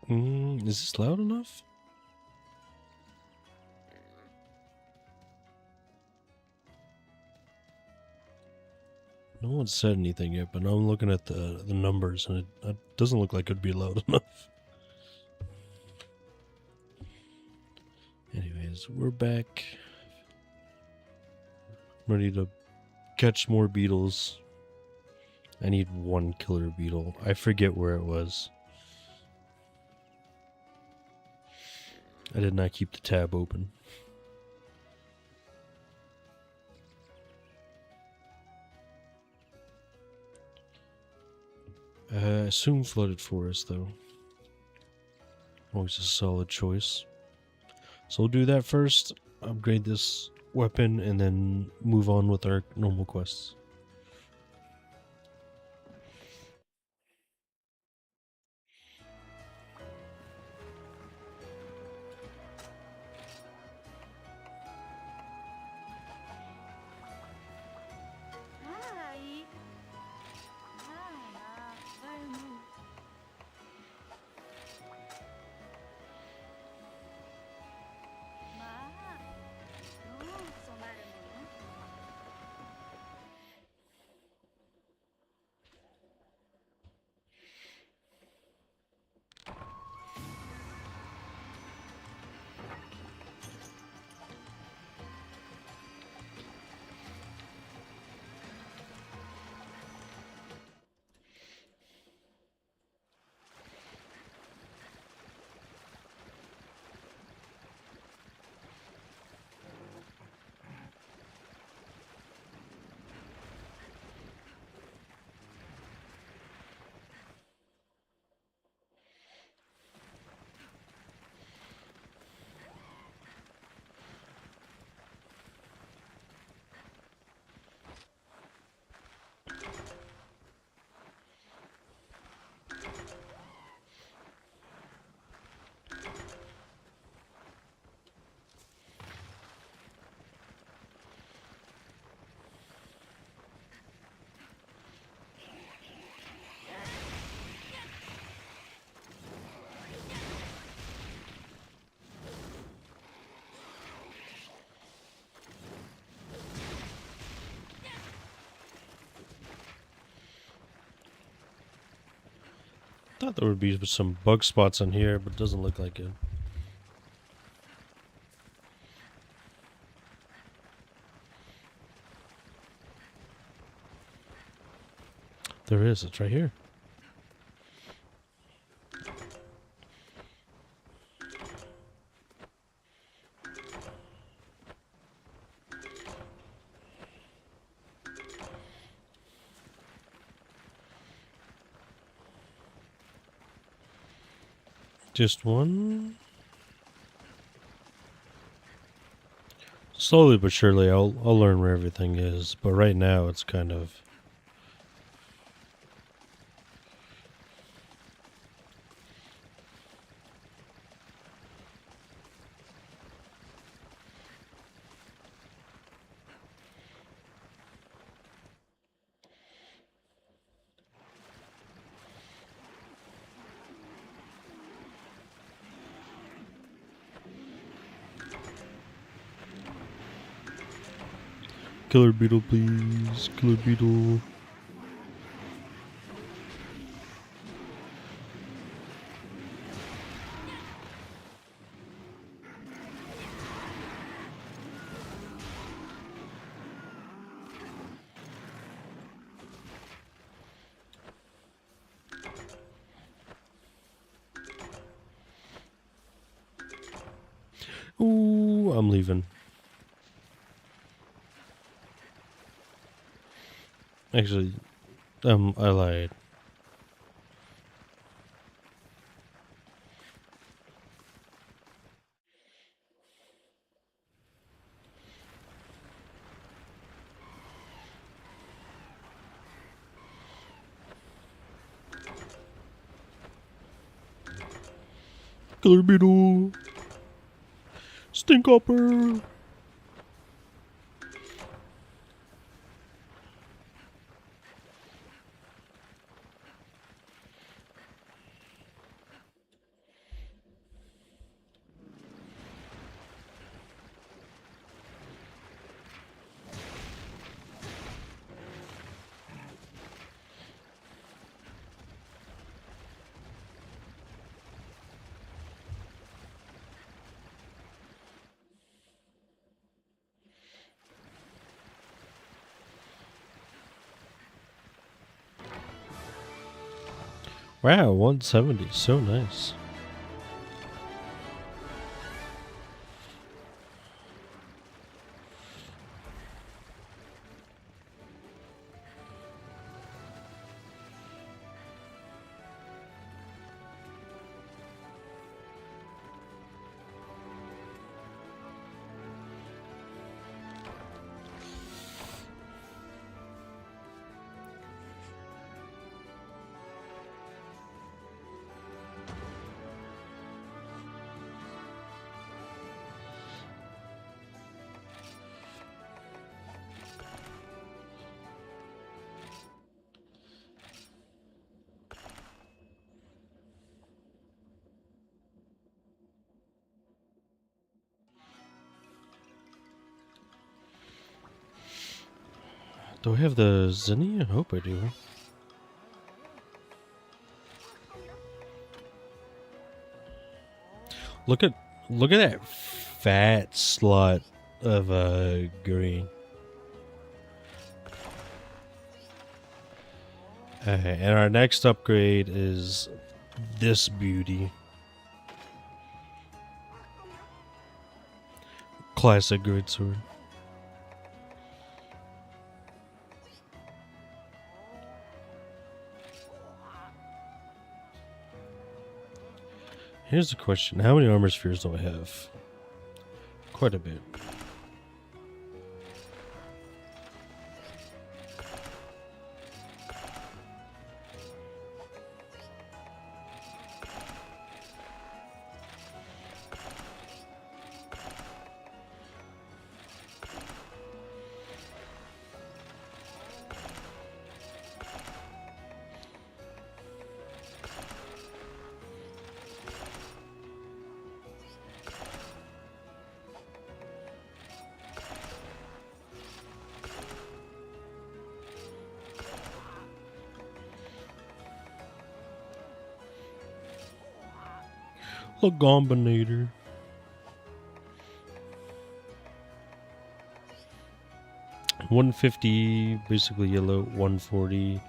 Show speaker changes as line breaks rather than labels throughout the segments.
Is this loud enough? No one said anything yet, but now I'm looking at the numbers, and it doesn't look like it'd be loud enough. Anyways, we're back. Ready to catch more beetles. I need one killer beetle. I forget where it was. I did not keep the tab open. I assume flooded forest, though. Always a solid choice. So we'll do that first, upgrade this weapon, and then move on with our normal quests. Thought there would be some bug spots on here, but it doesn't look like it. There is, it's right here. Just one? Slowly but surely I'll learn where everything is, but right now it's kind of... Killer beetle, please. Killer beetle. Ooh, I'm leaving. Actually, I lied. Killer beetle. Stinkhopper. Wow, 170. So nice. Do I have the Zinni? I hope I do. Look at that fat slut of green. Okay, and our next upgrade is this beauty. Classic greatsword. Here's the question. How many armor spheres do I have? Quite a bit. The Gombinator. $150, basically yellow. 140.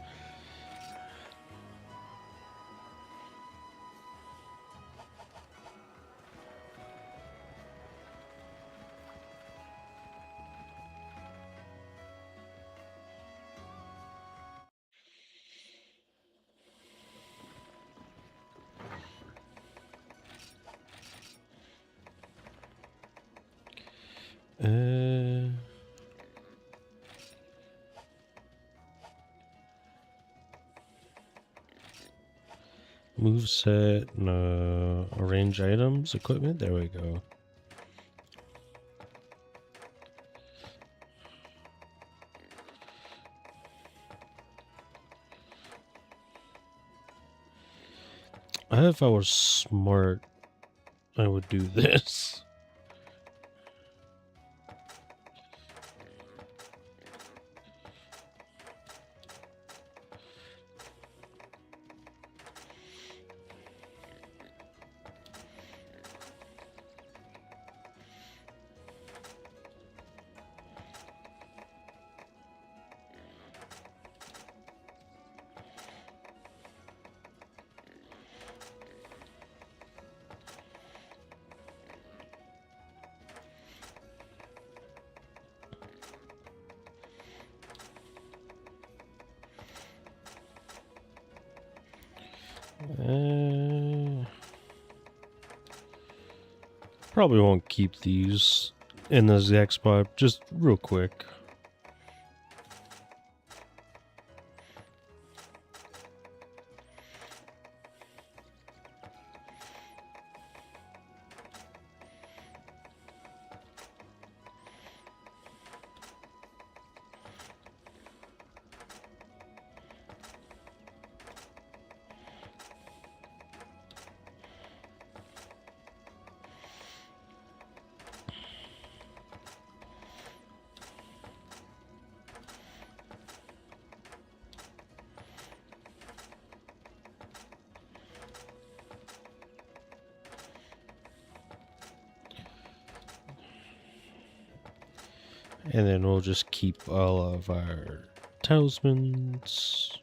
Move set, no. Arrange items, equipment. There we go. If I was smart, I would do this. Probably won't keep these in the exact spot, just real quick. And then we'll just keep all of our talismans.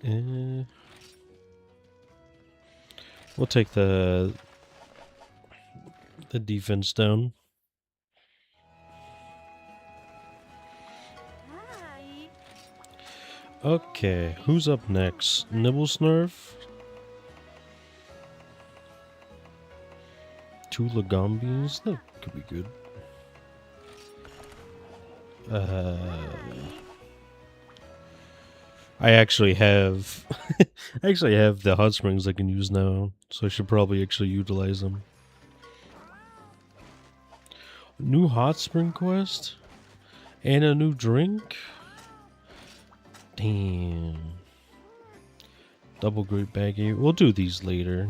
We'll take the defense down. Okay, who's up next? Nibblesnurf? 2 Legombians? That could be good. I actually have the hot springs I can use now, so I should probably actually utilize them. New hot spring quest? And a new drink? Damn. Double great baggy. We'll do these later.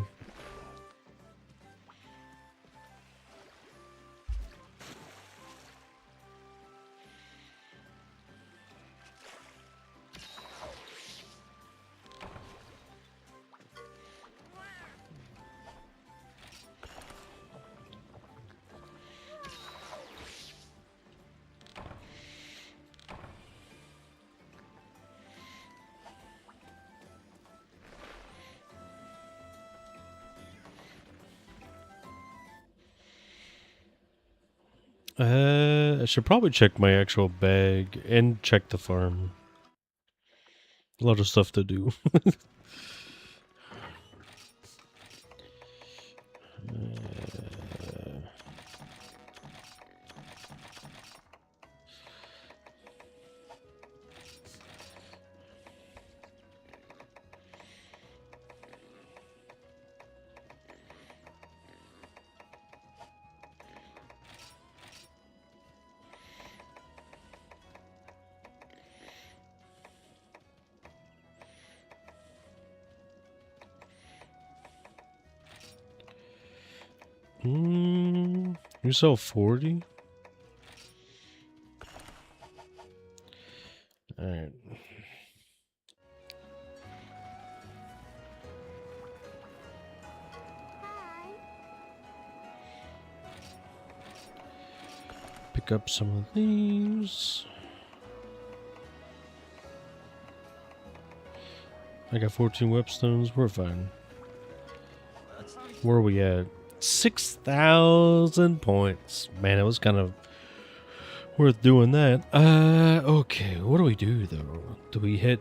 I should probably check my actual bag and check the farm. A lot of stuff to do. You sell 40? Alright. Pick up some of these. I got 14 webstones. We're fine. Where are we at? 6,000 points. Man, it was kind of worth doing that. Okay. What do we do, though? Do we hit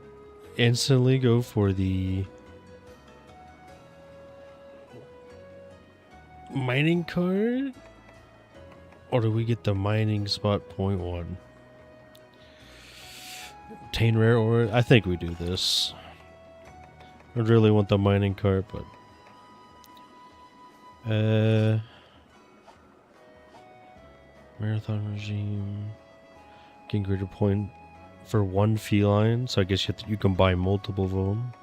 instantly go for the mining card? Or do we get the mining spot .1? Obtain rare ore? I think we do this. I really want the mining card, but marathon regime. Gain greater point for 1 feline, so I guess you can buy multiple of them.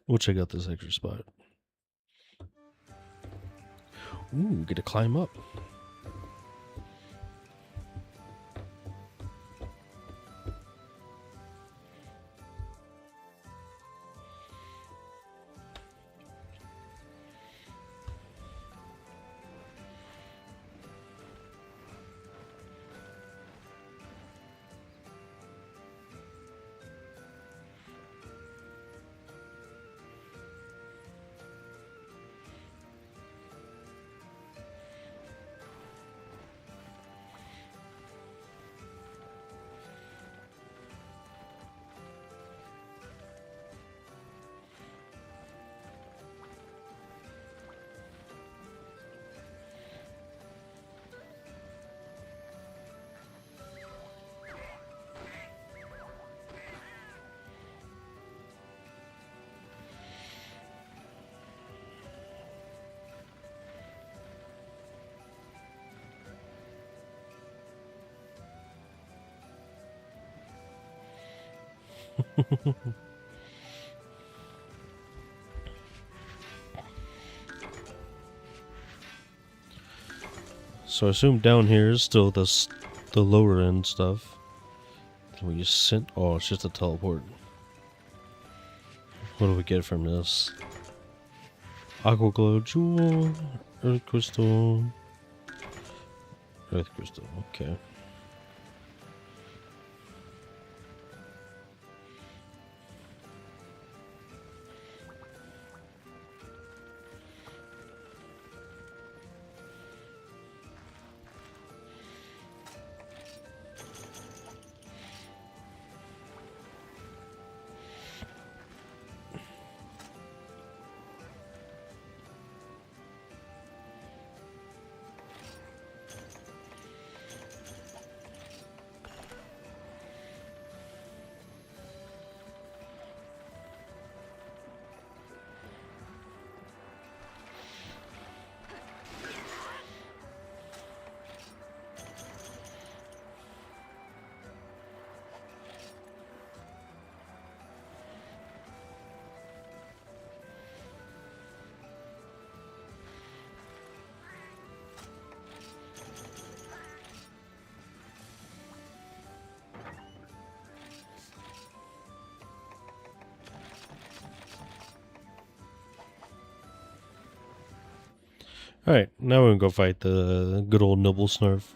We'll check out this extra spot. Ooh, get to climb up. So I assume down here is still the lower end stuff. Can we just send? Oh, it's just a teleport. What do we get from this? Aqua glow jewel, earth crystal, Earth crystal. Okay. Alright, now we're gonna go fight the good old Nibble Snarf.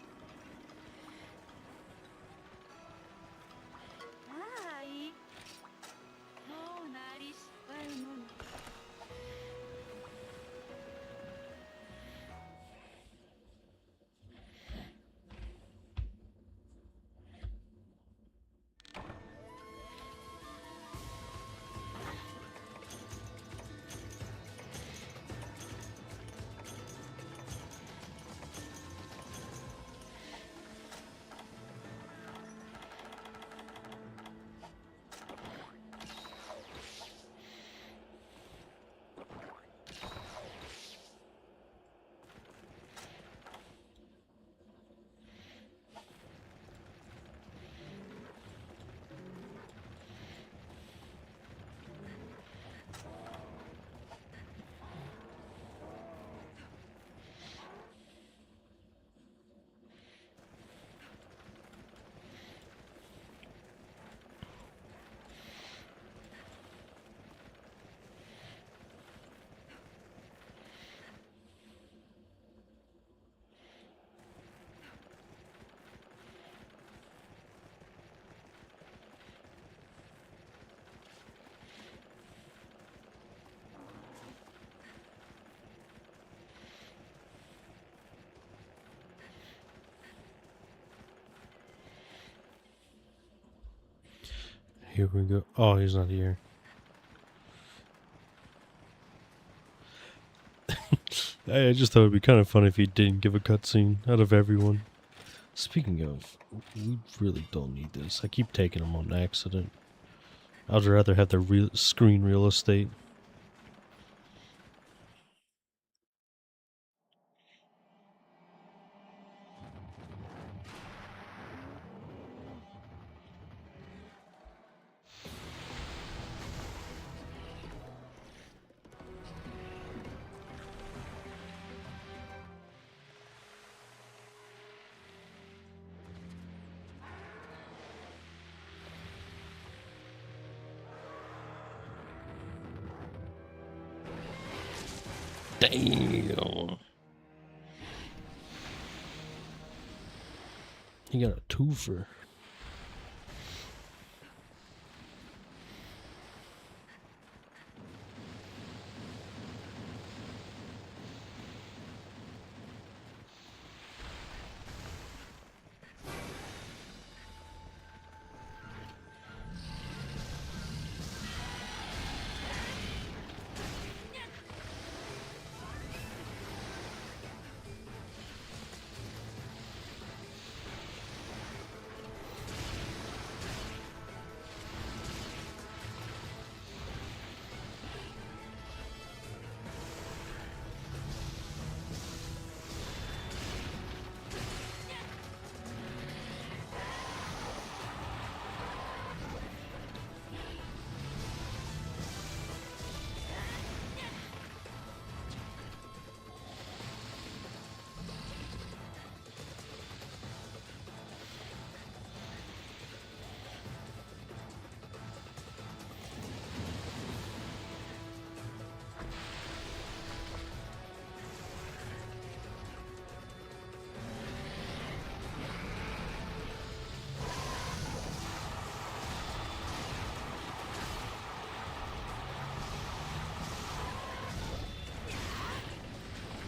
Here we go. Oh, he's not here. I just thought it'd be kind of fun if he didn't give a cutscene out of everyone. Speaking of, we really don't need this. I keep taking them on accident. I'd rather have the screen real estate. Damn. He got a twofer.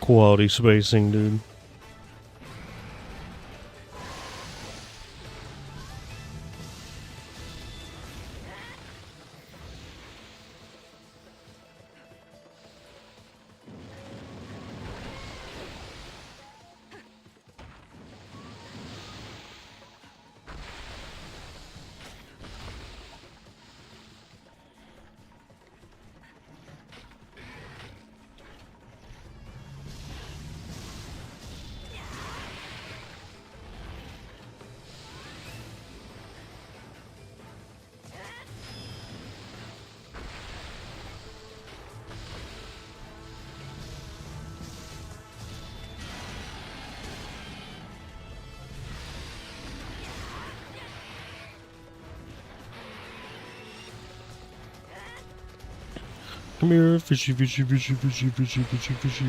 Quality spacing, dude. Come here, fishy, fishy, fishy, fishy, fishy, fishy, fishy.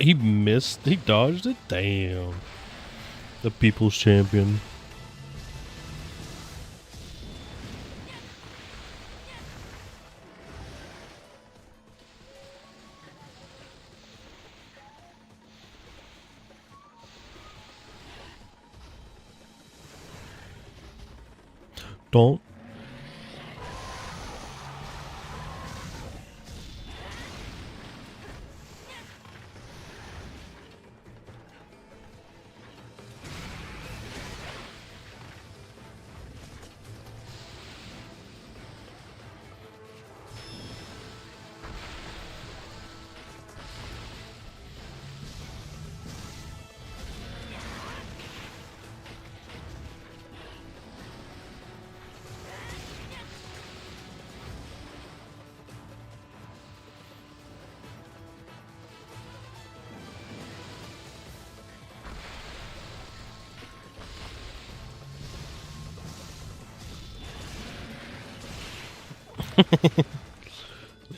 He missed. He dodged it. Damn. The people's champion. Don't.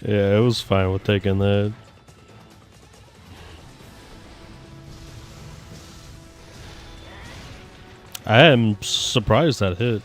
Yeah, it was fine with taking that. I am surprised that hit.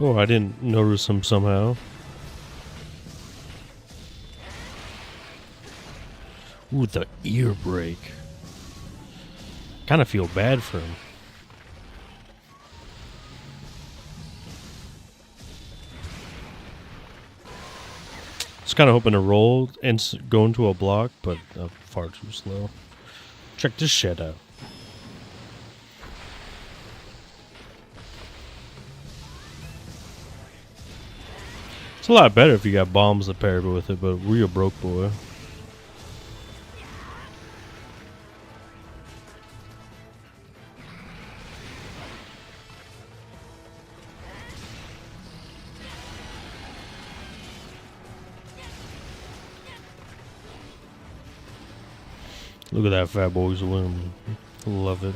Oh, I didn't notice him somehow. Ooh, the ear break. Kind of feel bad for him. Just kind of hoping to roll and go into a block, but far too slow. Check this shit out. It's a lot better if you got bombs to pair with it, but we're a broke boy. Look at that fat boy's limb. Love it.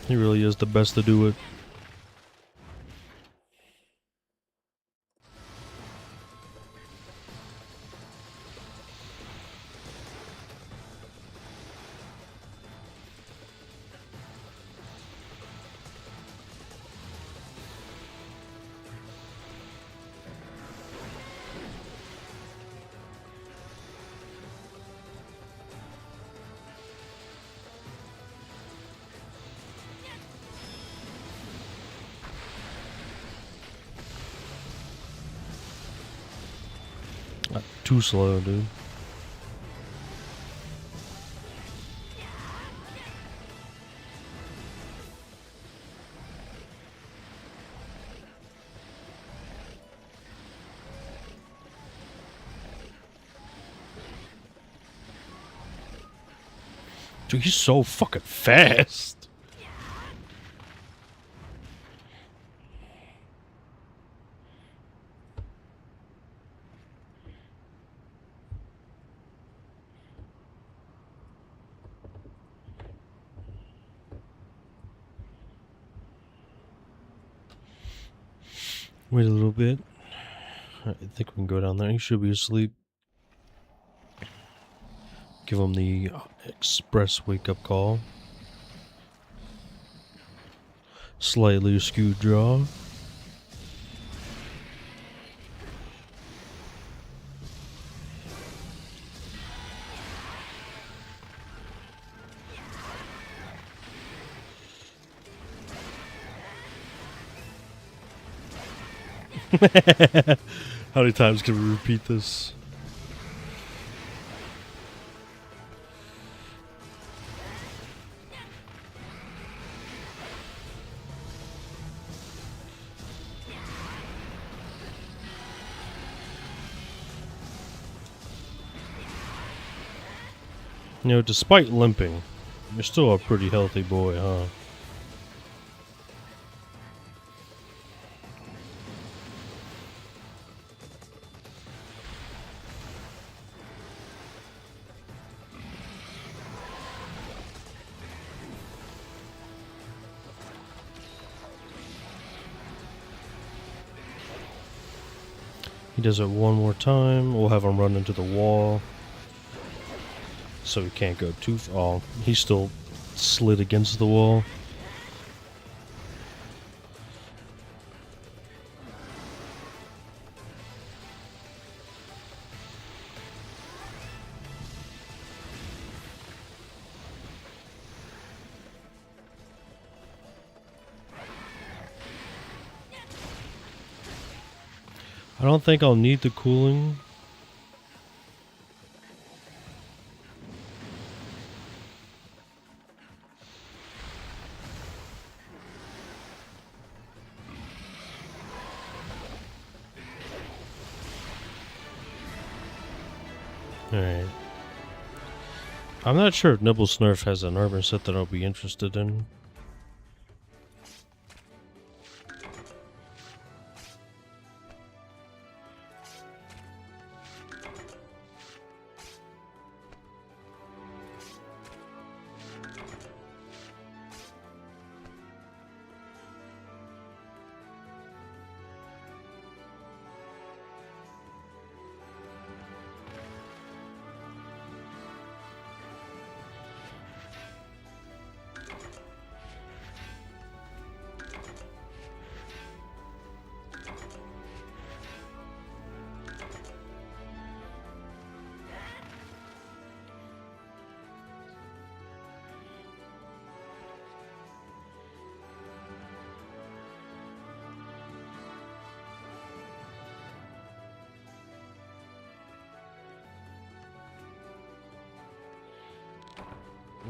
He really is the best to do it. too slow, dude. Dude, he's so fucking fast. Wait a little bit. I think we can go down there. He should be asleep. Give him the express wake-up call. Slightly skewed jaw. How many times can we repeat this? You know, despite limping, you're still a pretty healthy boy, huh? He does it one more time. We'll have him run into the wall. So he can't go too far. Oh, he still slid against the wall. I don't think I'll need the cooling. Alright. I'm not sure if Nibble Snurf has an armor set that I'll be interested in.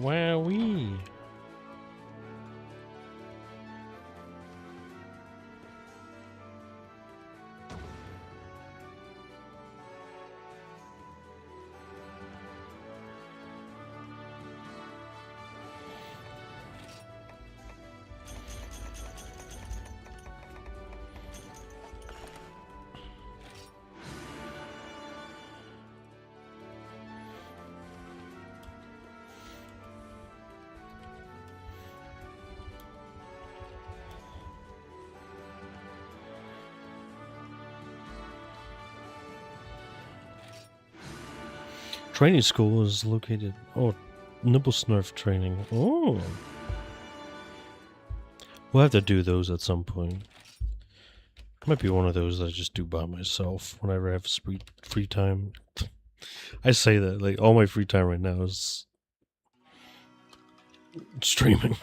Wowee. Training school is located. Oh, Nibble Snurf training. Oh. We'll have to do those at some point. Might be one of those that I just do by myself whenever I have free time. I say that, like, all my free time right now is streaming.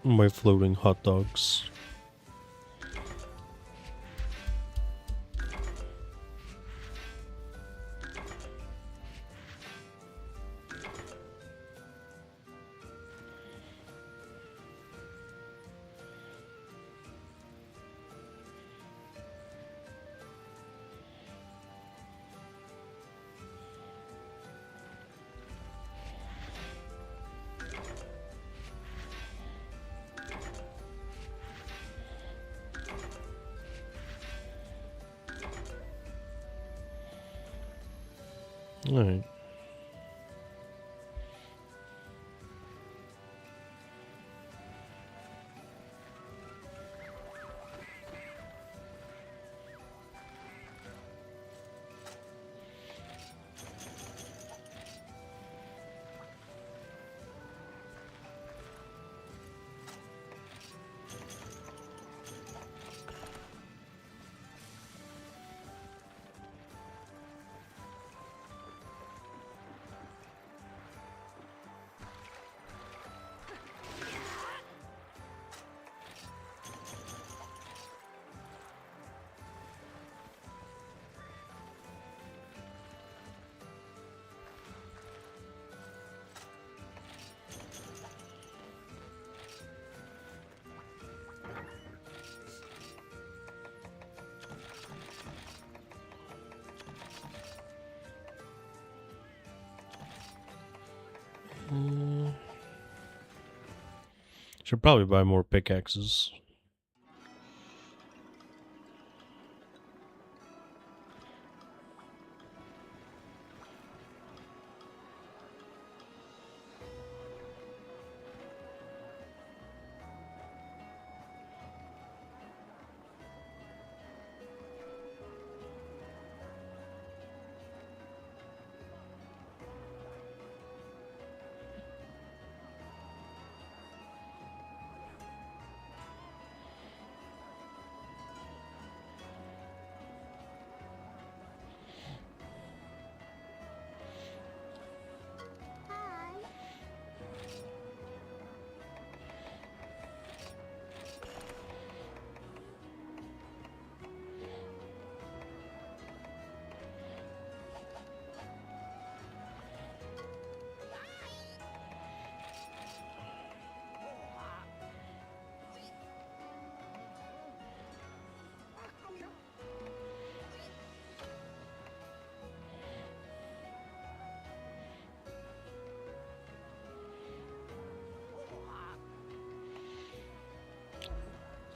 My floating hot dogs. Alright. Should probably buy more pickaxes.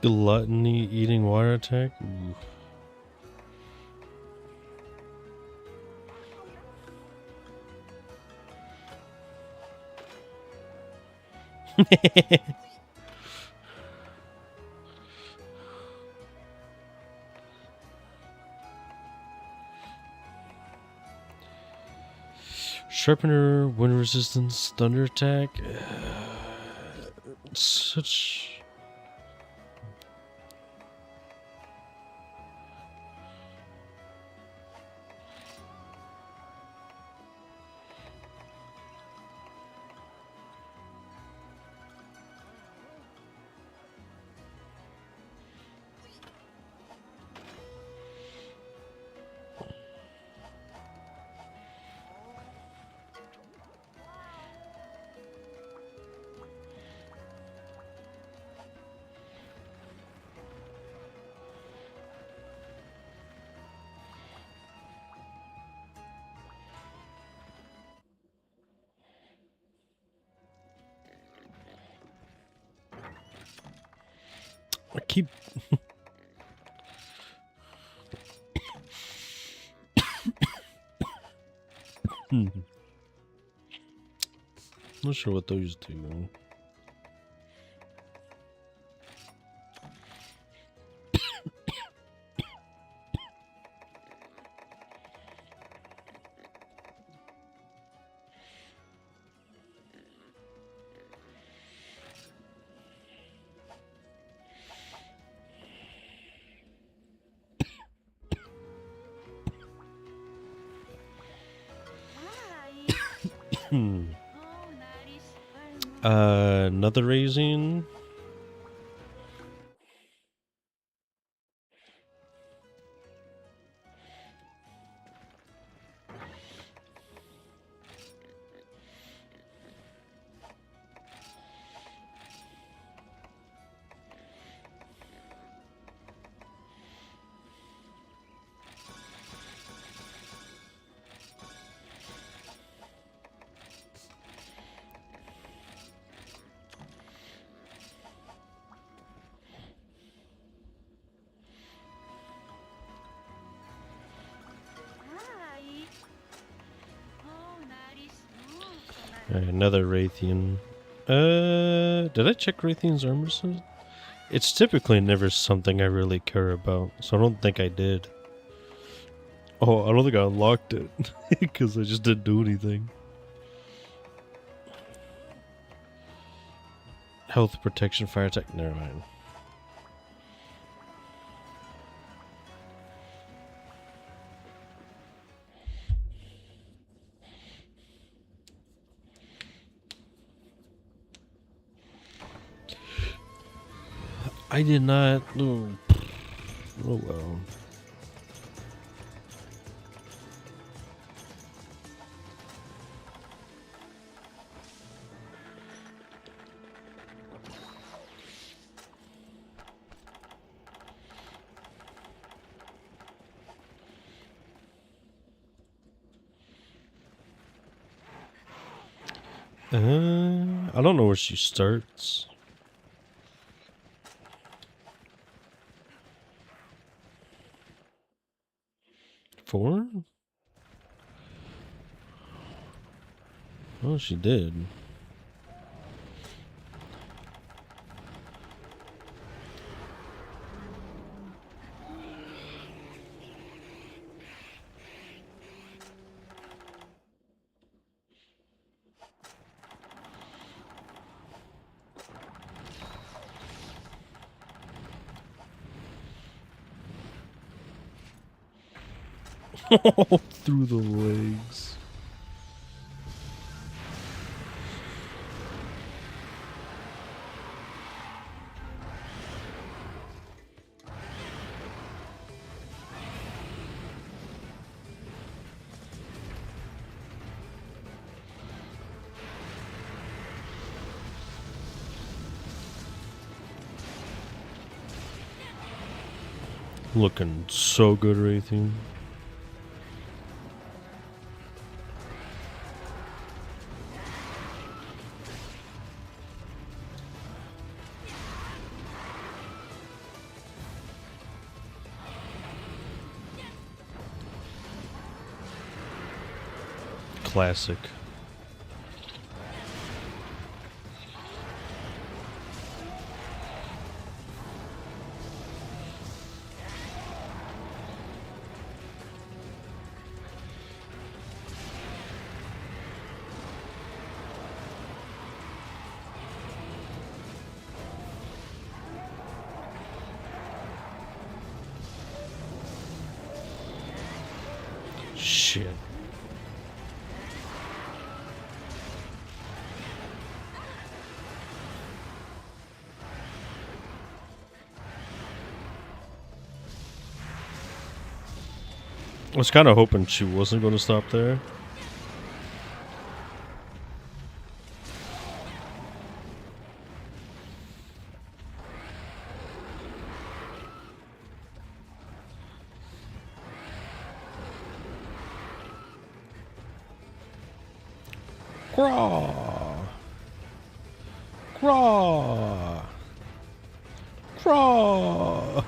Gluttony eating water attack? Ooh. Sharpener, wind resistance, thunder attack. Such. I keep. Not sure what those do. Another raising. Alright, another Raytheon. Did I check Raytheon's armor set? It's typically never something I really care about, so I don't think I did. Oh, I don't think I unlocked it, because I just didn't do anything. Health, protection, fire attack, never mind. I did not. Oh, oh well. I don't know where she starts. Four? Oh, she did. Through the legs. Looking so good, Raytheon. Classic. Shit. I was kind of hoping she wasn't going to stop there. Craw! Craw! Craw!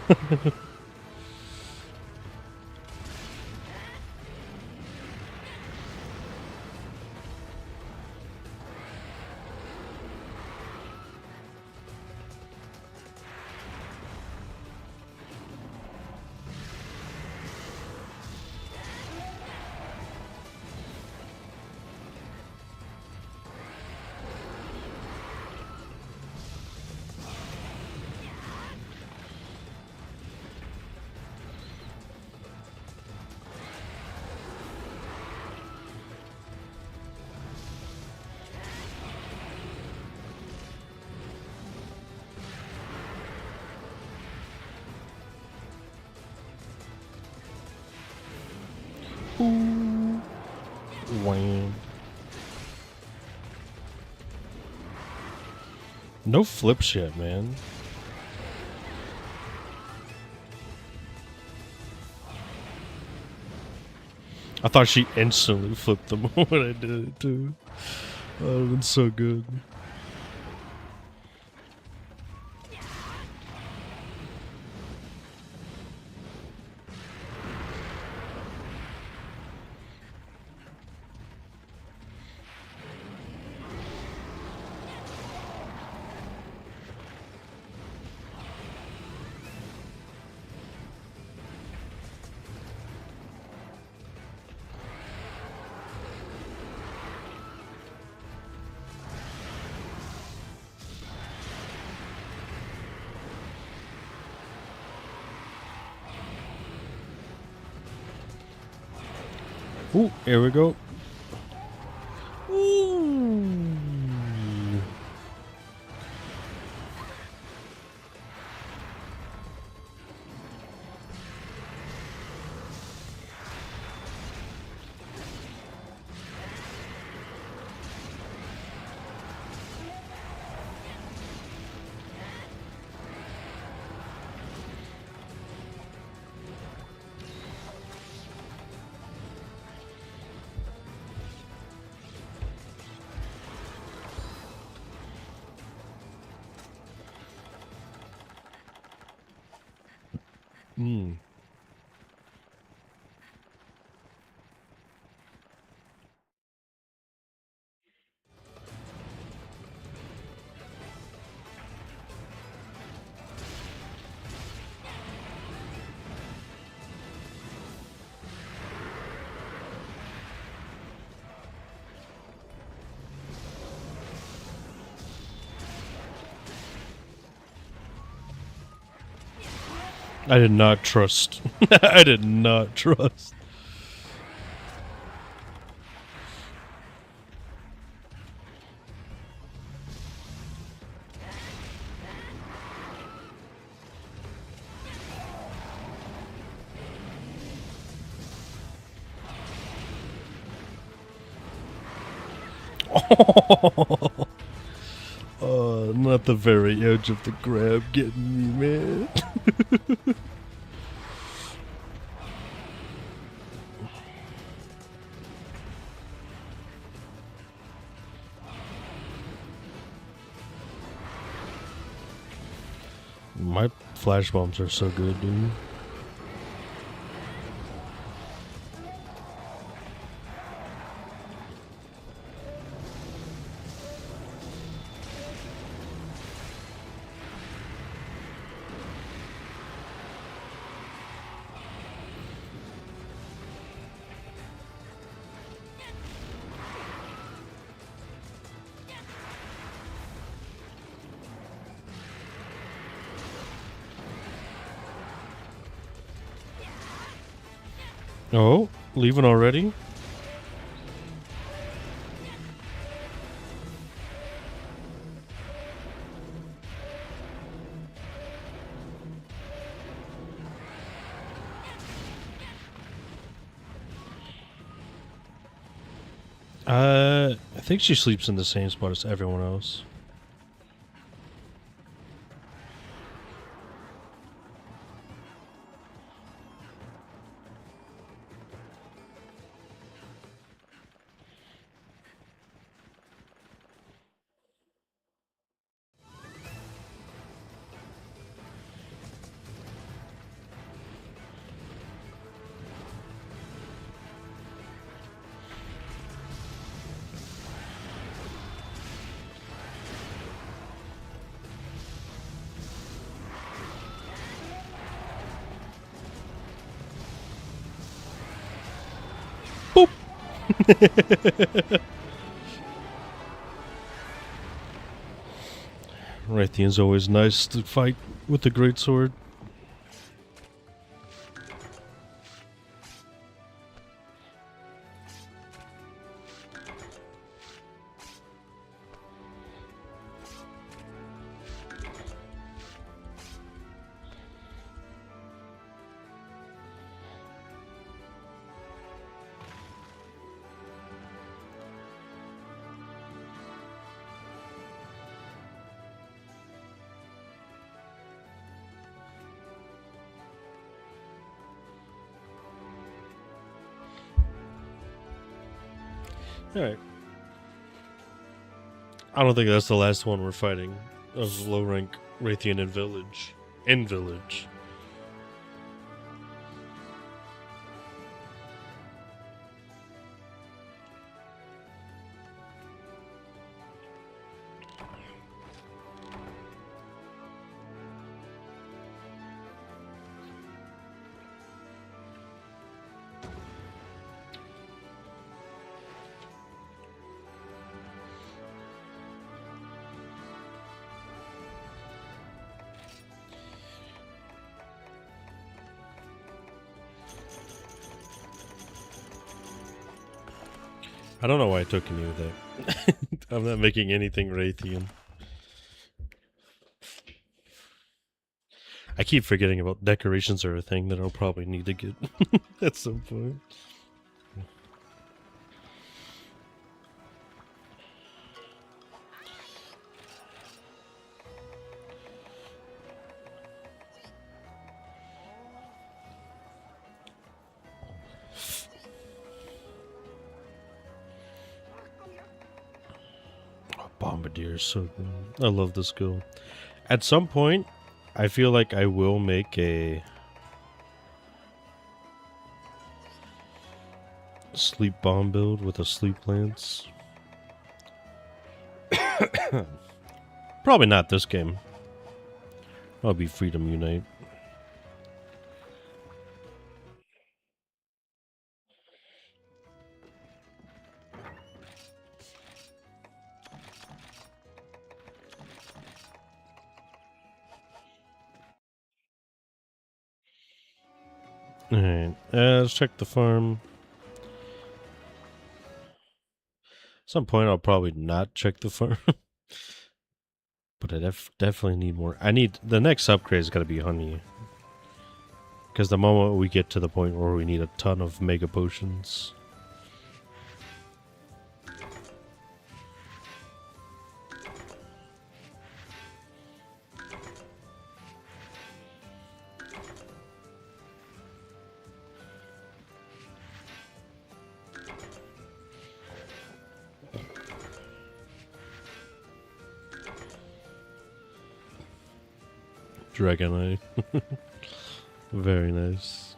Ooh. Wham. No flips yet, man. I thought she instantly flipped them when I did it too. Oh, that would have been so good. Ooh, here we go. Ooh. Hmm. I did not trust. I did not trust. Not the very edge of the grab getting me, man. My flash bombs are so good, dude. Oh, leaving already? I think she sleeps in the same spot as everyone else. Boop! Raytheon's always nice to fight with the greatsword. Alright. I don't think that's the last one we're fighting of low rank Raytheon in Village. In Village. I don't know why I took any of that. I'm not making anything Raytheon. I keep forgetting about decorations are a thing that I'll probably need to get at some point. Oh, Bombardier is so good. I love this skill. At some point, I feel like I will make a sleep bomb build with a sleep lance. Probably not this game. I'll be Freedom Unite. Alright, let's check the farm. At some point, I'll probably not check the farm. But I definitely need more. I need... The next upgrade is going to be honey. Because the moment we get to the point where we need a ton of mega potions... Dragon Eye. Very nice.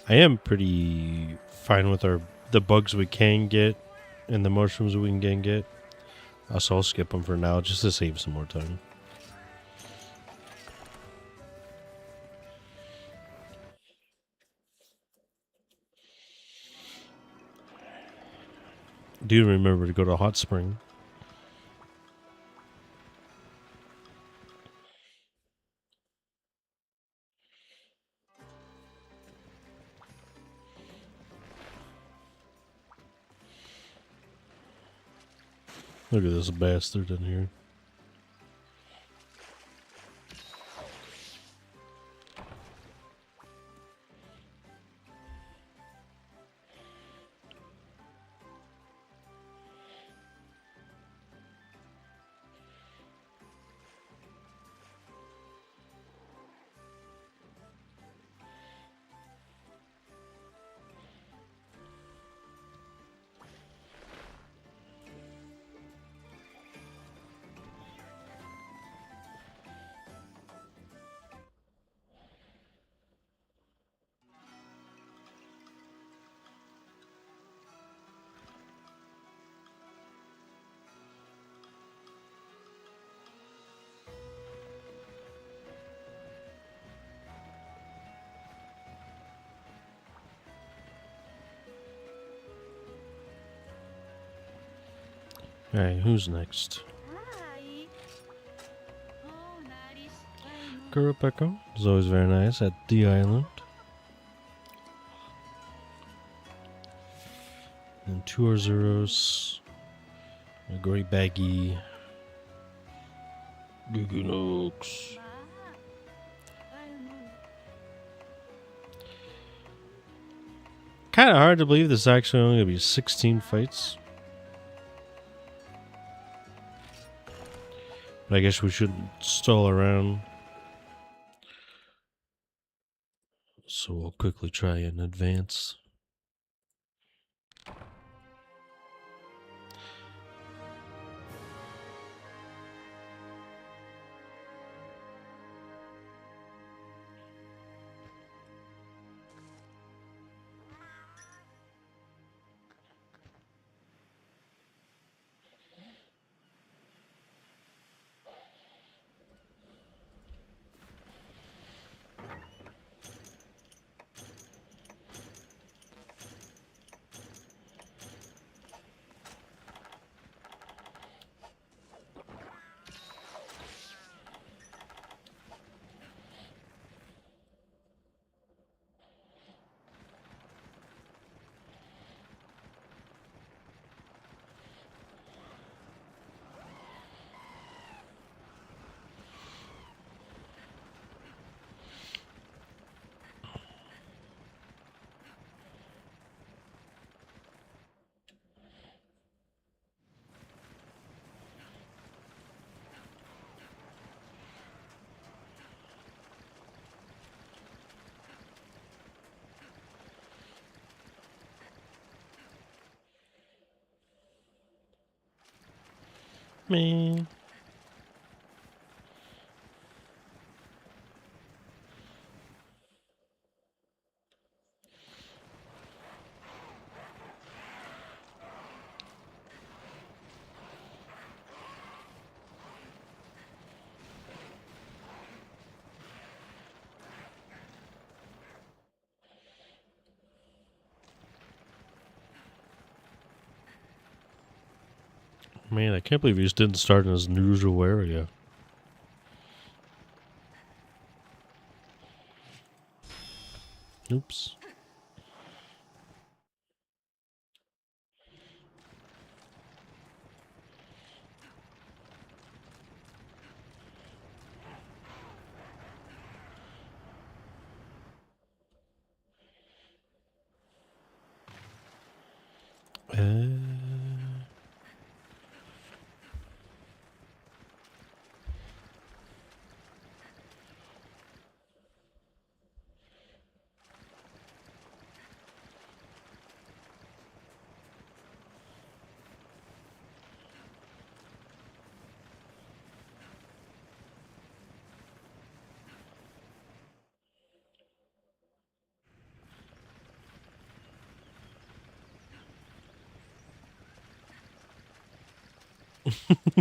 I am pretty fine with the bugs we can get and the mushrooms we can get. So I'll skip them for now just to save some more time. Do remember to go to Hot Spring. Look at this bastard in here. Alright, who's next? Kurapeko is always very nice at the island. And 2 Arzuros. A great baggy. Gugunokes. Kind of hard to believe this is actually only going to be 16 fights. But I guess we shouldn't stall around. So we'll quickly try and advance. Man. Man, I can't believe he just didn't start in his usual area. Oops.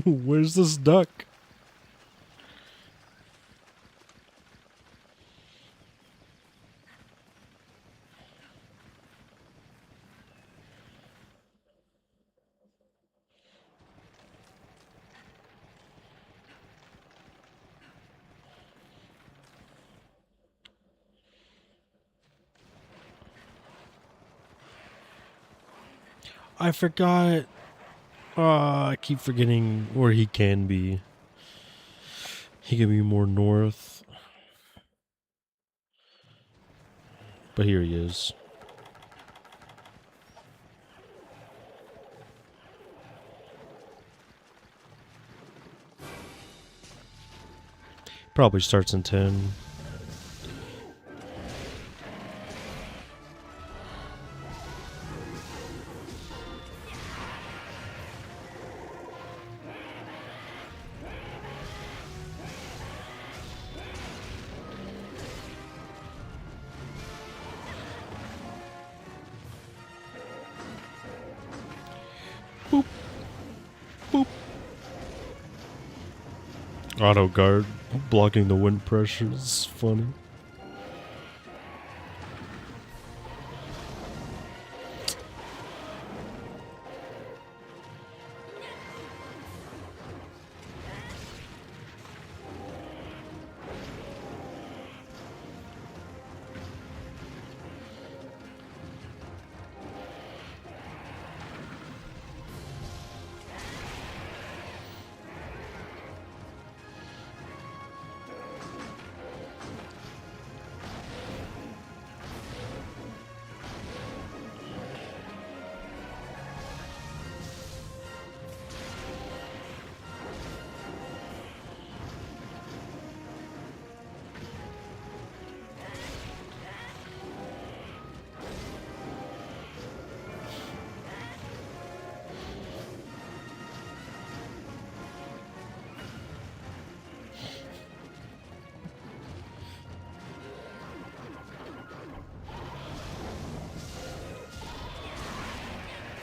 Where's this duck? I forgot. I keep forgetting where he can be. He can be more north. But here he is. Probably starts in 10. Boop. Boop. Auto guard blocking the wind pressure is funny.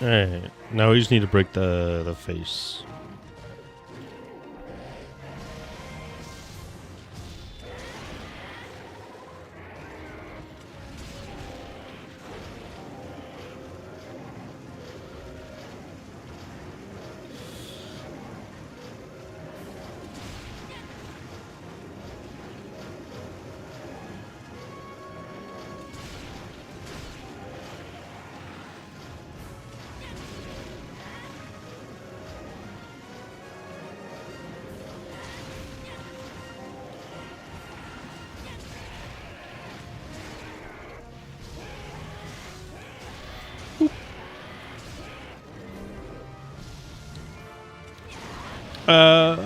Alright, now we just need to break the face.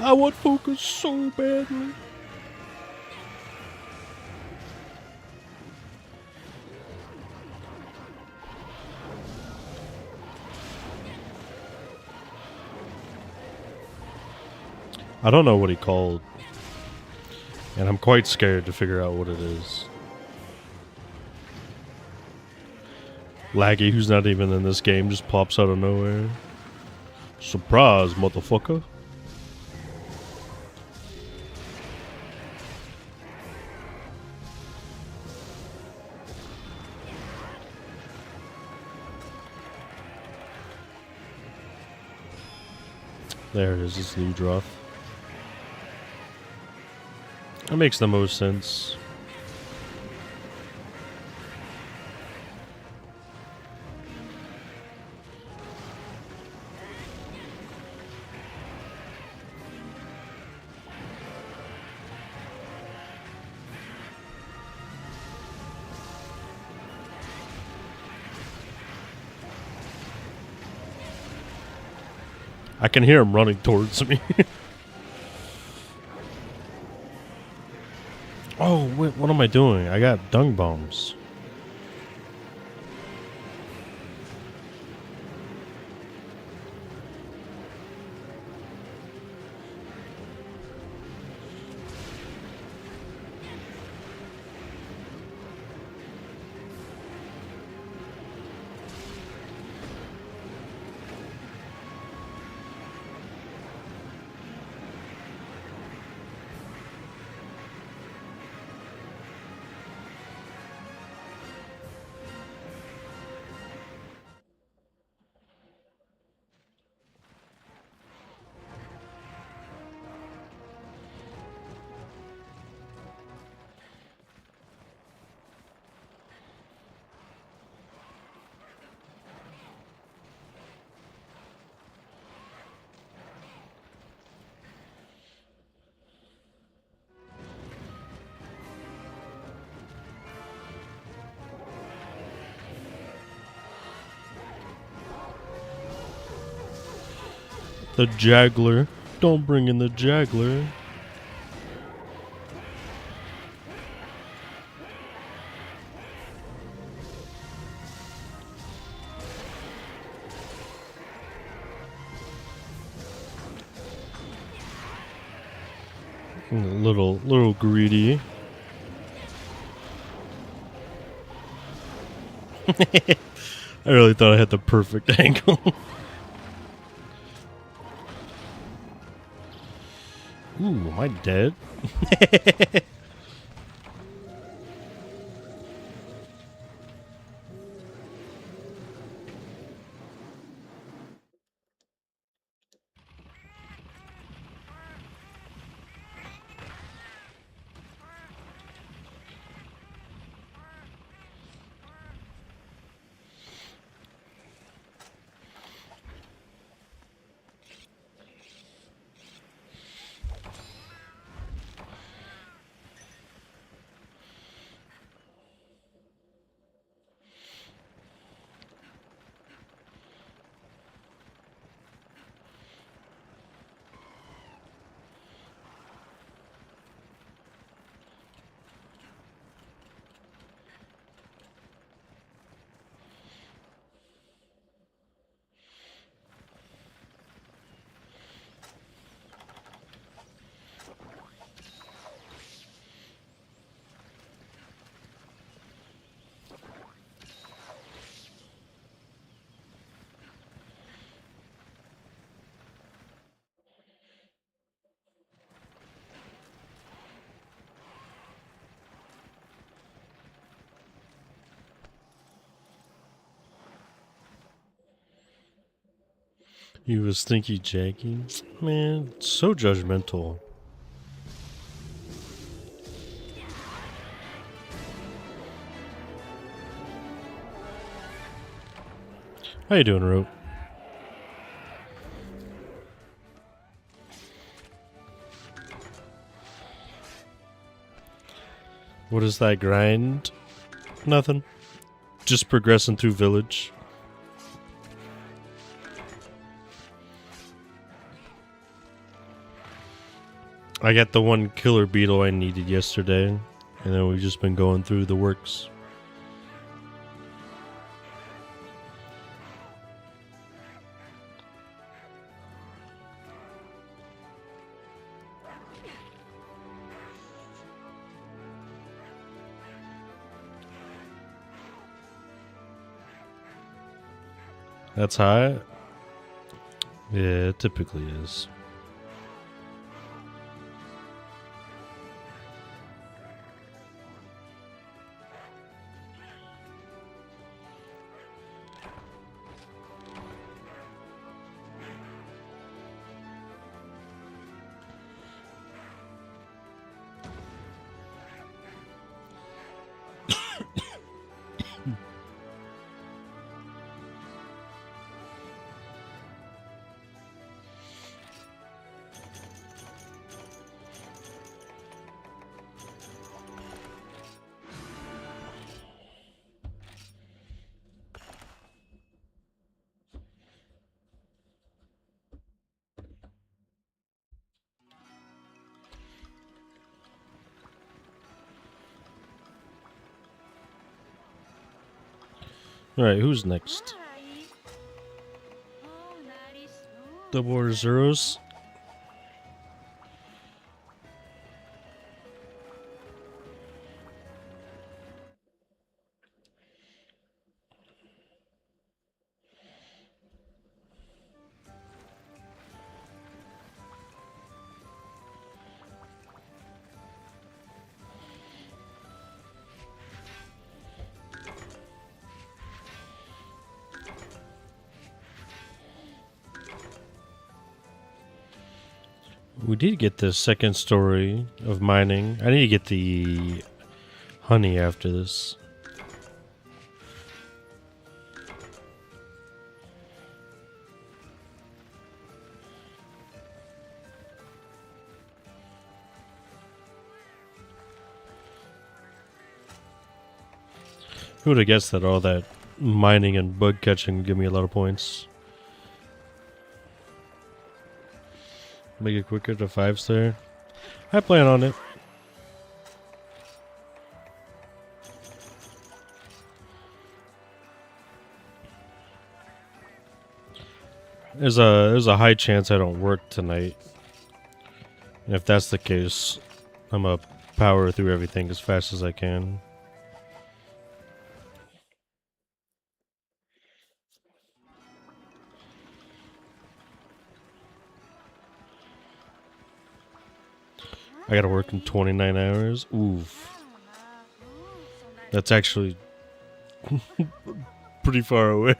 I want focus so badly. I don't know what he called. And I'm quite scared to figure out what it is. Laggy, who's not even in this game, just pops out of nowhere. Surprise, motherfucker. There it is, it's Ludroth. That makes the most sense. I can hear him running towards me. Oh, wait, what am I doing? I got dung bombs. The Jaggler. Don't bring in the Jaggler. A little greedy. I really thought I had the perfect angle. Ooh, am I dead? He was stinky Jackie. Man, so judgmental. How you doing, Rope? What is that grind? Nothing. Just progressing through village. I got the one killer beetle I needed yesterday, and then we've just been going through the works. That's high? Yeah, it typically is. Alright, who's next? Double or zeros? We did get the second story of mining. I need to get the honey after this. Who would have guessed that all that mining and bug catching would give me a lot of points? Make it quicker to 5-star. I plan on it. There's a high chance I don't work tonight. And if that's the case, I'm gonna power through everything as fast as I can. I gotta work in 29 hours. Oof. That's actually pretty far away.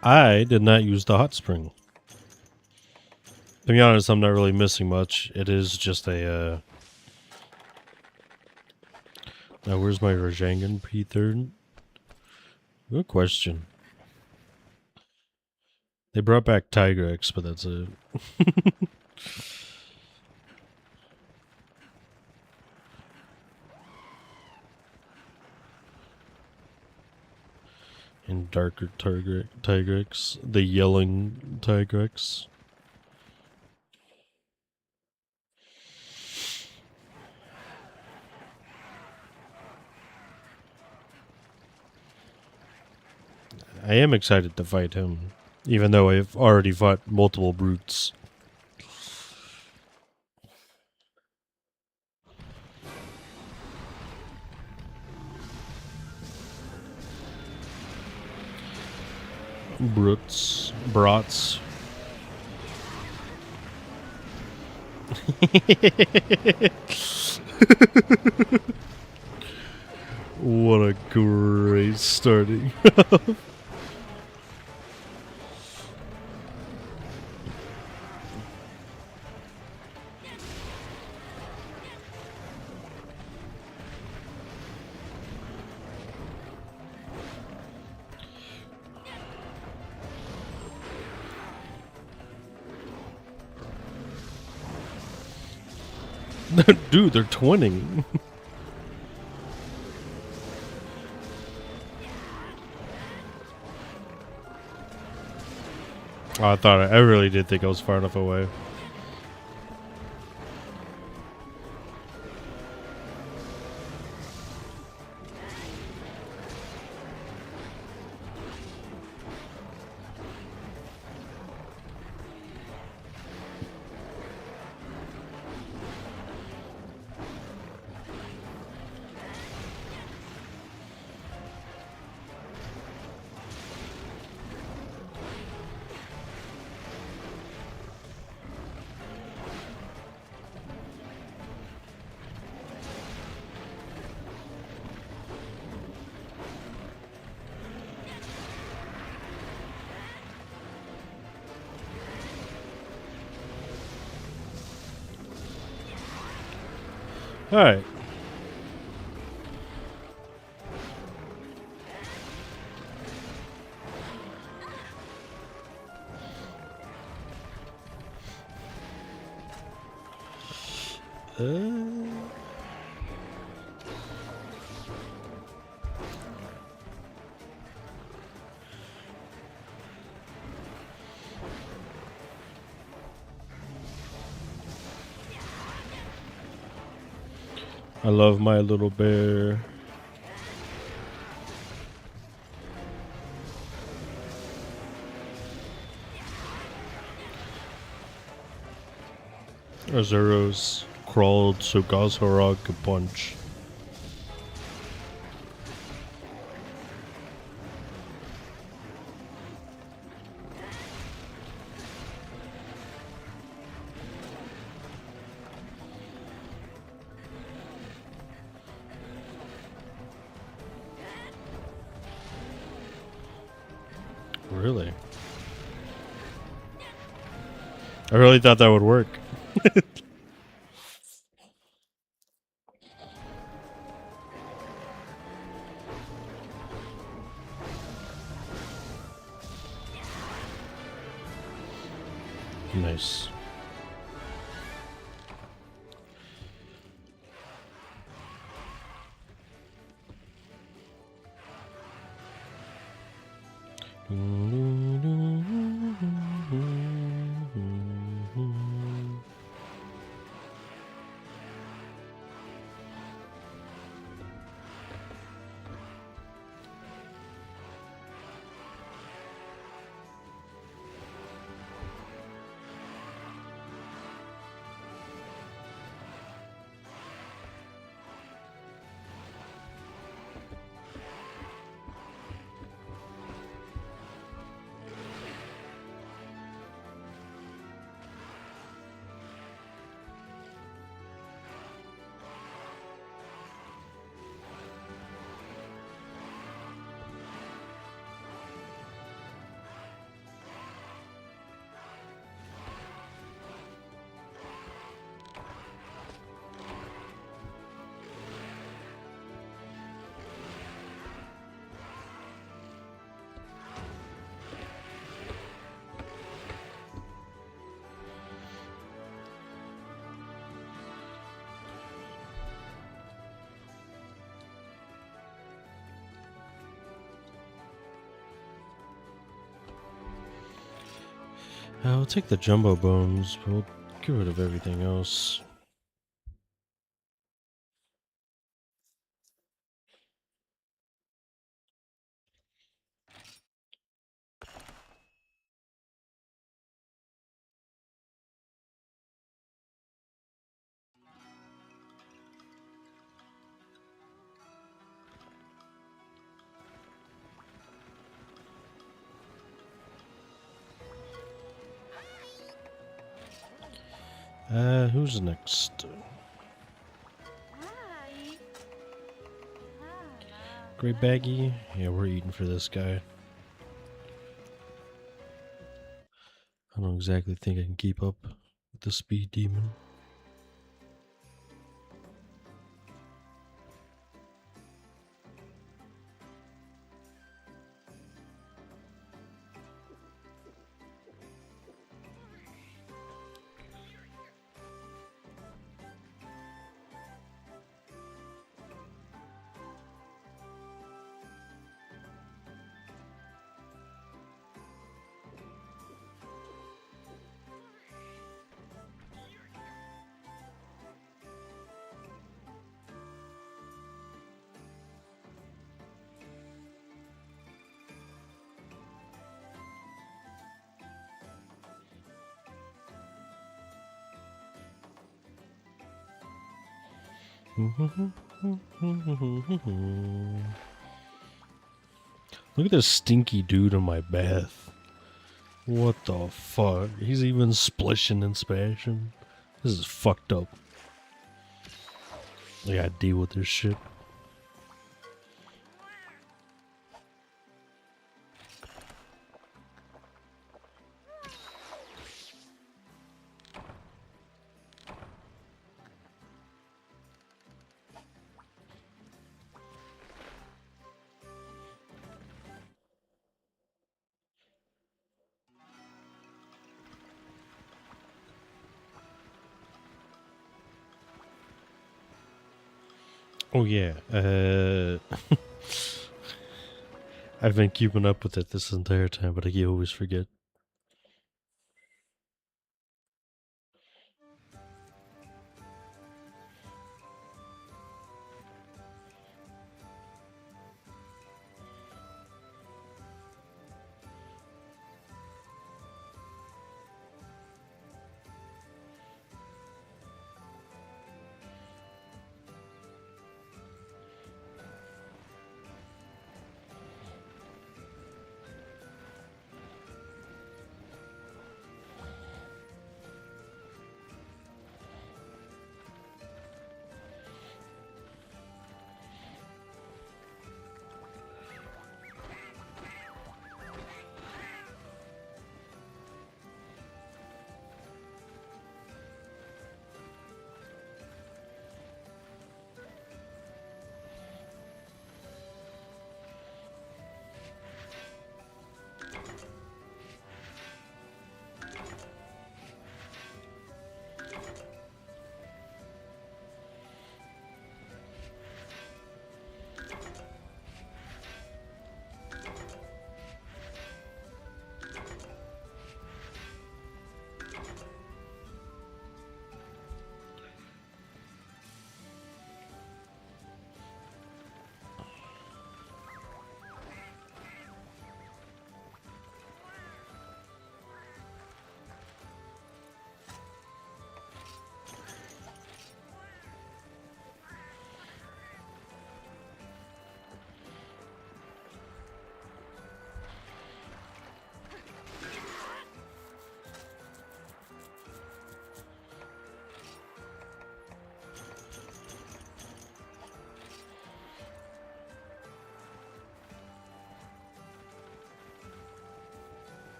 I did not use the hot spring. To be honest, I'm not really missing much. It is just a, Now, where's my Rajangan P3rd? Good question. They brought back Tigrex, but that's it. And darker Tigrex. The yelling Tigrex. I am excited to fight him, even though I've already fought multiple brutes. Brats. What a great starting. Dude, they're twinning. Oh, I really did think I was far enough away. Alright. I love my little bear. Azuro's crawled so Gazharog could punch. Really? I really thought that would work. Nice. I'll take the jumbo bones, but we'll get rid of everything else. Who's next? Great Baggy? Yeah, we're eating for this guy. I don't exactly think I can keep up with the speed demon. Look at this stinky dude in my bath. What the fuck? He's even splishing and splashing. This is fucked up. I gotta deal with this shit. Oh yeah, I've been keeping up with it this entire time, but I always forget.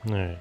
Alright.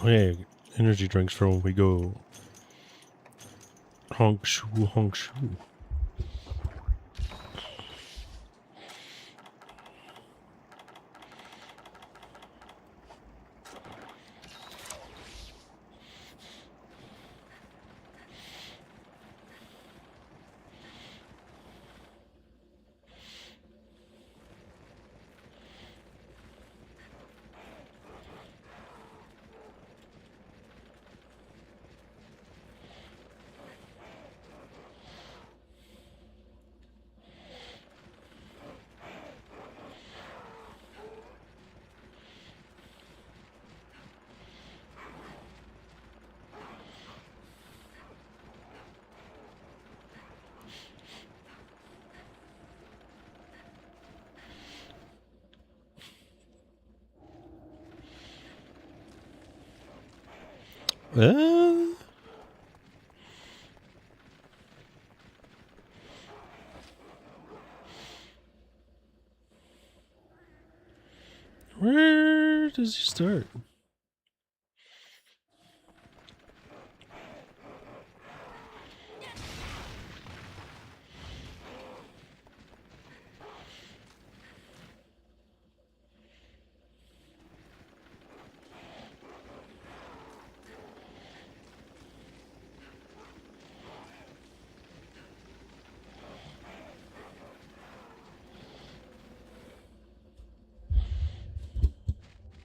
Hey, energy drinks for when we go honk shoo honk shoo. Uh, where does he start?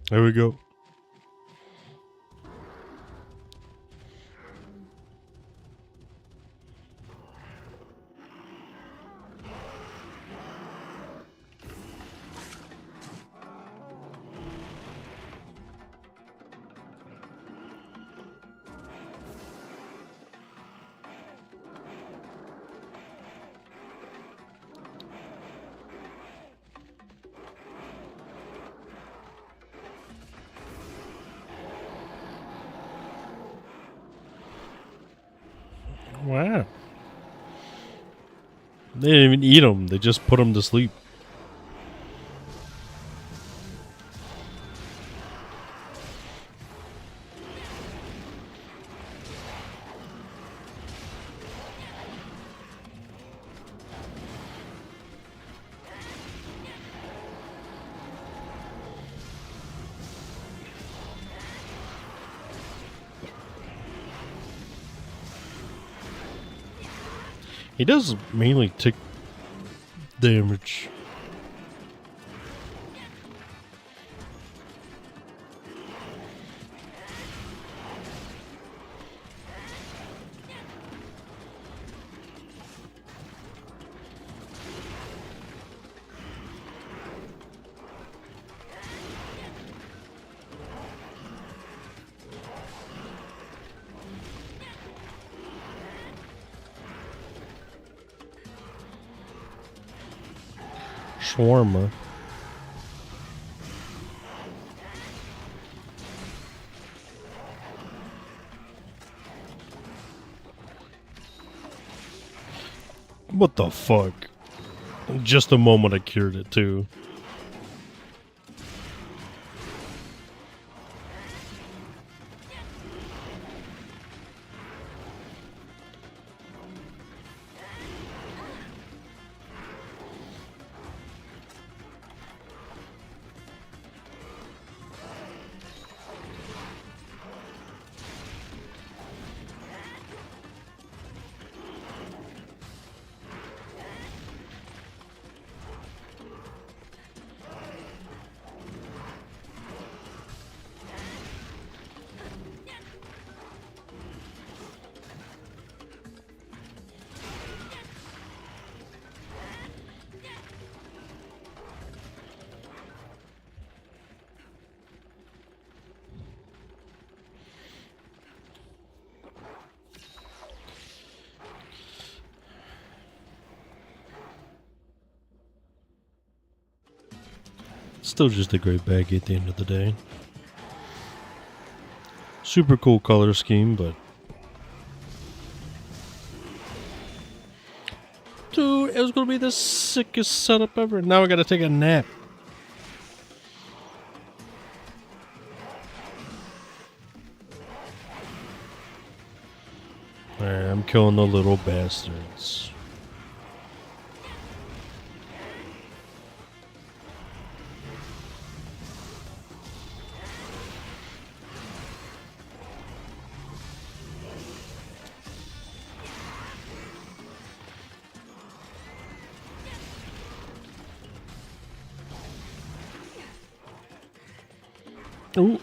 There we go. Wow. They didn't even eat them. They just put them to sleep. He does mainly tick damage. Shawarma. What the fuck? In just a moment I cured it too. Still just a great bag at the end of the day. Super cool color scheme, but dude, it was gonna be the sickest setup ever. Now I gotta take a nap. Alright, I'm killing the little bastards. Ooh.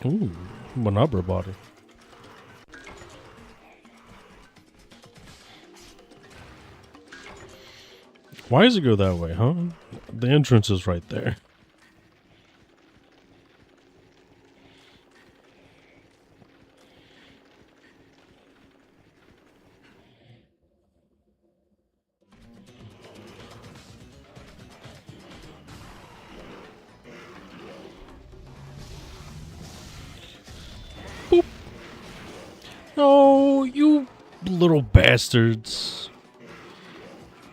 Ooh, Manabra body. Why does it go that way, huh? The entrance is right there. Oh, you little bastards.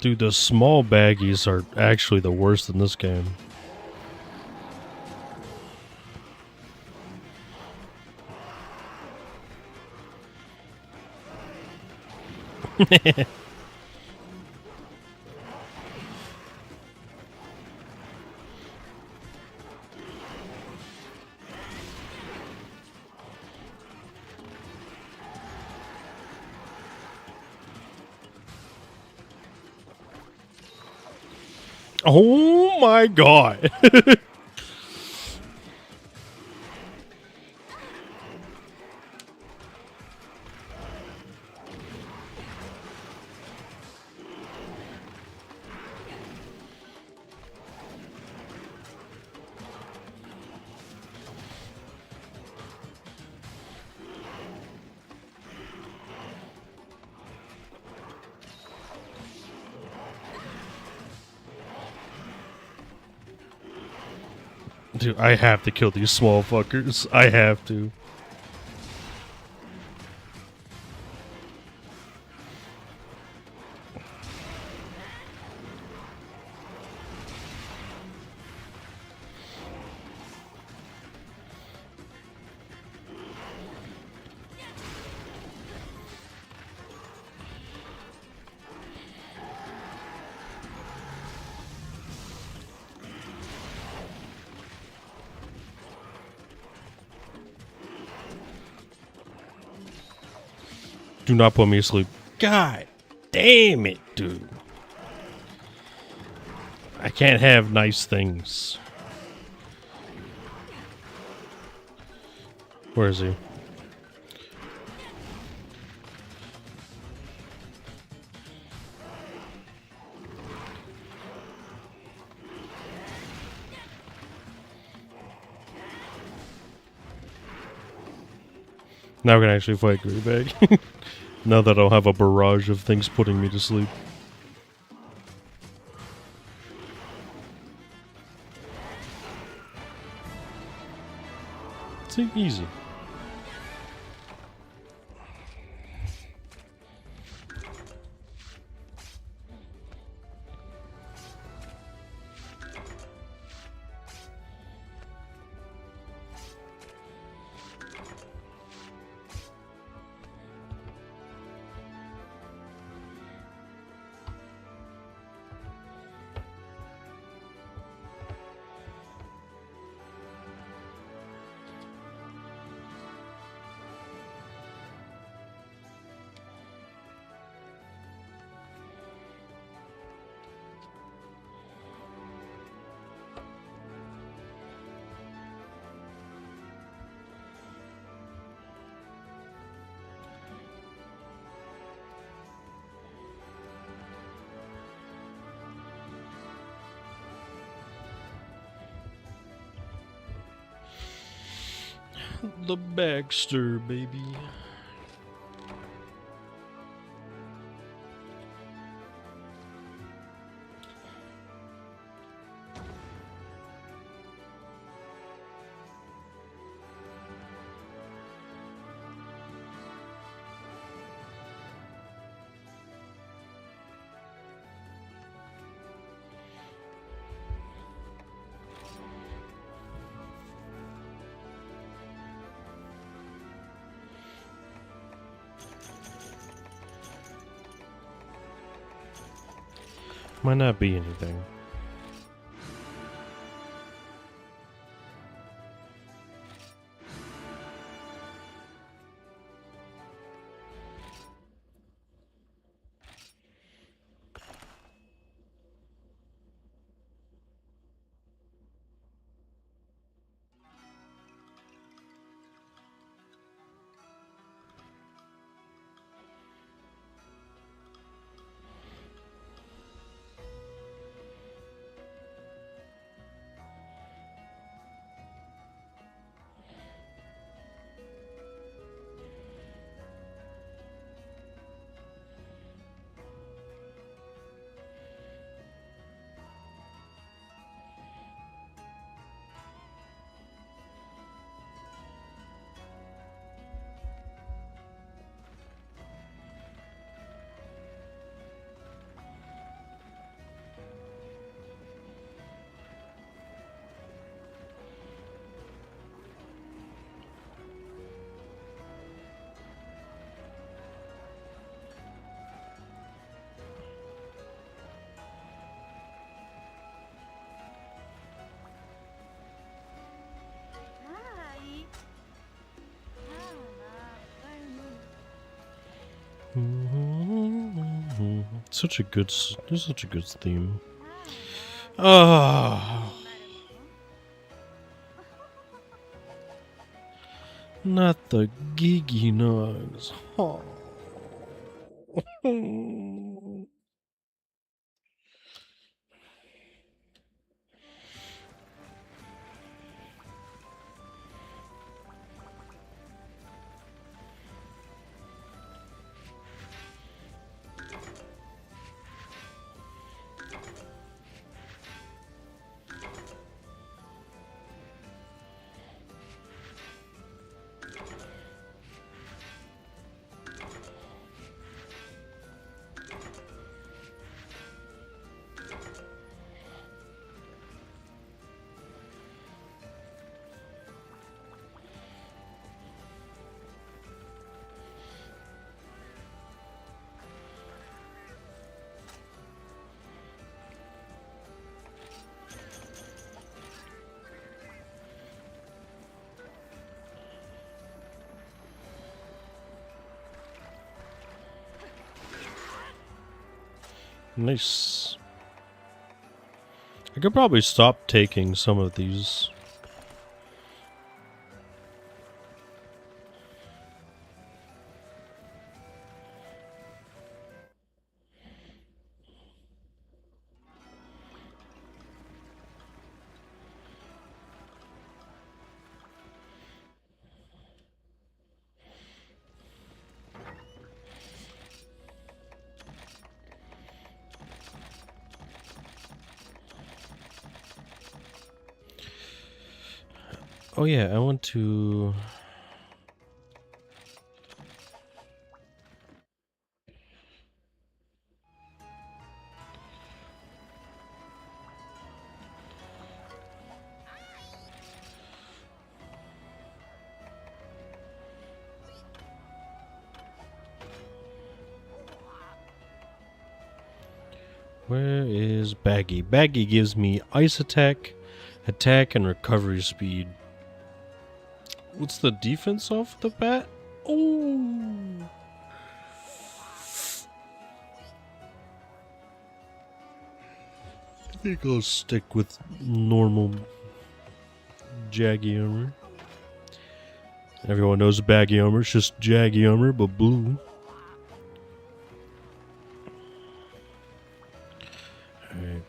Dude, the small baggies are actually the worst in this game. Oh my god. Dude, I have to kill these small fuckers. I have to. Do not put me to sleep. God damn it, dude. I can't have nice things. Where is he? Now I can actually fight Greybag. Now that I'll have a barrage of things putting me to sleep. See, easy. The Baxter, baby. Might not be anything. Such a good, such a good theme. Oh, not the Gigi Nugs. Oh. Nice. I could probably stop taking some of these. Oh yeah, I want to... Where is Baggy? Baggy gives me ice attack, and recovery speed. What's the defense off the bat? Oh! I think I'll stick with normal Jaggy armor. Everyone knows Baggy armor, it's just Jaggy armor, but blue. Alright.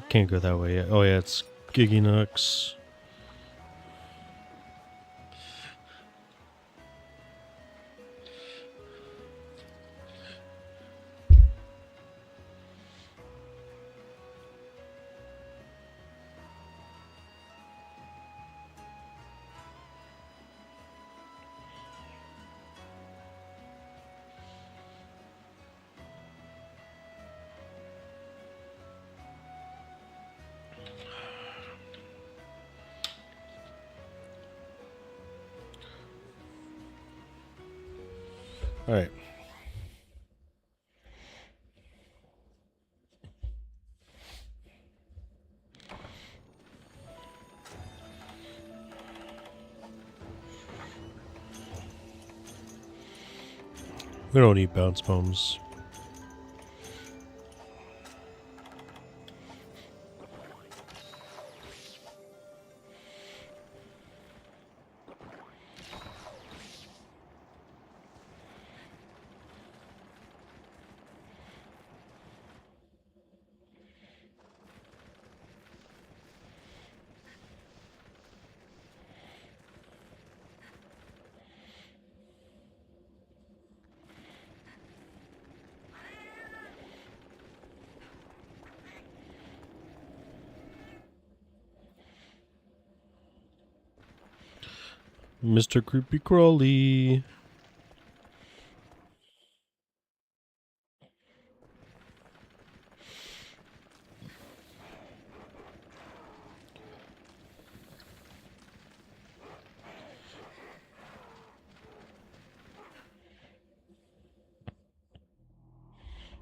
Can't go that way yet. Oh yeah, it's Giggy Nux. Alright. We don't need bounce bombs. Mr. Creepy Crawly.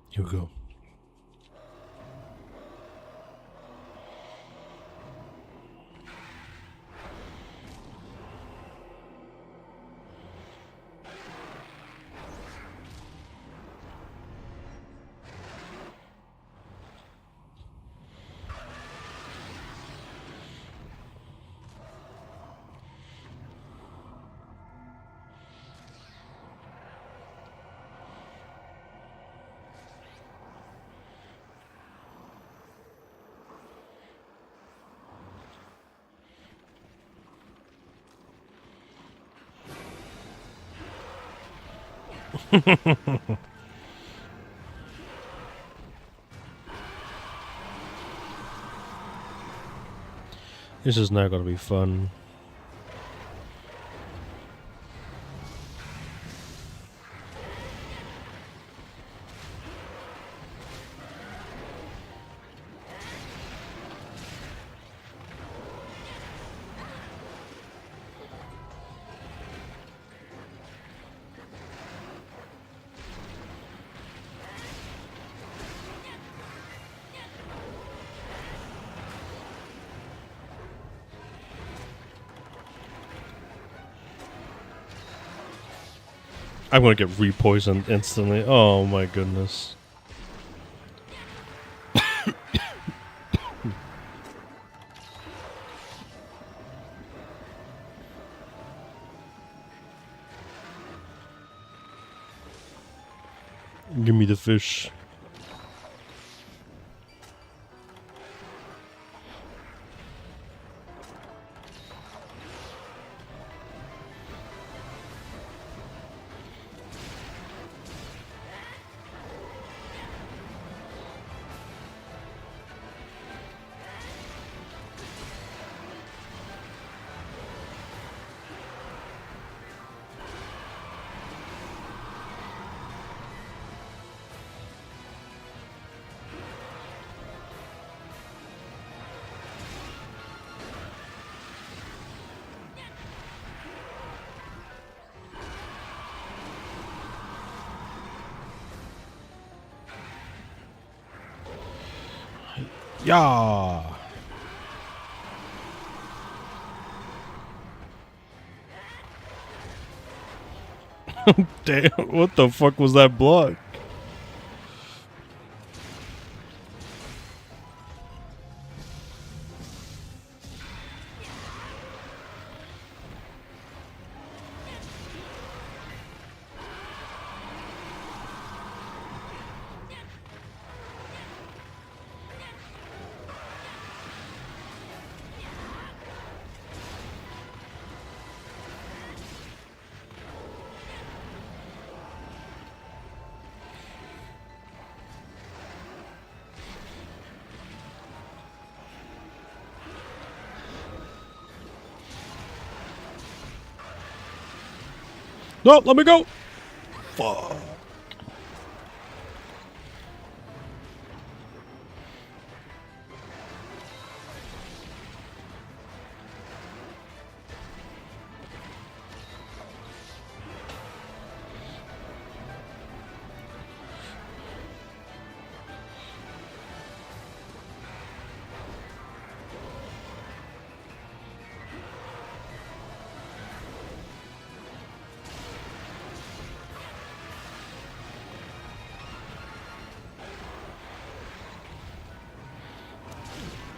Here we go. This is not gonna be fun. I'm gonna get repoisoned instantly. Oh my goodness. Give me the fish. Yeah. Damn, what the fuck was that block? No, let me go. Fuck.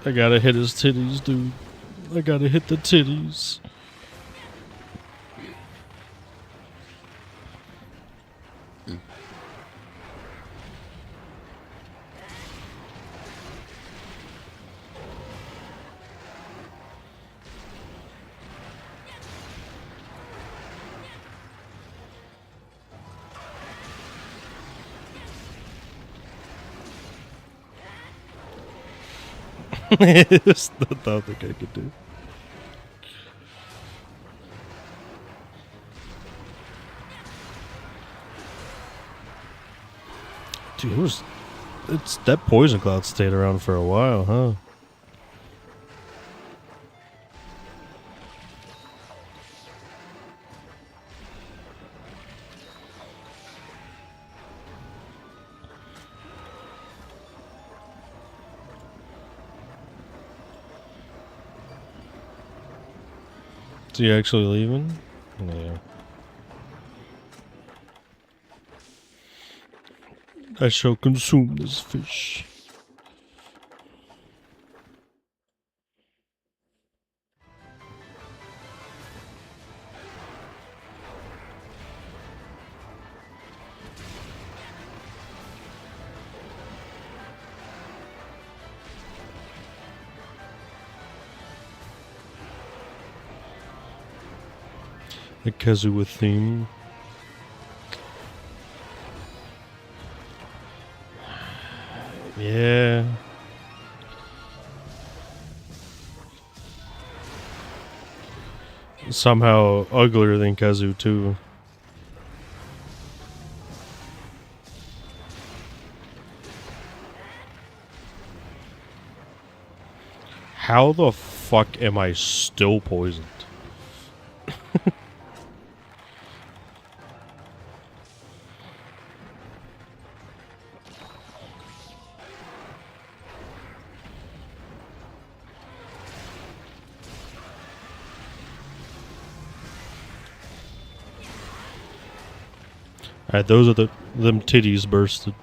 I gotta hit his titties, dude. I gotta hit the titties. It's not that thing I could do. Dude, it's that poison cloud stayed around for a while, huh? Is he actually leaving? Yeah. I shall consume this fish. The Kazuha theme. Yeah. Somehow uglier than Kazu too. How the fuck am I still poisoned? Alright, those are them titties bursted.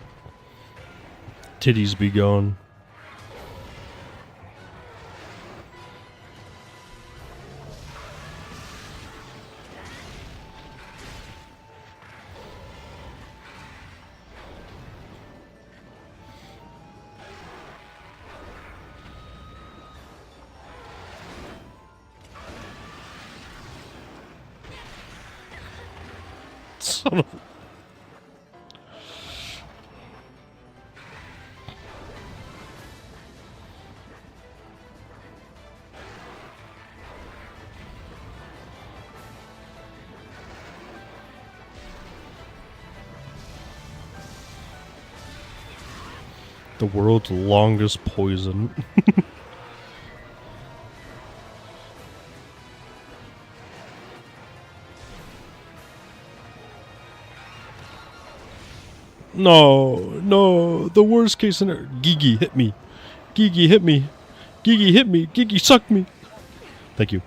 Titties be gone. Son of the world's longest poison. No, the worst case scenario. Gigi, hit me. Gigi, hit me. Gigi, hit me. Gigi, suck me. Thank you.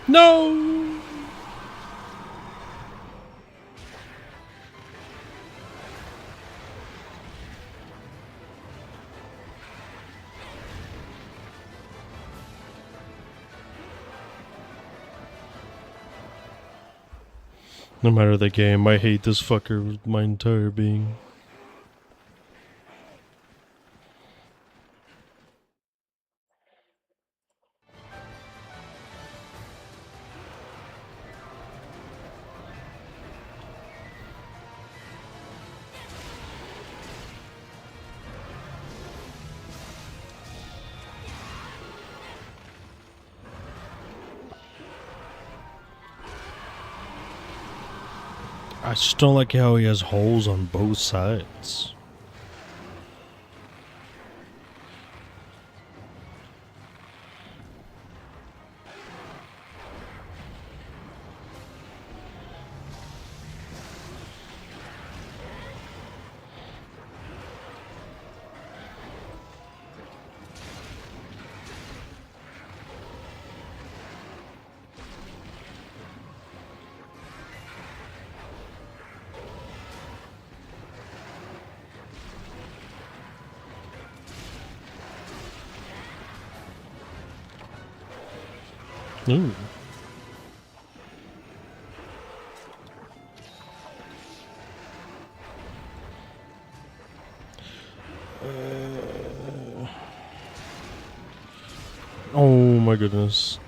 No! No matter the game, I hate this fucker with my entire being. I just don't like how he has holes on both sides. Ooh. Oh my goodness.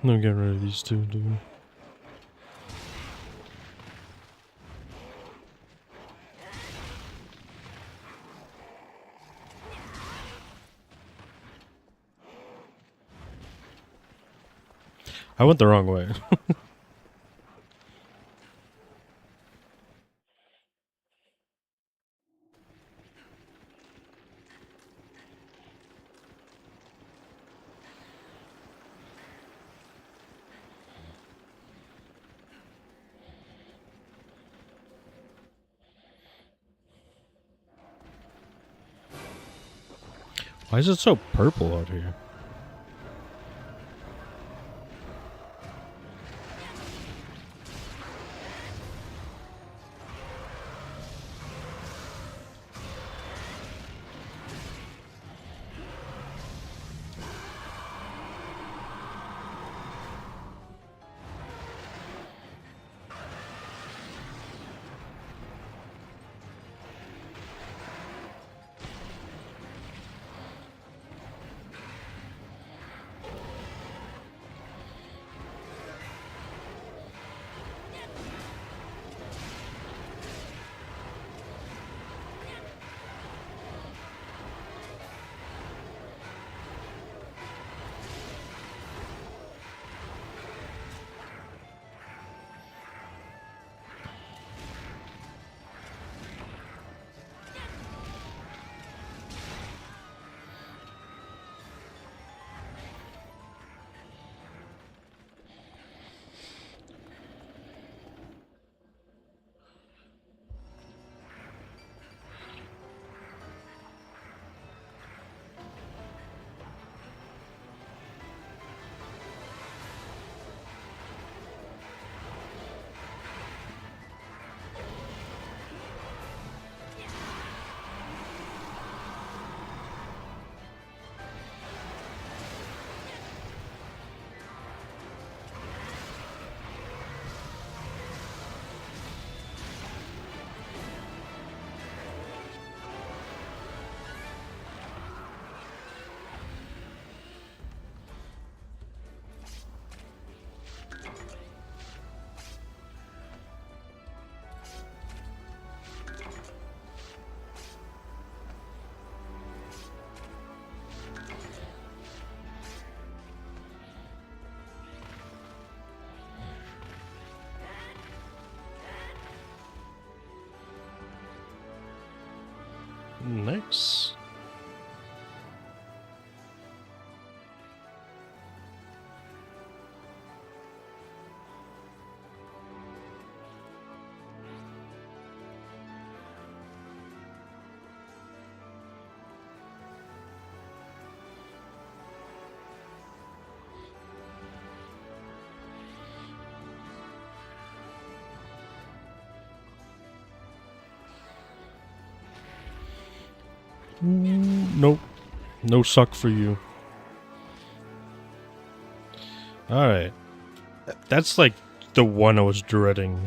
I'm getting rid of these two, dude. I went the wrong way. Why is it so purple out here? Nice. Nope. No suck for you. Alright. That's like the one I was dreading.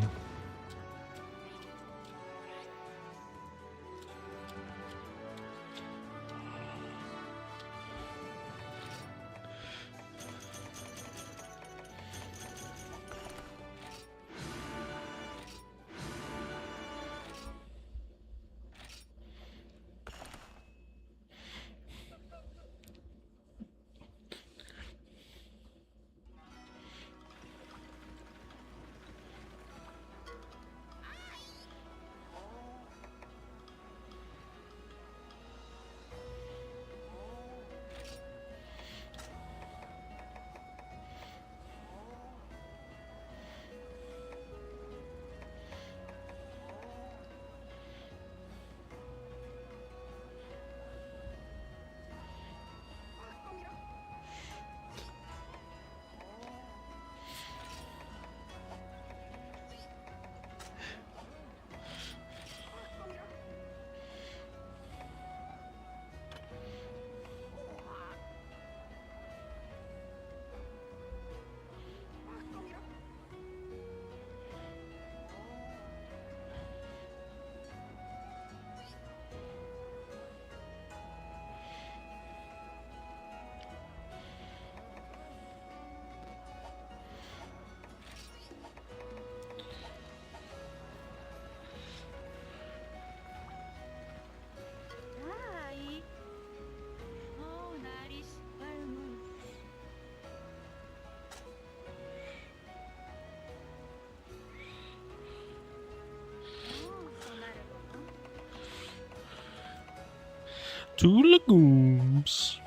2 legumes.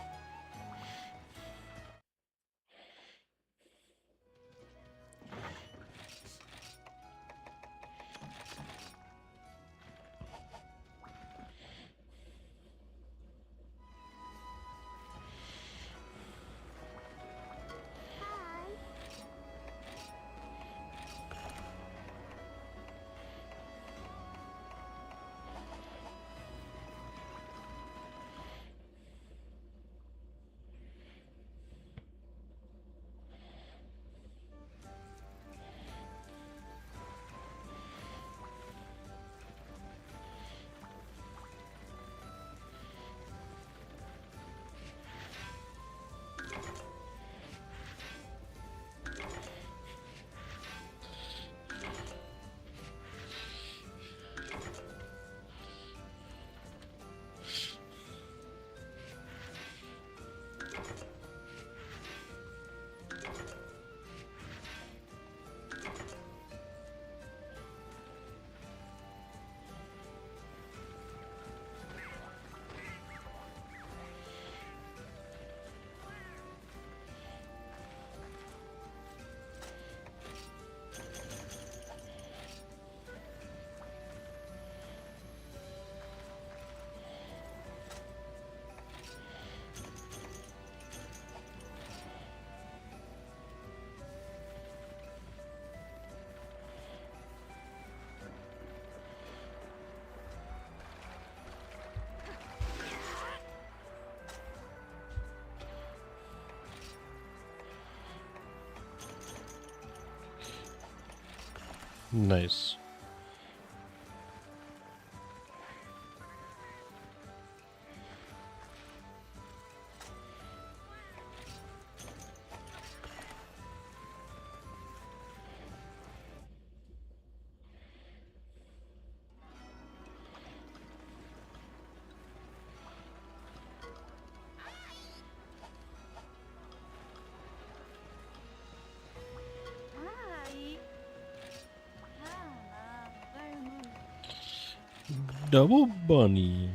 Nice. Double bunny.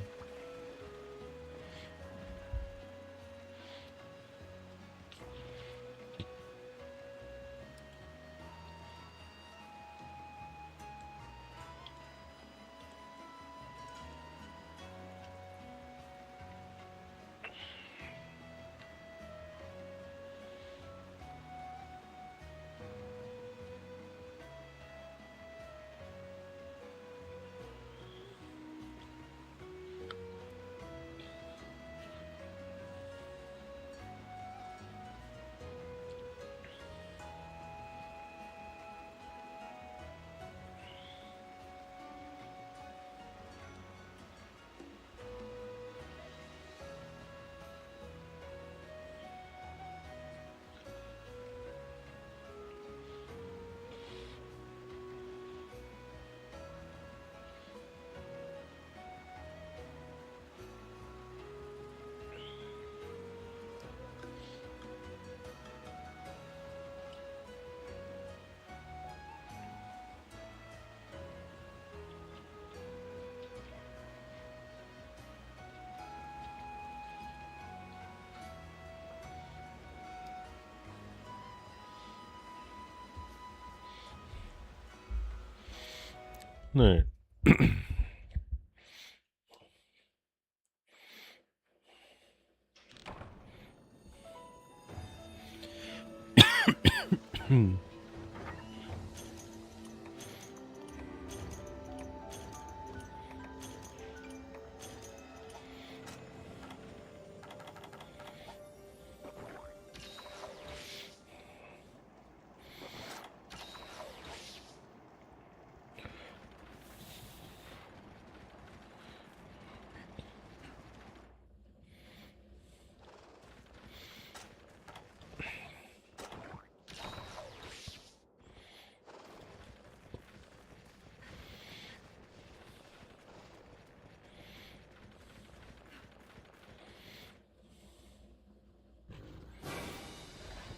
No.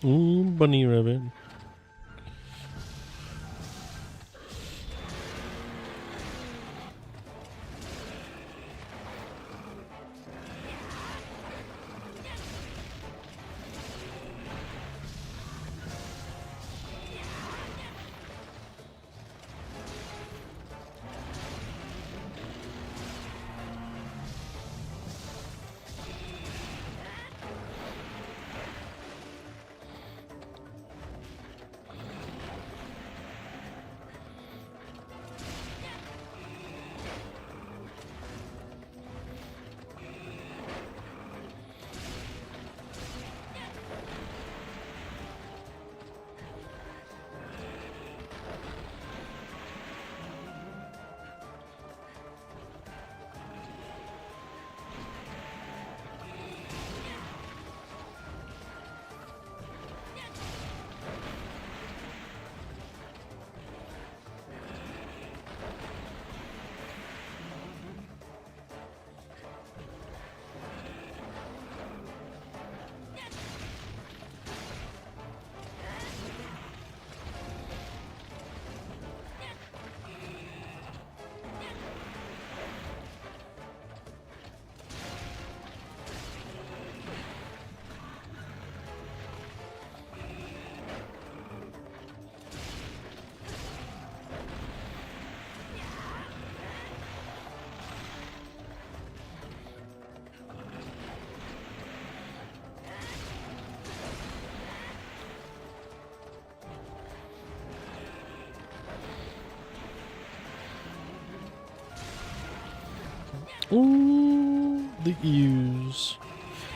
Ooh, bunny rabbit. Ooh, the ears.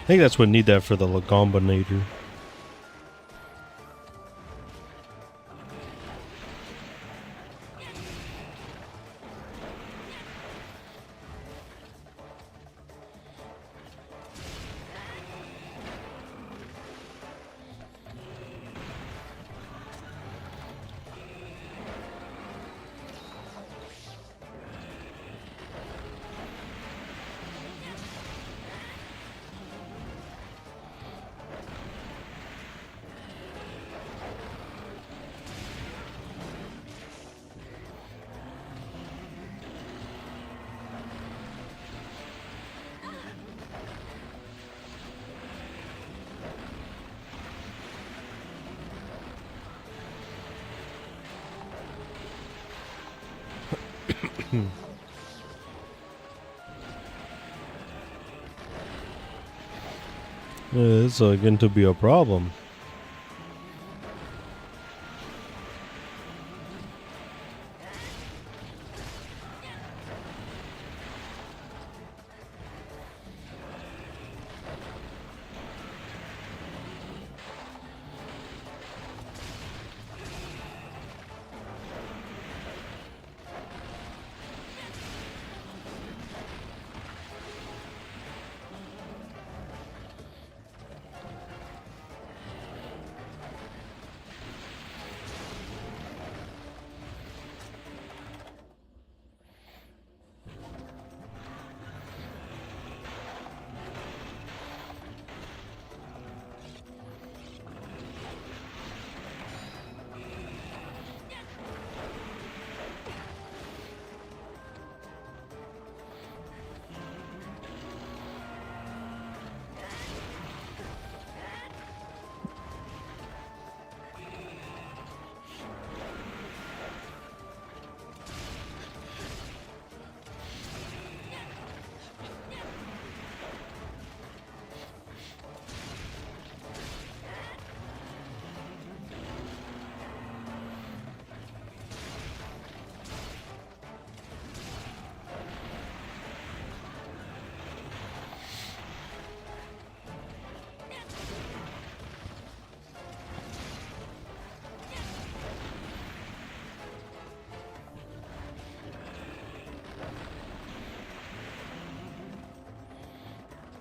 I think that's what need that for the Lagombinator. It's going to be a problem.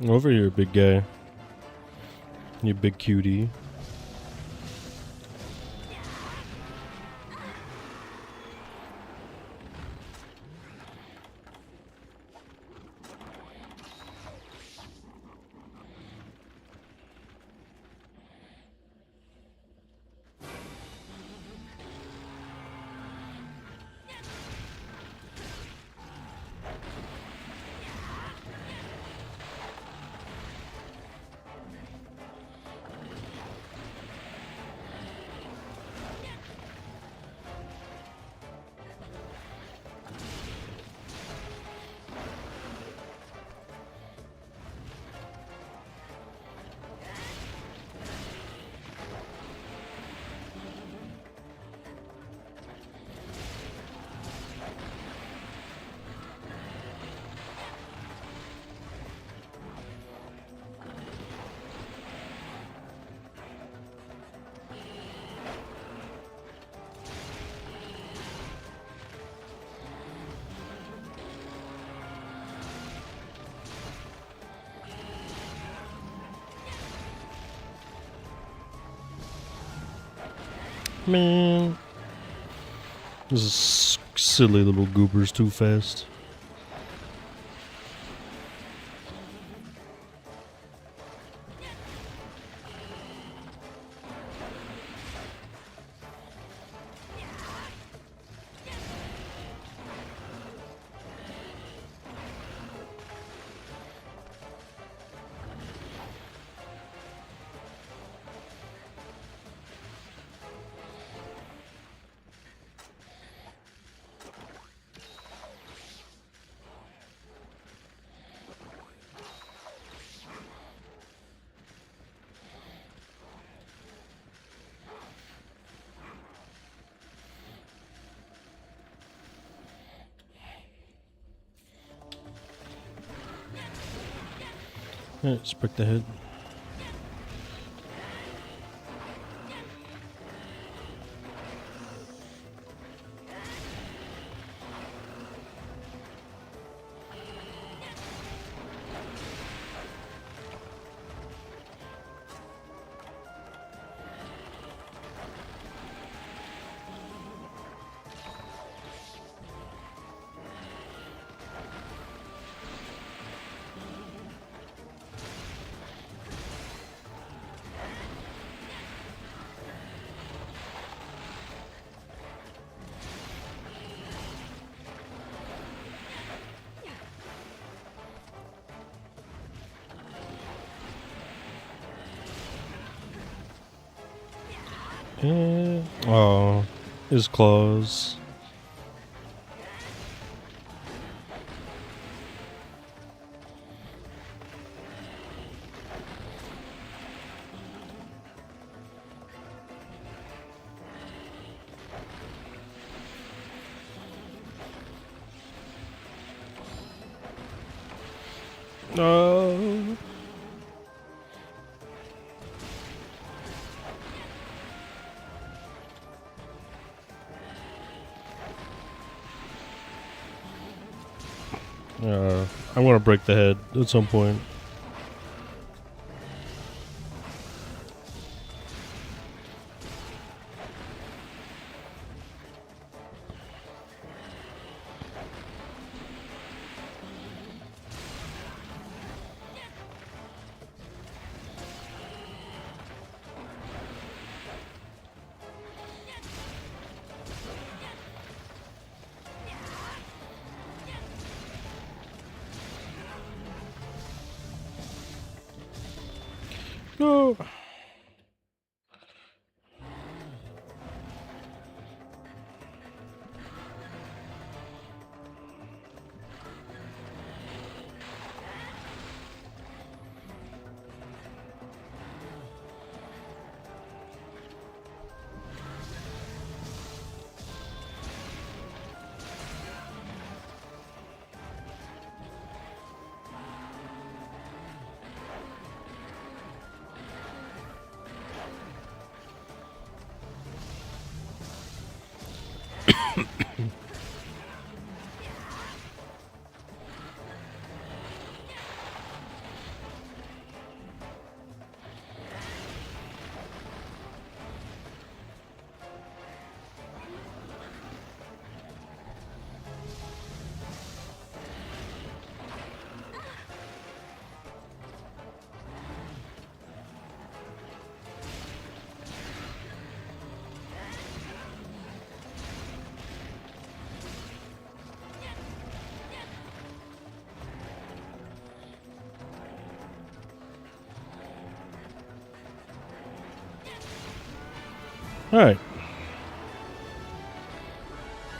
Over here, big guy. You big cutie. Man, this is silly little goobers too fast. Alright, let's break the head. Oh, his claws. No. I'm gonna break the head at some point. No. Alright.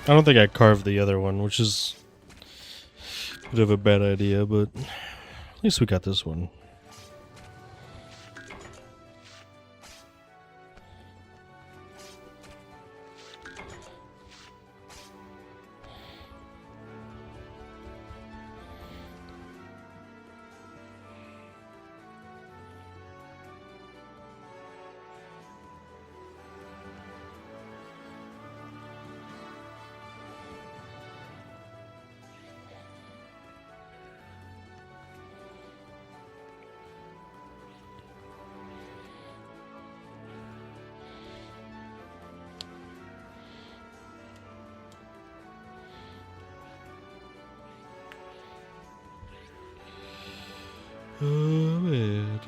I don't think I carved the other one, which is a bit of a bad idea, but at least we got this one. Oh, man.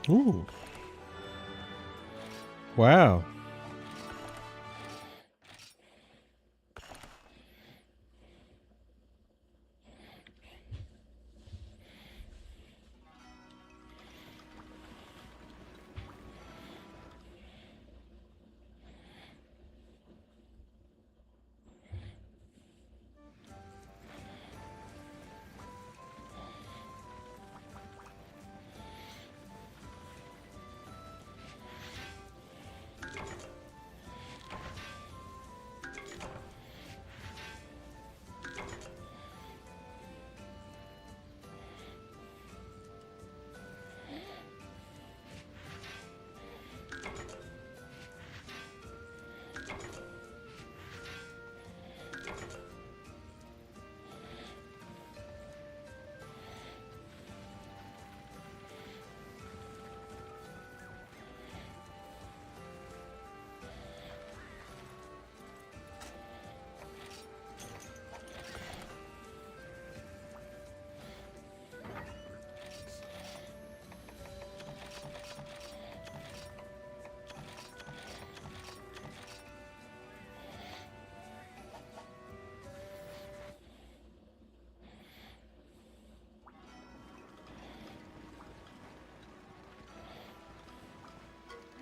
Ooh. Wow.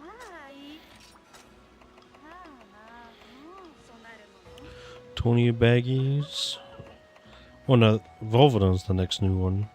Hi.
20 baggies. Oh no, Volvodon's the next new one.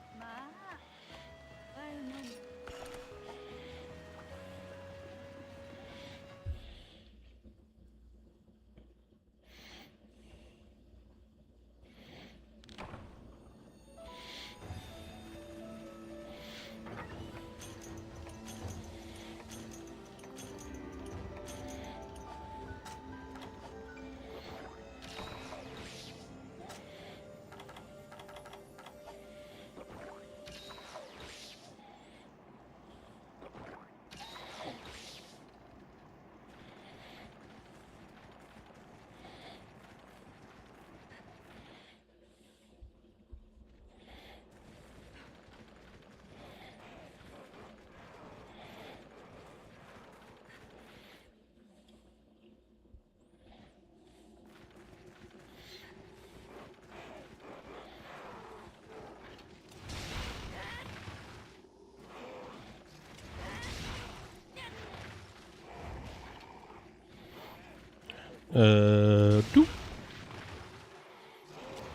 Doop.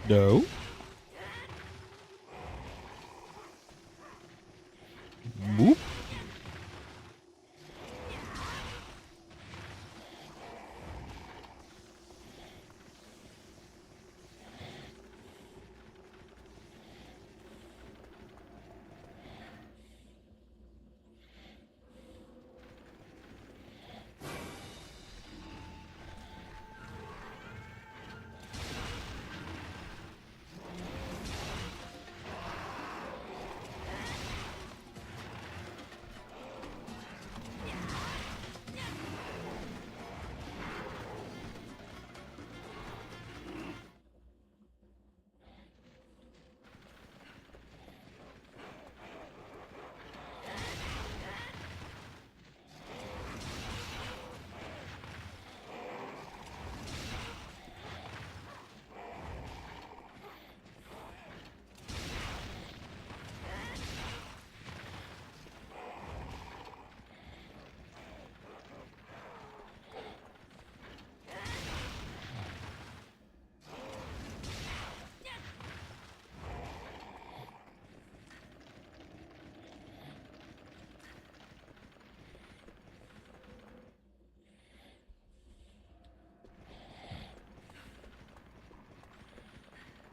No. Boop.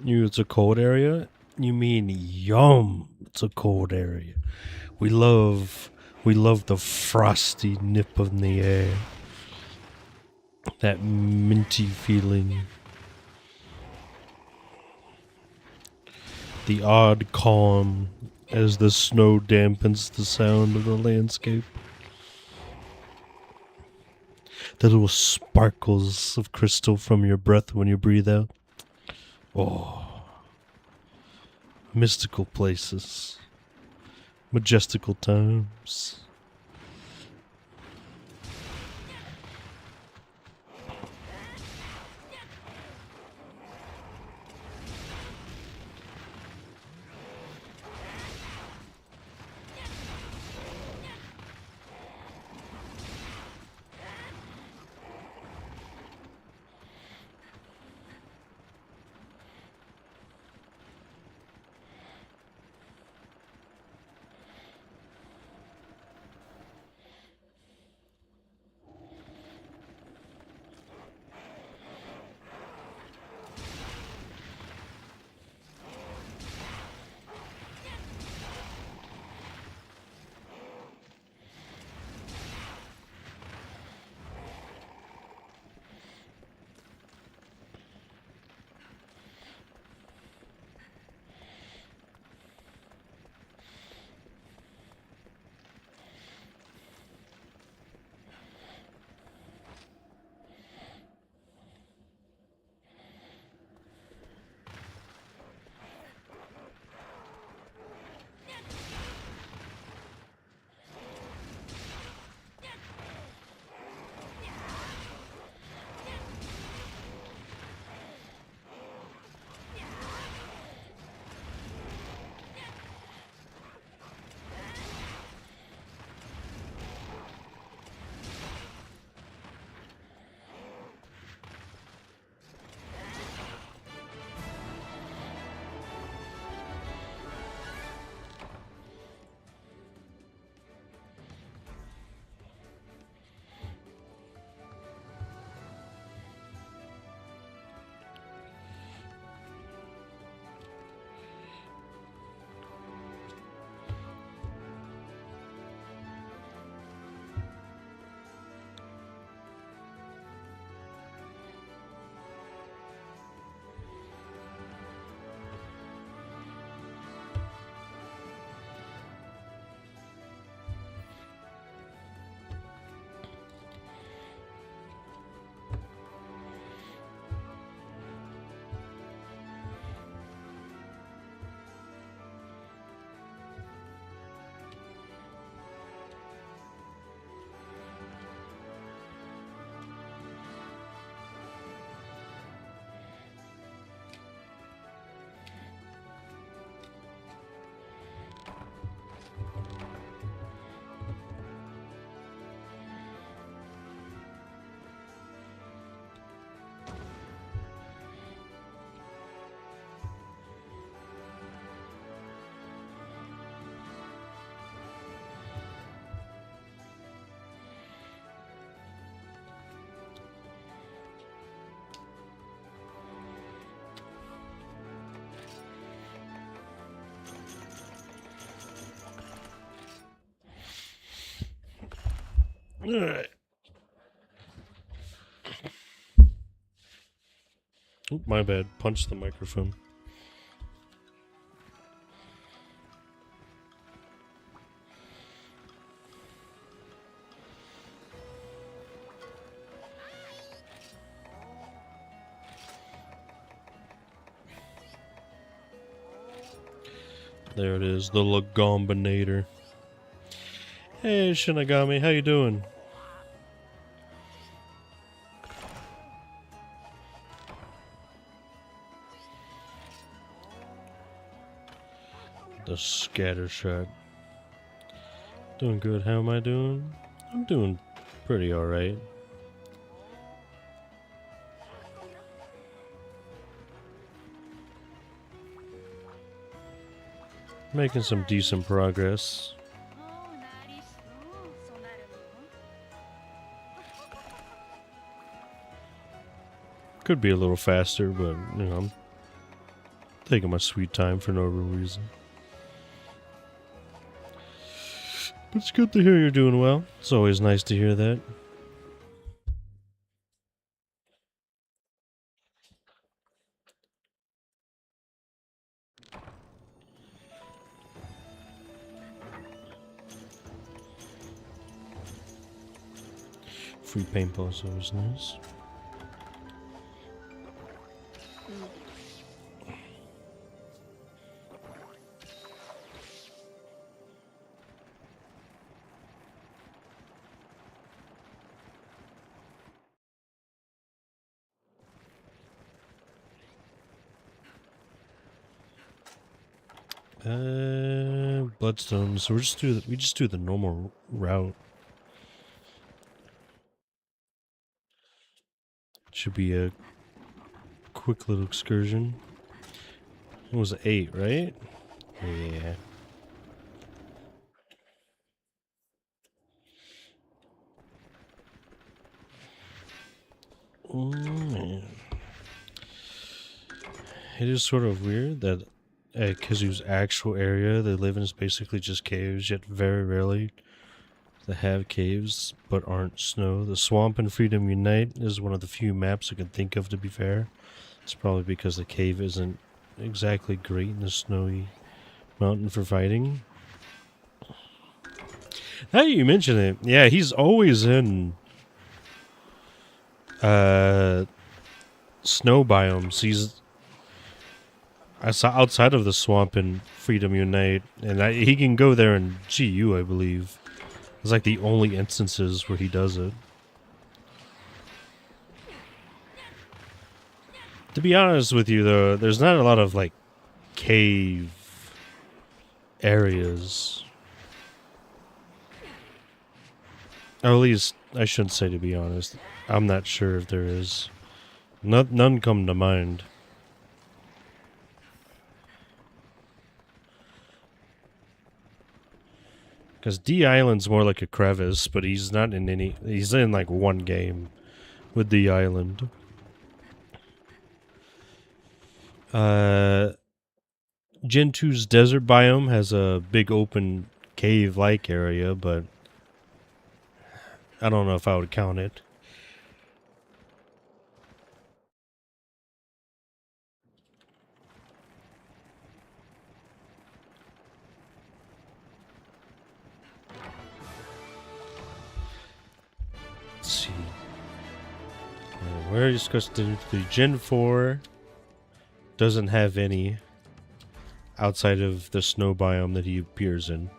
It's a cold area? You mean yum? It's a cold area. We love the frosty nip in the air. That minty feeling. The odd calm as the snow dampens the sound of the landscape. The little sparkles of crystal from your breath when you breathe out. Oh, mystical places. Majestical times. Alright. Oop, my bad. Punch the microphone. There it is, the Lagombinator. Hey, Shinigami, how you doing? The Scattershot. Doing good. How am I doing? I'm doing pretty alright. Making some decent progress. Could be a little faster, but you know, I'm taking my sweet time for no real reason. But it's good to hear you're doing well. It's always nice to hear that. Free paintball is always nice. Bloodstone. So we just do the normal route. Should be a quick little excursion. It was 8, right? Yeah. Oh, man. It is sort of weird that Kizu's actual area they live in is basically just caves, yet very rarely they have caves but aren't snow. The Swamp and Freedom Unite is one of the few maps I can think of, to be fair. It's probably because the cave isn't exactly great in the snowy mountain for fighting. Now you mention it, yeah, he's always in snow biomes. He's outside of the Swamp and Freedom Unite, and he can go there in GU, I believe. It's like the only instances where he does it. To be honest with you, though, there's not a lot of, like, cave areas. Or at least, I shouldn't say to be honest. I'm not sure if there is. None come to mind. Because D Island's more like a crevice, but he's not in any... He's in, like, one game with D Island. Gen 2's desert biome has a big open cave-like area, but I don't know if I would count it. Let's see. Where are you supposed to... The Gen 4 doesn't have any outside of the snow biome that he appears in.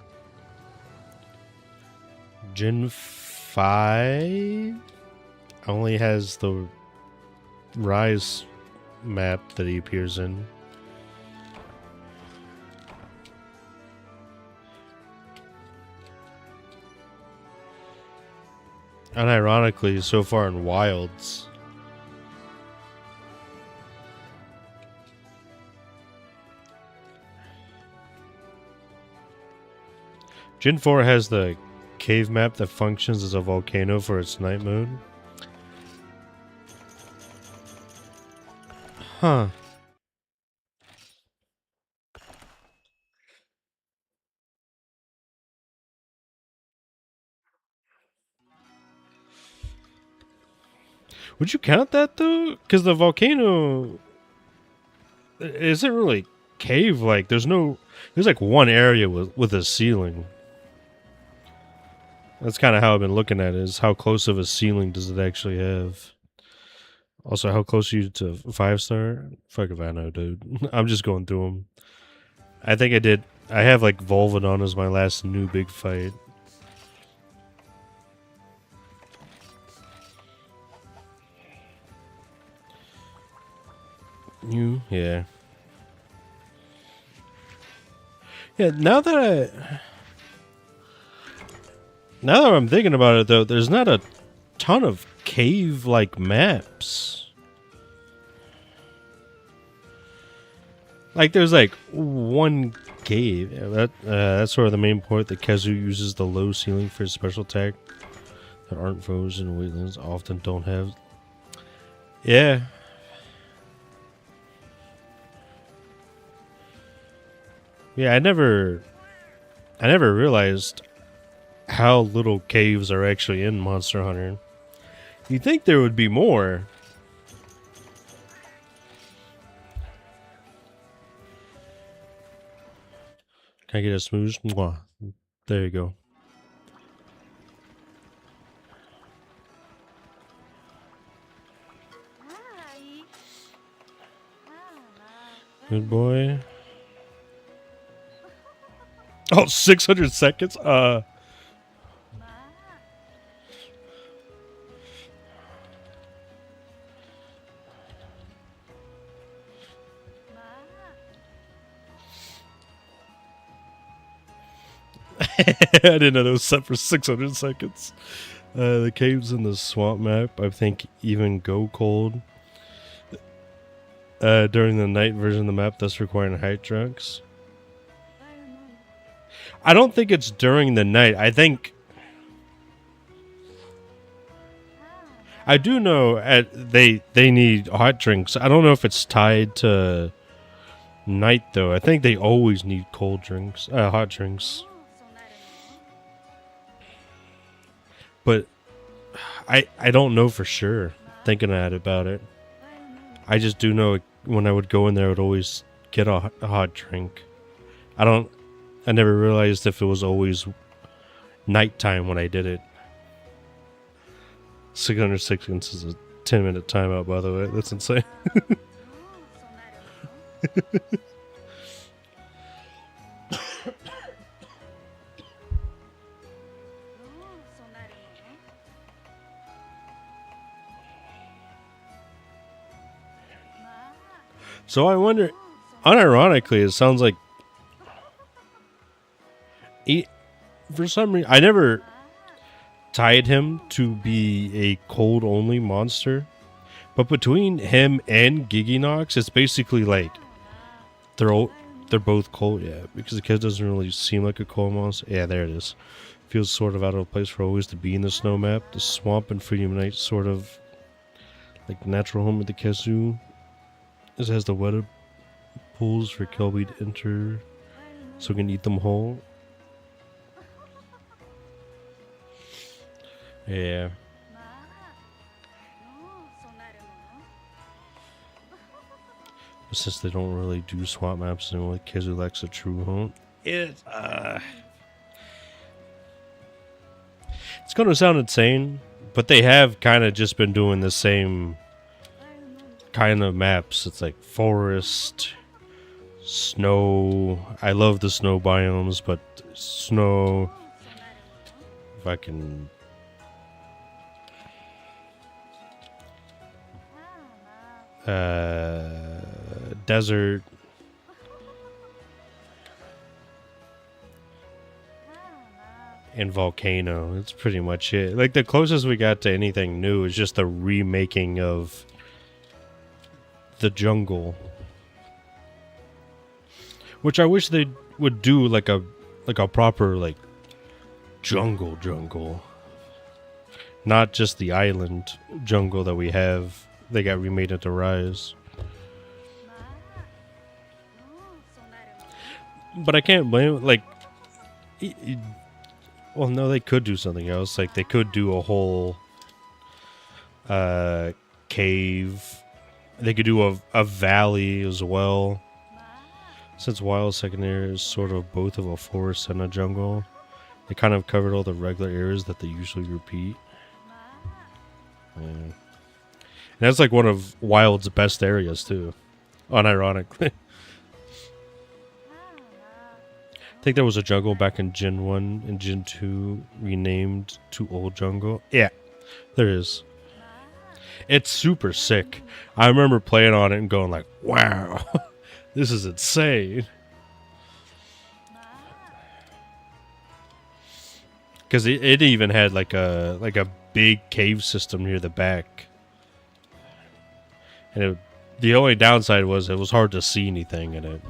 Gen 5 only has the Rise map that he appears in. Unironically, so far in Wilds. Gen 4 has the cave map that functions as a volcano for its night mode. Huh. Would you count that though? Because the volcano isn't really cave-like. There's like one area with a ceiling. That's kind of how I've been looking at it, is how close of a ceiling does it actually have. Also, how close are you to 5-star? Fuck if I know, dude. I'm just going through them. I think I have like Volvidon as my last new big fight. Yeah. Yeah, now that I'm thinking about it though, there's not a ton of cave-like maps. Like there's like one cave. Yeah, that's sort of the main point that Kazu uses the low ceiling for his special attack that aren't foes and weaklands often don't have. Yeah. Yeah, I never realized how little caves are actually in Monster Hunter. You'd think there would be more. Can I get a smooze? Mwah. There you go. Good boy. Oh, 600 seconds? I didn't know that was set for 600 seconds. The caves in the swamp map, I think, even go cold during the night version of the map, thus requiring height trunks. I don't think it's during the night. I do know they need hot drinks. I don't know if it's tied to night though. I think they always need cold drinks, hot drinks. But I don't know for sure. Thinking about it, I just do know when I would go in there, I would always get a hot drink. I never realized if it was always nighttime when I did it. 600 seconds is a 10-minute timeout, by the way. That's insane. So I wonder, unironically, it sounds like for some reason, I never tied him to be a cold only monster, but between him and Giginox, it's basically like they're both cold. Yeah, because the kid doesn't really seem like a cold monster. Yeah, there it is. Feels sort of out of place for always to be in the snow map. The swamp and Freedom Night sort of like natural home of the Kesu. This has the weather pools for Kelby to enter, so we can eat them whole. Yeah. But since they don't really do swamp maps anymore, like Kizulek's a true home. It's gonna sound insane, but they have kind of just been doing the same kind of maps. It's like forest, snow. I love the snow biomes, but snow. If I can. Desert. And volcano. That's pretty much it. Like the closest we got to anything new is just the remaking of the jungle, which I wish they would do like a proper like jungle, not just the island jungle that we have. They got remade into Rise. But I can't blame it. Like, well, no, they could do something else. Like, they could do a whole cave. They could do a valley as well. Since wild secondary is sort of both of a forest and a jungle, they kind of covered all the regular areas that they usually repeat. Yeah. And that's like one of Wild's best areas too, unironically. I think there was a jungle back in Gen 1 and Gen 2 renamed to Old Jungle. Yeah, there is. It's super sick. I remember playing on it and going like, wow, this is insane. Because it even had like a big cave system near the back. And the only downside was it was hard to see anything in it.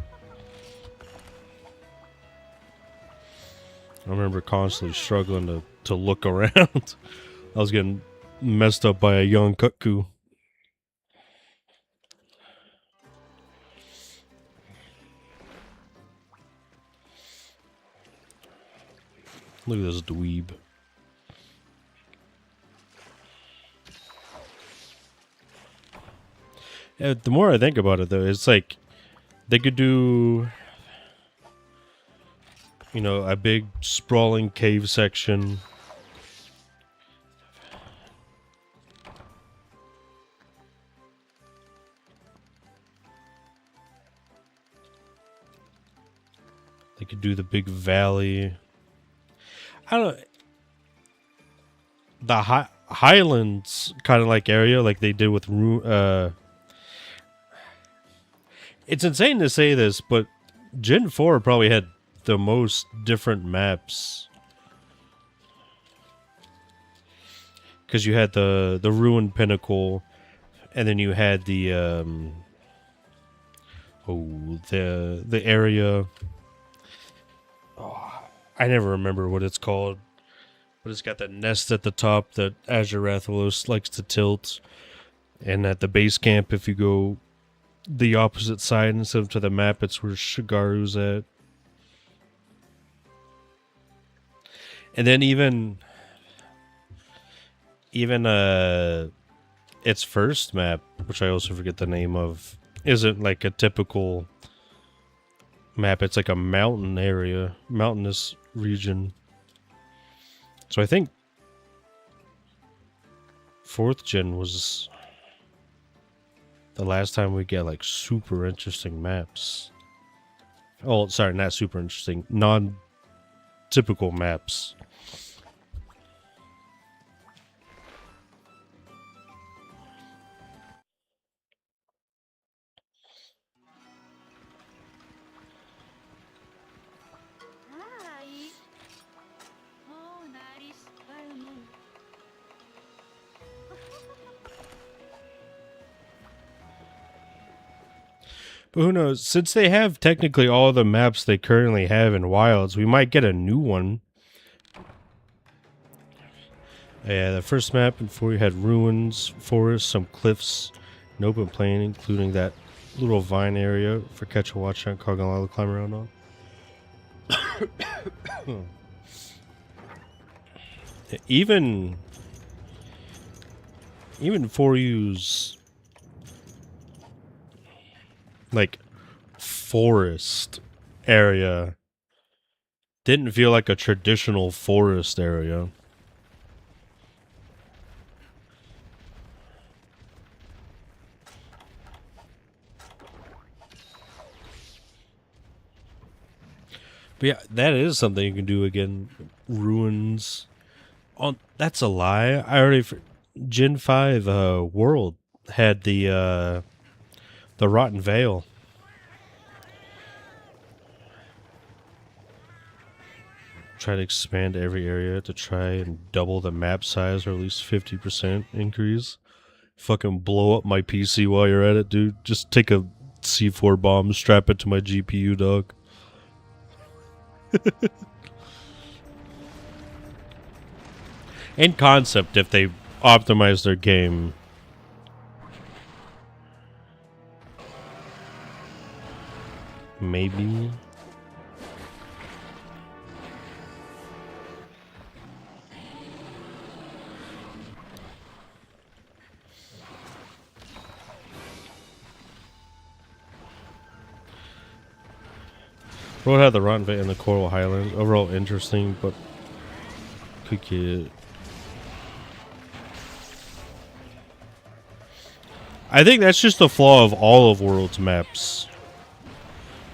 I remember constantly struggling to look around. I was getting messed up by a young cuckoo. Look at this dweeb. Yeah, the more I think about it, though, it's like they could do, you know, a big sprawling cave section. They could do the big valley. I don't know. The Highlands kind of like area, like they did with it's insane to say this, but Gen 4 probably had the most different maps. Because you had the ruined pinnacle, and then you had the the area. Oh, I never remember what it's called, but it's got that nest at the top that Azurathos likes to tilt, and at the base camp, if you go the opposite side instead of to the map, it's where Shigaru's at. And then even its first map, which I also forget the name of, isn't like a typical map. It's like a mountain area, mountainous region. So I think 4th gen was the last time we get like super interesting maps. Oh, sorry, not super interesting, non-typical maps. But who knows? Since they have technically all the maps they currently have in Wilds, we might get a new one. Yeah, the first map before you had ruins, forests, some cliffs, an open plain, including that little vine area for catch a watch out Kogalala to climb around on. Even for use like forest area didn't feel like a traditional forest area. But yeah, that is something you can do again. Ruins. Oh, that's a lie. I already Gen 5 World had the Rotten Vale. Try to expand every area to try and double the map size or at least 50% increase. Fucking blow up my PC while you're at it, dude. Just take a C4 bomb, strap it to my GPU, dog. In concept, if they optimize their game. Maybe. Road had the Rotten and the Coral Highlands. Overall interesting, but could get. I think that's just the flaw of all of World's maps.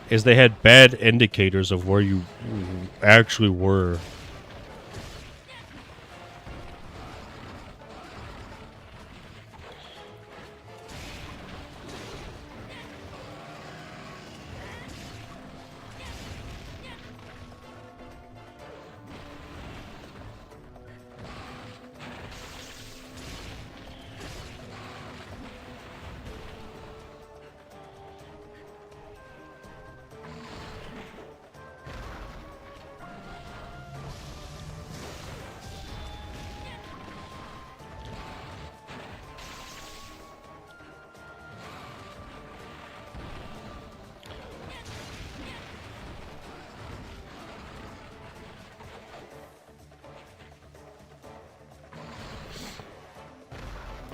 Is they had bad indicators of where you actually were.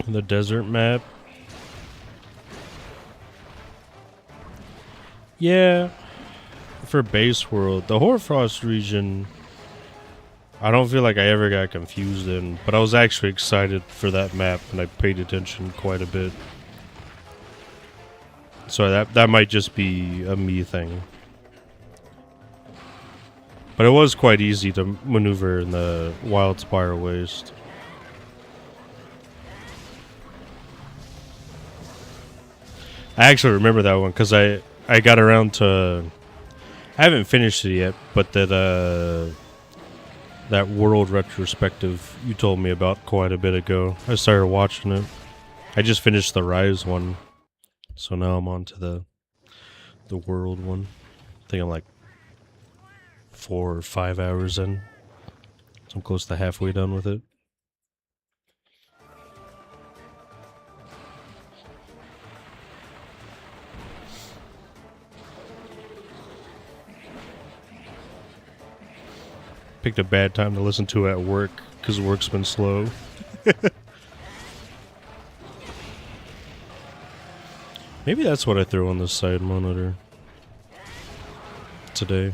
The desert map. Yeah. For base world, the Hoarfrost region, I don't feel like I ever got confused in, but I was actually excited for that map and I paid attention quite a bit. So that might just be a me thing. But it was quite easy to maneuver in the Wildspire Waste. I actually remember that one because I got around to. I haven't finished it yet, but that world retrospective you told me about quite a bit ago. I started watching it. I just finished the Rise one, so now I'm on to the world one. I think I'm like 4 or 5 hours in. So I'm close to halfway done with it. Picked a bad time to listen to at work because work's been slow. Maybe that's what I threw on the side monitor today.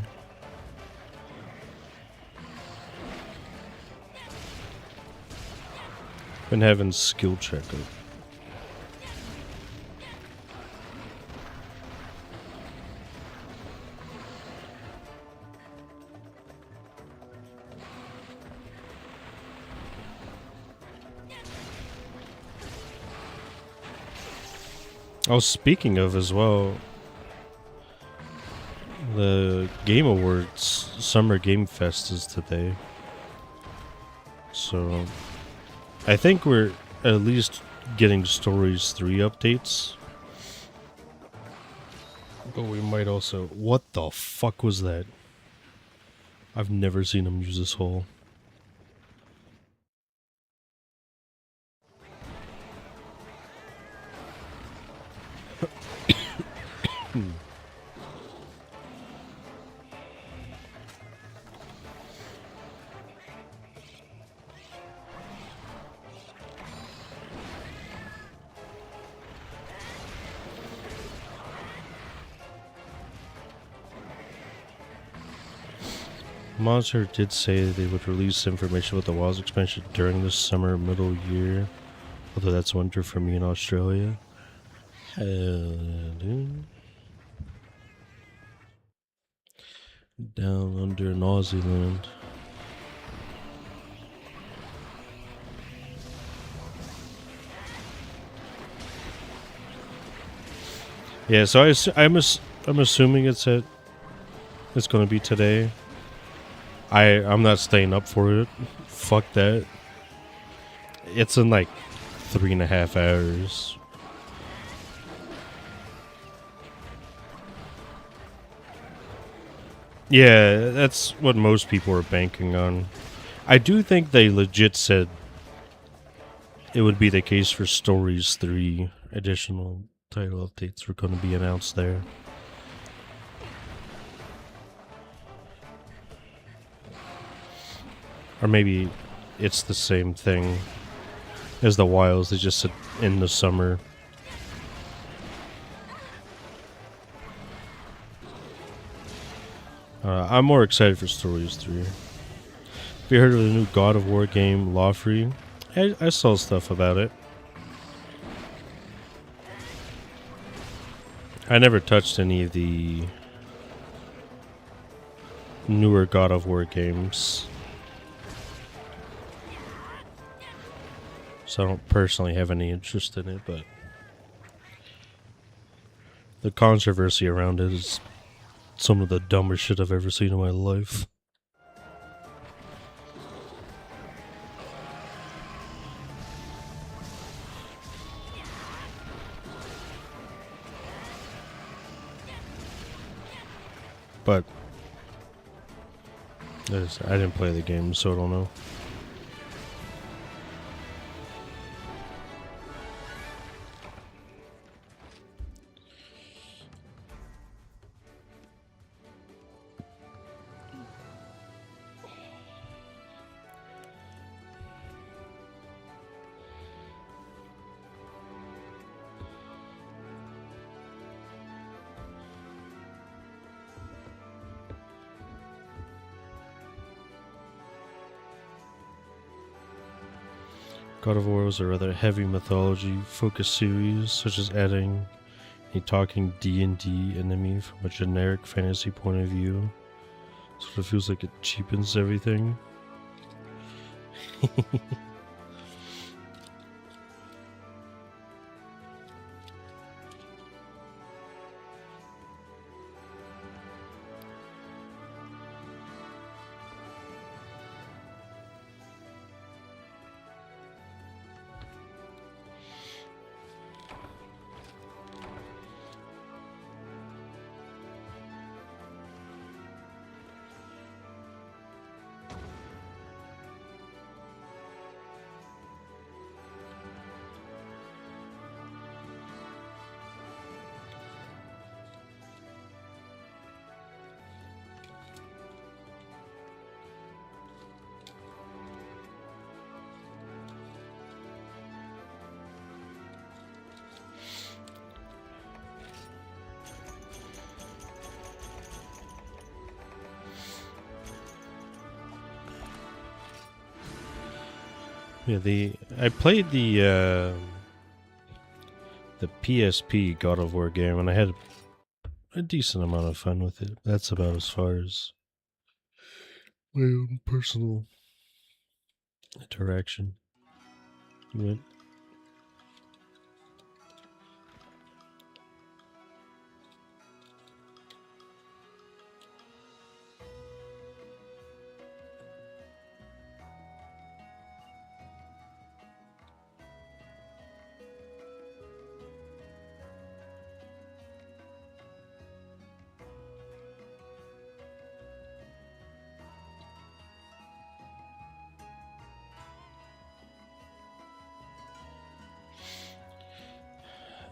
Been having skill check up. Oh, speaking of as well, the Game Awards Summer Game Fest is today. So, I think we're at least getting Stories 3 updates. But we might also... What the fuck was that? I've never seen him use this hole. Monster did say they would release information about the Wilds expansion during the summer middle year, although that's winter for me in Australia. Down under Nazi land. Yeah, so I'm assuming it's going to be today. I'm not staying up for it. Fuck that. It's in like 3.5 hours. Yeah, that's what most people are banking on. I do think they legit said it would be the case for Stories 3. Additional title updates were going to be announced there. Or maybe it's the same thing as the Wilds. They just said in the summer. I'm more excited for Stories 3. Have you heard of the new God of War game, Law Free? I saw stuff about it. I never touched any of the newer God of War games, so I don't personally have any interest in it, but the controversy around it is some of the dumbest shit I've ever seen in my life. But I didn't play the game, so I don't know. God of War was a rather heavy mythology-focused series, such as adding a talking D&D enemy from a generic fantasy point of view. Sort of feels like it cheapens everything. Yeah, I played the PSP God of War game, and I had a decent amount of fun with it. That's about as far as my own personal interaction went.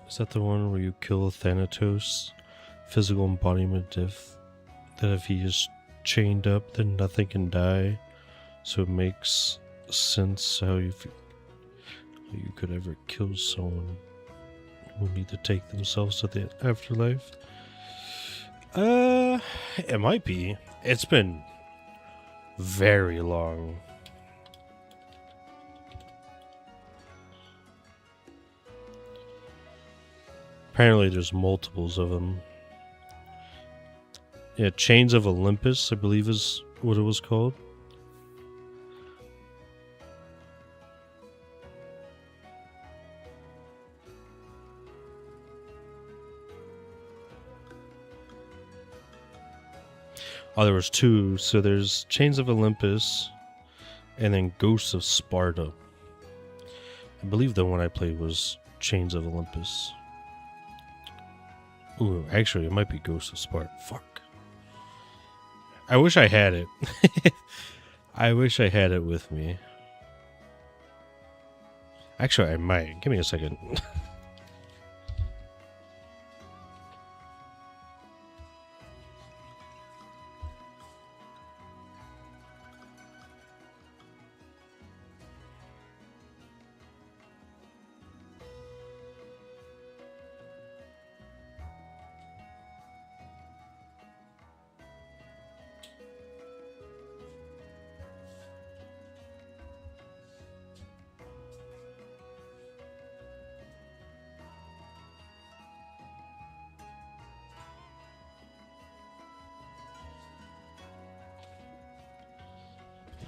Is that the one where you kill Thanatos, physical embodiment that if he is chained up, then nothing can die? So it makes sense how you could ever kill someone who need to take themselves to the afterlife. It might be. It's been very long. Apparently there's multiples of them. Yeah, Chains of Olympus, I believe is what it was called. Oh, there was two. So there's Chains of Olympus and then Ghosts of Sparta. I believe the one I played was Chains of Olympus. Ooh, actually, it might be Ghosts of Sparta. Fuck. I wish I had it. I wish I had it with me. Actually, I might. Give me a second.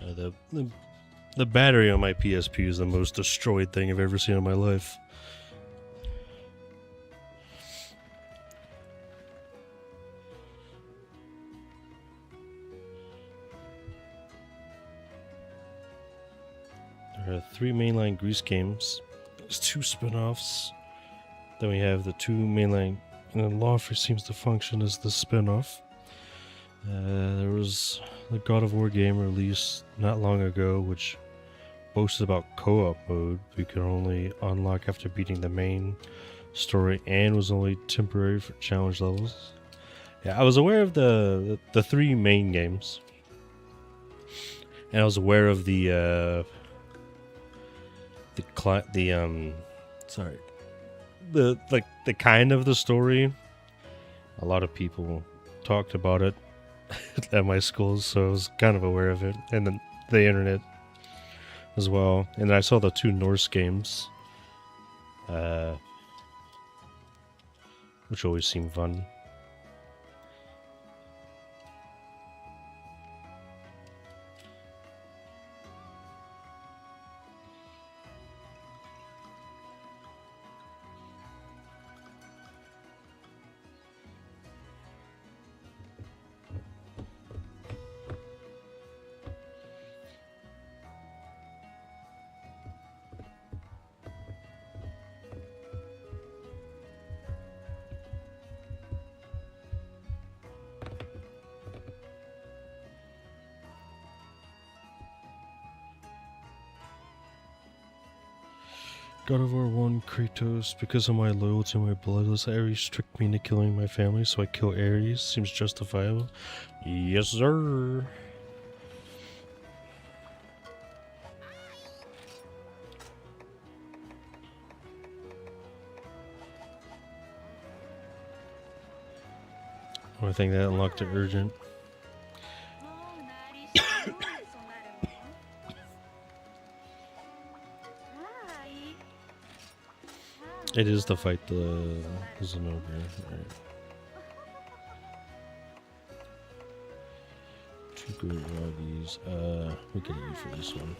The battery on my PSP is the most destroyed thing I've ever seen in my life. There are 3 mainline Grease games. There's 2 spin-offs. Then we have the 2 mainline, and then Lawfare seems to function as the spin-off. There was the God of War game released not long ago, which boasted about co-op mode we could only unlock after beating the main story, and was only temporary for challenge levels. Yeah, I was aware of the 3 main games, and I was aware of the kind of the story. A lot of people talked about it at my school, so I was kind of aware of it, and then the internet as well. And then I saw the 2 Norse games, which always seemed fun. God of War 1 Kratos, because of my loyalty to my bloodless Ares tricked me into killing my family, so I kill Ares. Seems justifiable. Yes, sir. I think that unlocked it urgent. It is to fight the Zenobia. Right. 2 good lobbies. We can eat for this one.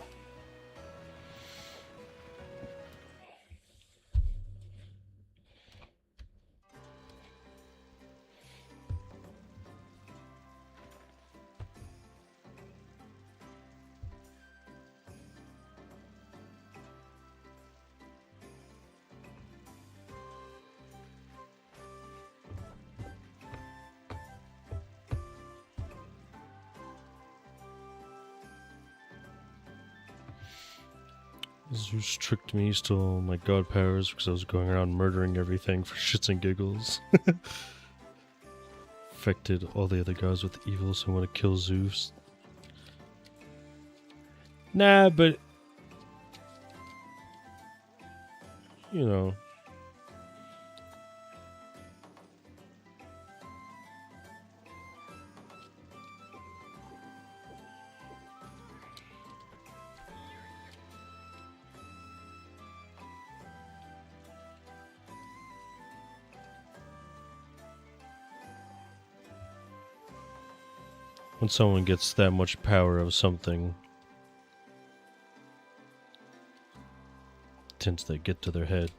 Zeus tricked me, stole my god powers because I was going around murdering everything for shits and giggles. Affected all the other gods with evil, so I'm gonna kill Zeus. Nah, but you know. When someone gets that much power of something, it tends to get to their head.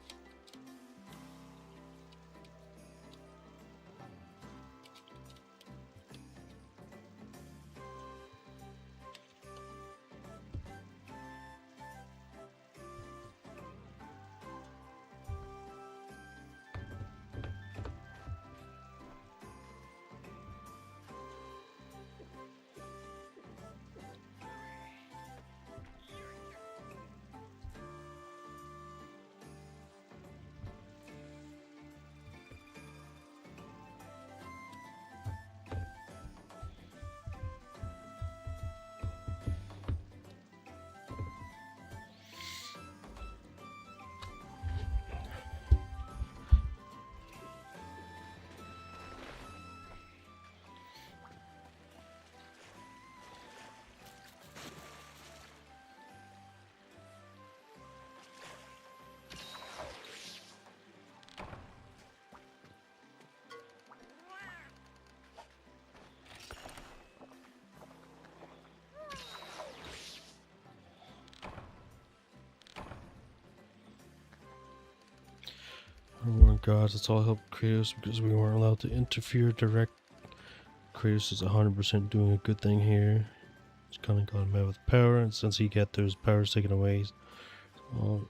gods, let's all help Kratos because we weren't allowed to interfere direct. Kratos is 100% doing a good thing here. He's kind of got a man with power, and since he got those powers taken away, well,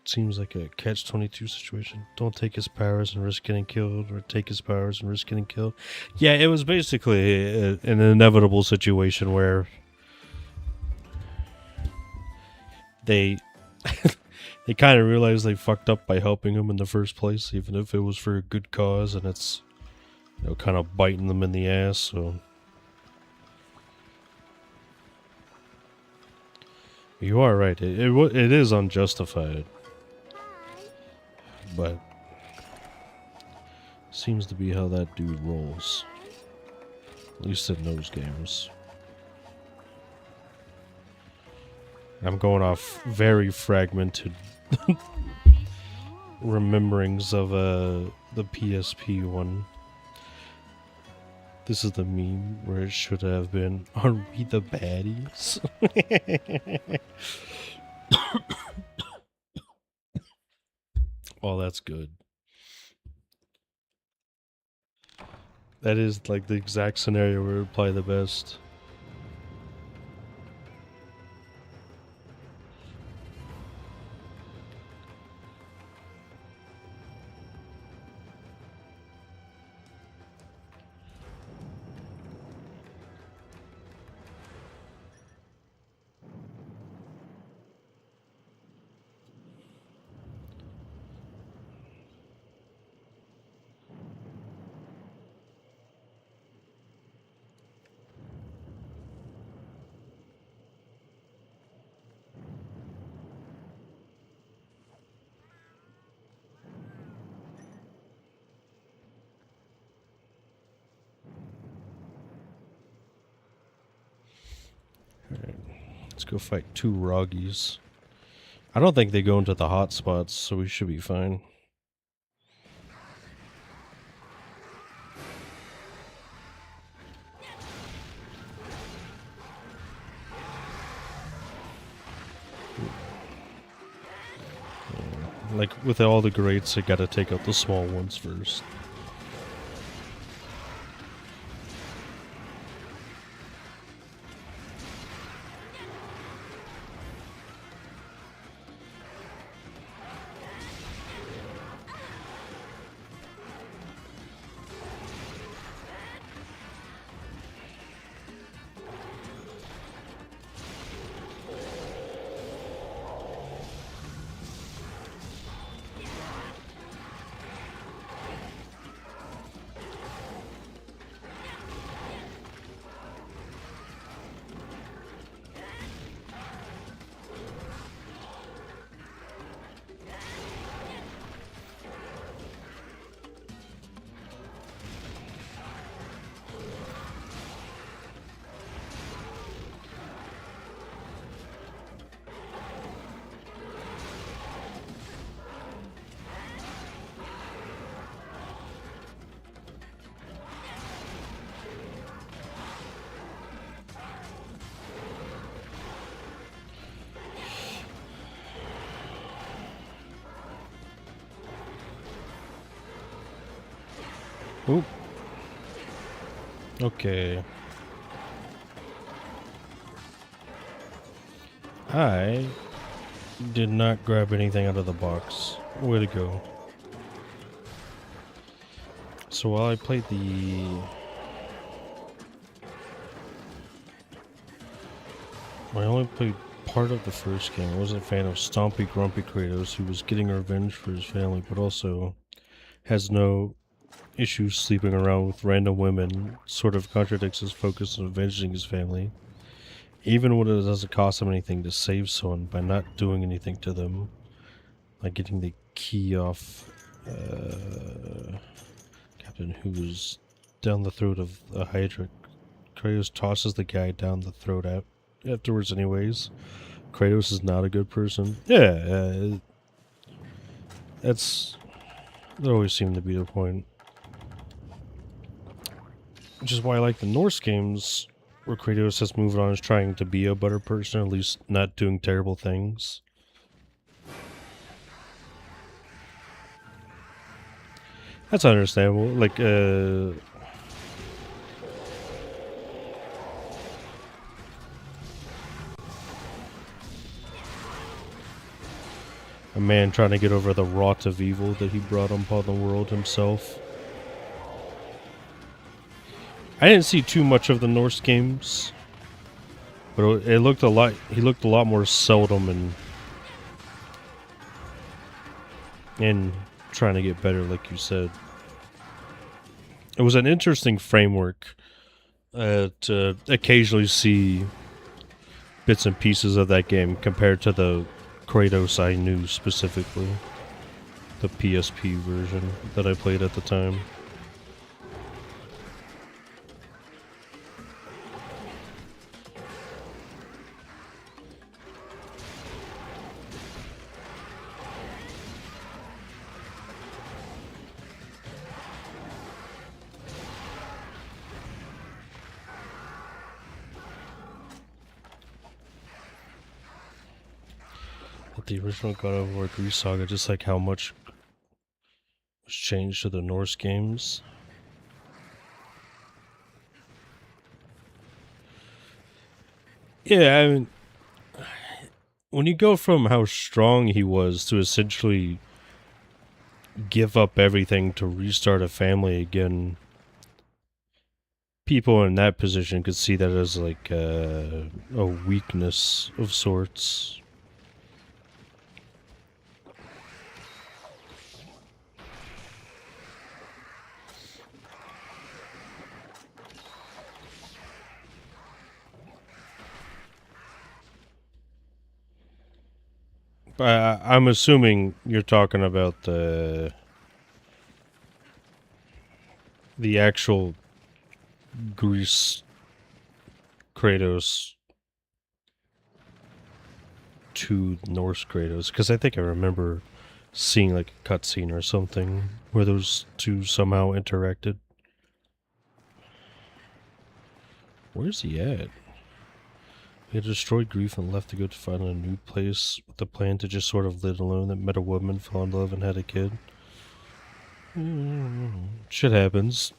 it seems like a catch-22 situation. Don't take his powers and risk getting killed, or take his powers and risk getting killed. Yeah, it was basically an inevitable situation where they they kind of realized they fucked up by helping him in the first place, even if it was for a good cause, and it's, you know, kind of biting them in the ass. So you are right. It is unjustified, but seems to be how that dude rolls. At least in those games. I'm going off very fragmented rememberings of the PSP one. This is the meme where it should have been, are we the baddies? Oh, that's good. That is like the exact scenario where it would play the best. Alright, let's go fight two Roggies. I don't think they go into the hot spots, so we should be fine. Yeah, like with all the greats, I gotta take out the small ones first. Oop. Okay. I did not grab anything out of the box. Way to go. So while I played I only played part of the first game. I wasn't a fan of Stompy Grumpy Kratos, who was getting revenge for his family, but also has no issues sleeping around with random women. Sort of contradicts his focus on avenging his family, even when it doesn't cost him anything to save someone by not doing anything to them, like getting the key off Captain who was down the throat of a Hydra. Kratos tosses the guy down the throat afterwards anyways. Kratos is not a good person. Yeah, that always seemed to be the point. Which is why I like the Norse games, where Kratos has moved on, is trying to be a better person, at least not doing terrible things. That's understandable. Like, a man trying to get over the rot of evil that he brought upon the world himself. I didn't see too much of the Norse games, but it looked a lot. He looked a lot more seldom and trying to get better, like you said. It was an interesting framework to occasionally see bits and pieces of that game compared to the Kratos I knew specifically, the PSP version that I played at the time. The original God of War Grease Saga, just like how much was changed to the Norse games. Yeah, I mean, when you go from how strong he was to essentially give up everything to restart a family again, people in that position could see that as like a weakness of sorts. I'm assuming you're talking about the actual Greece Kratos to Norse Kratos, because I think I remember seeing like a cutscene or something where those two somehow interacted. Where's he at? He had destroyed grief and left to go to find a new place with the plan to just sort of live alone. That met a woman, fell in love, and had a kid. Shit happens.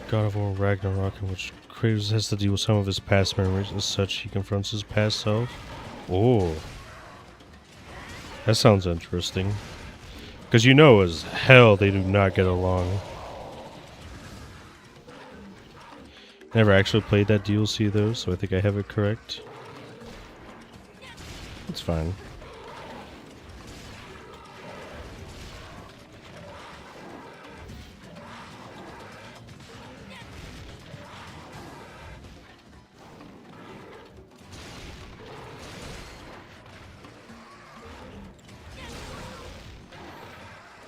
God of War Ragnarok, in which Kratos has to deal with some of his past memories. As such, he confronts his past self. Oh. That sounds interesting. Because you know as hell they do not get along. Never actually played that DLC though, so I think I have it correct. It's fine.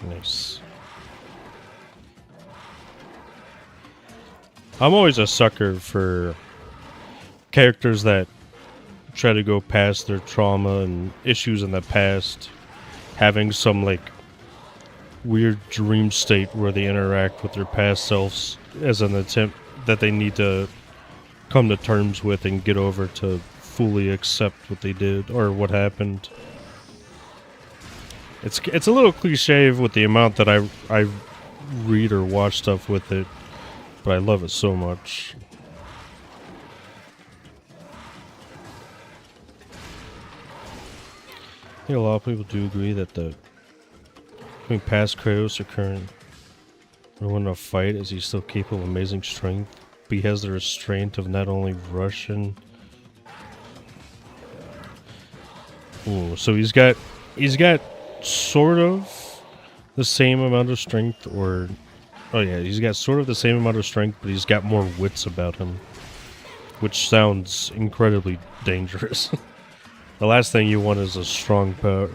Nice. I'm always a sucker for characters that try to go past their trauma and issues in the past, having some like weird dream state where they interact with their past selves as an attempt that they need to come to terms with and get over to fully accept what they did or what happened. It's a little cliche with the amount that I read or watch stuff with it, but I love it so much. I think a lot of people do agree that between past Kratos or current, when in a fight, is he still capable of amazing strength, but he has the restraint of not only Russian. Ooh, so he's got sort of the same amount of strength, or oh yeah, he's got sort of the same amount of strength, but he's got more wits about him, which sounds incredibly dangerous. The last thing you want is a strong power,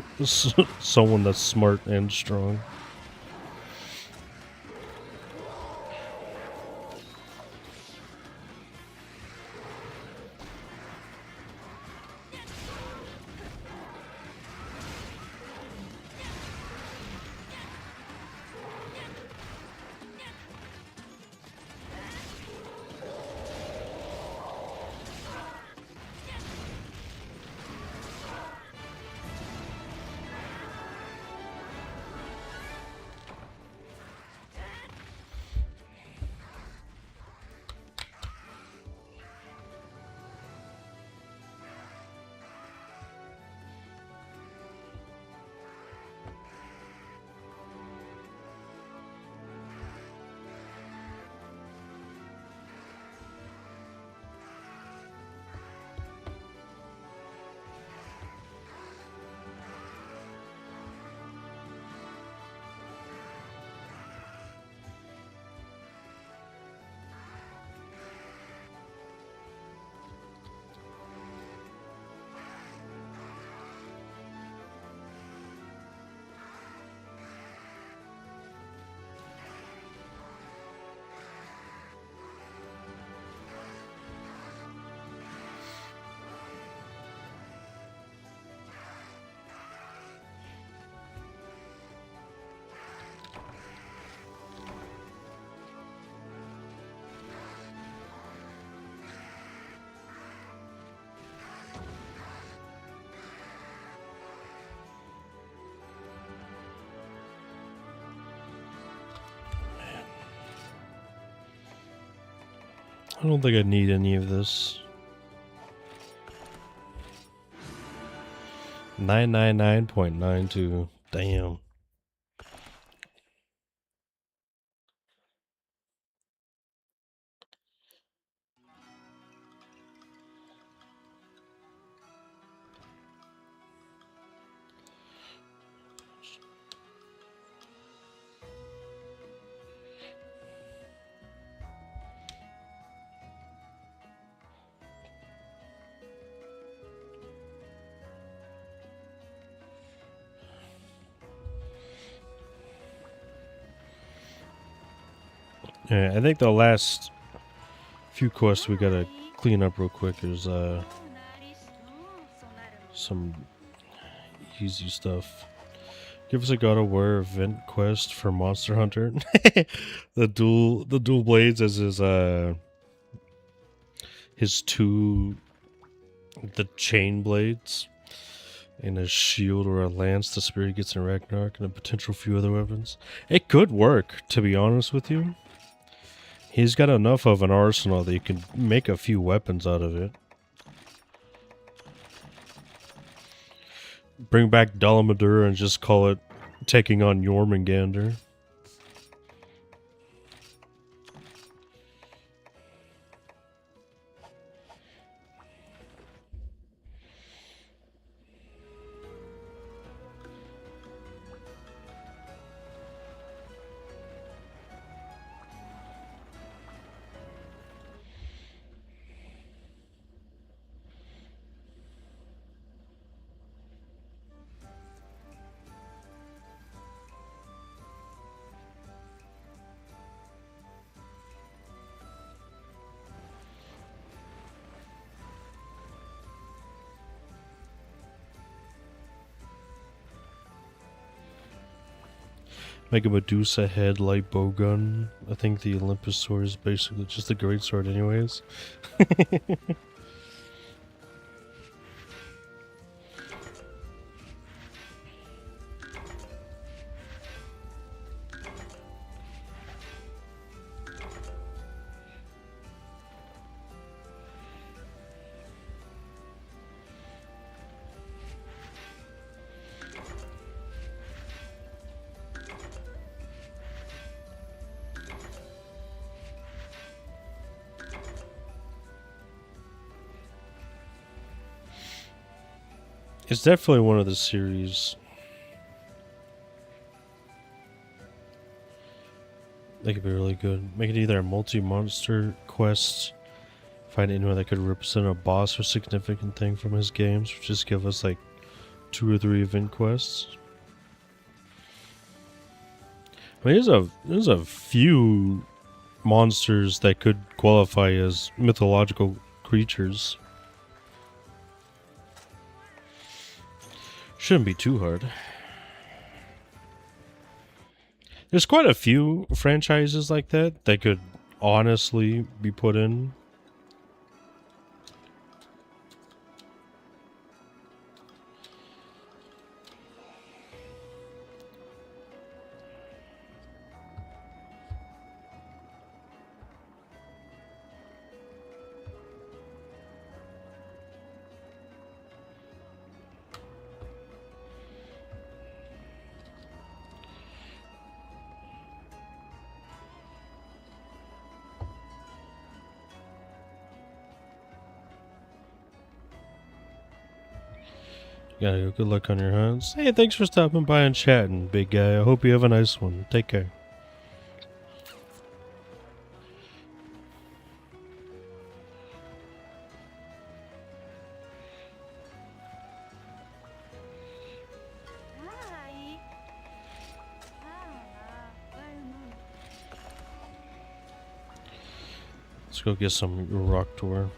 someone that's smart and strong. I don't think I need any of this. 999.92. Damn. Yeah, I think the last few quests we gotta clean up real quick is some easy stuff. Give us a God of War event quest for Monster Hunter. the dual blades as his two the chain blades and a shield or a lance the spirit gets in Ragnarok and a potential few other weapons. It could work, to be honest with you. He's got enough of an arsenal that you can make a few weapons out of it. Bring back Dalamadur and just call it taking on Jormungandr. Make a Medusa head light bowgun. I think the Olympus sword is basically just a great sword anyways. It's definitely one of the series. They could be really good. Make it either a multi-monster quest Find anyone that could represent a boss or significant thing from his games, or just give us like 2 or 3 event quests. I mean, there's a few monsters that could qualify as mythological creatures. Shouldn't be too hard. There's quite a few franchises like that that could honestly be put in. Gotta go. Good luck on your hunts. Hey, thanks for stopping by and chatting, big guy. I hope you have a nice one. Take care. Let's go get some rock tour.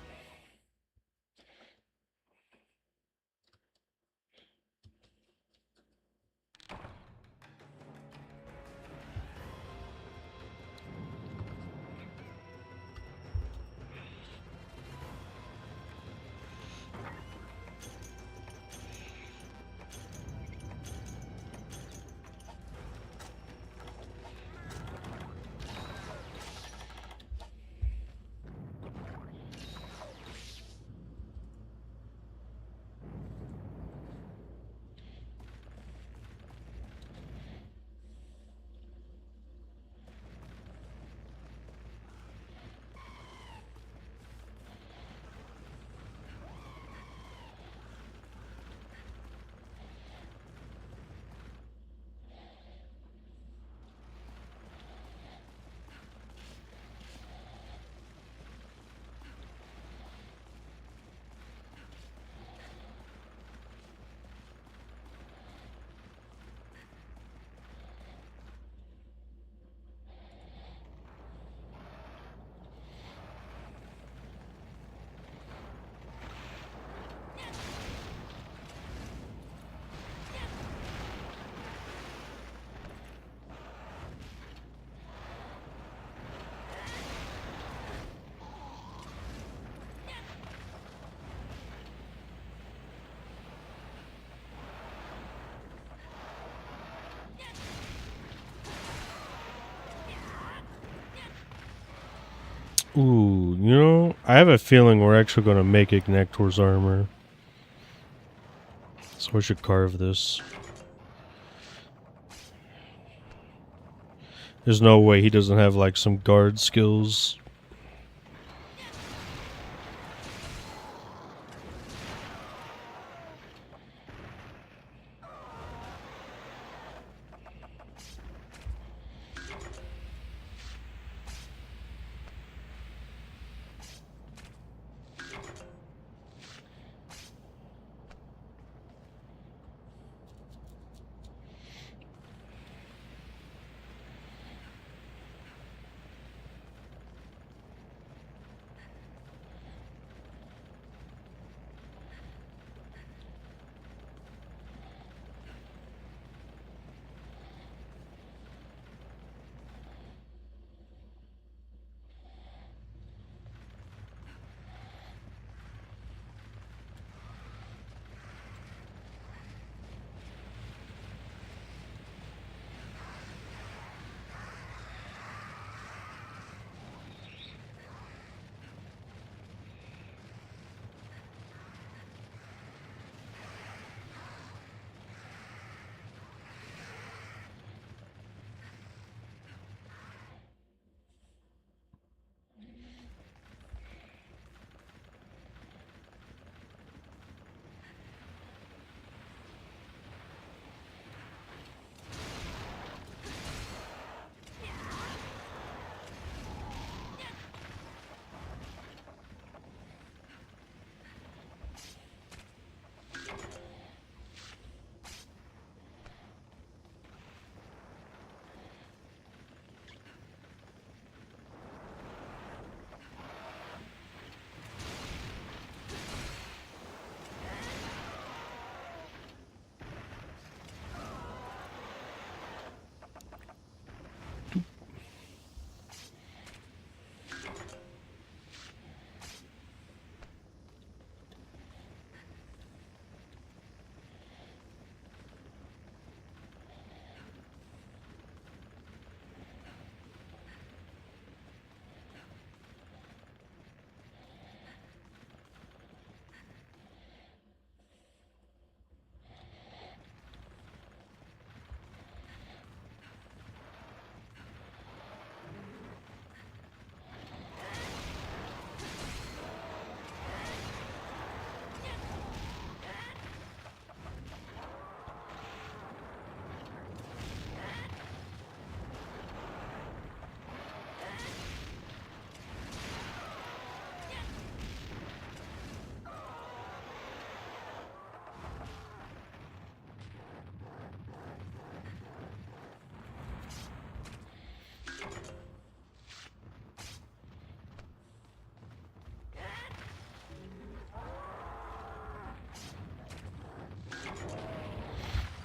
Ooh, you know, I have a feeling we're actually going to make Ignactor's armor. So we should carve this. There's no way he doesn't have like some guard skills.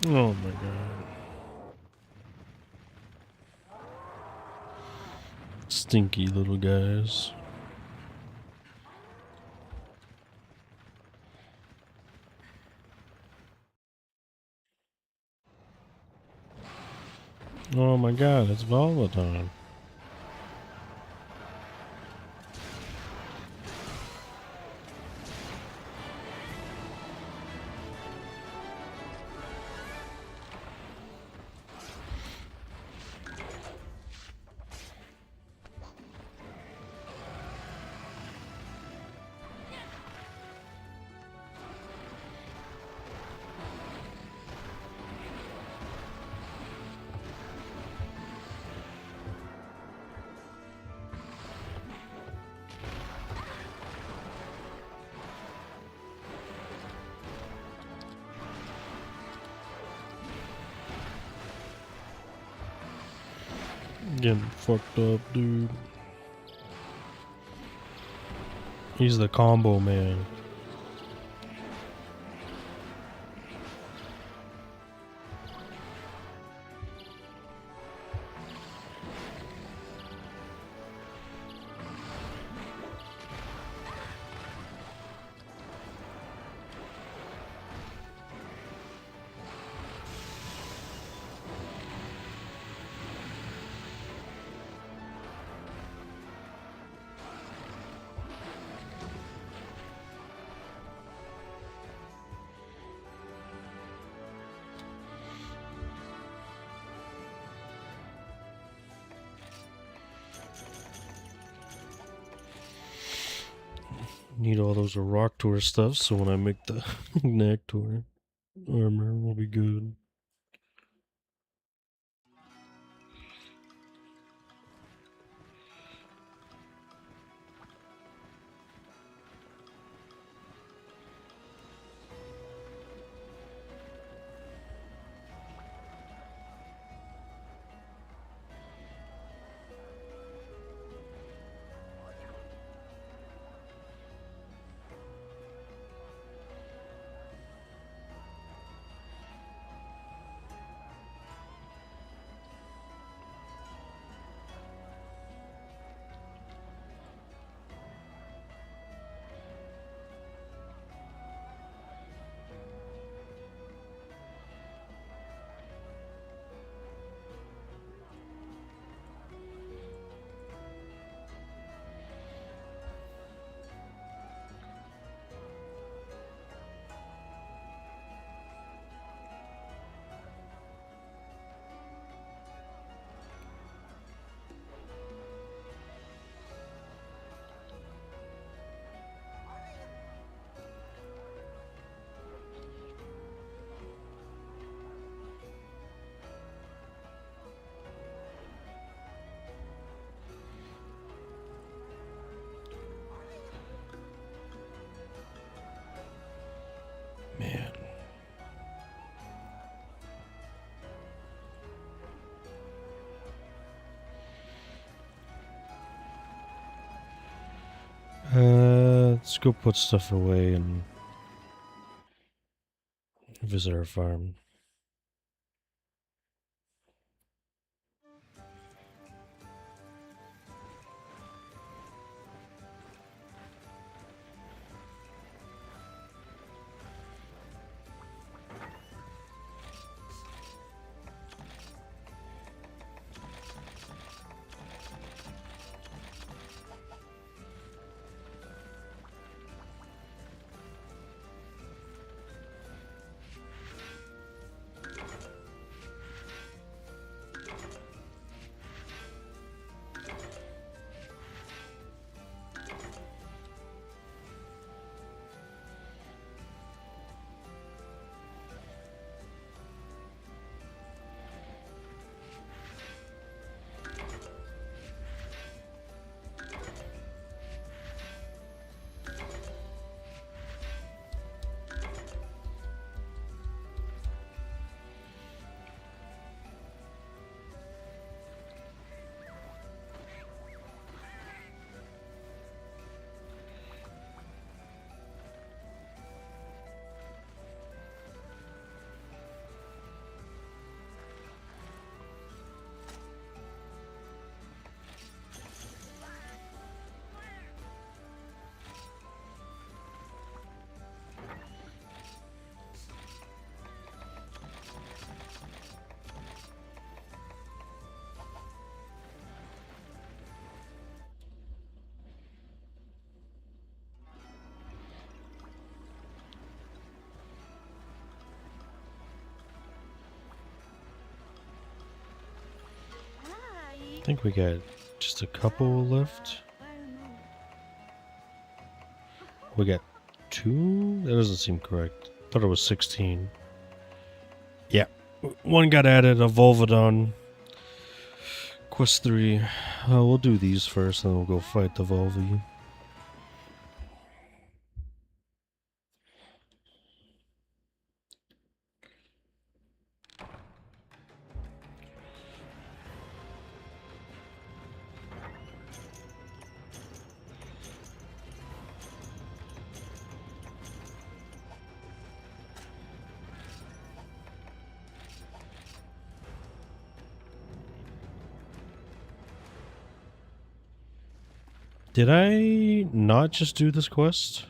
Oh my god. Stinky little guys. Oh my god, it's volatile. Getting fucked up, dude. He's the combo man. Need all those rock tour stuff so when I make the neck tour armor will be good. Man. Let's go put stuff away and visit our farm. think we got just a couple left. We got 2? That doesn't seem correct. Thought it was 16. Yeah. 1 got added, a Volvodon. Quest 3. We'll do these first, and then we'll go fight the Volvi. Did I not just do this quest?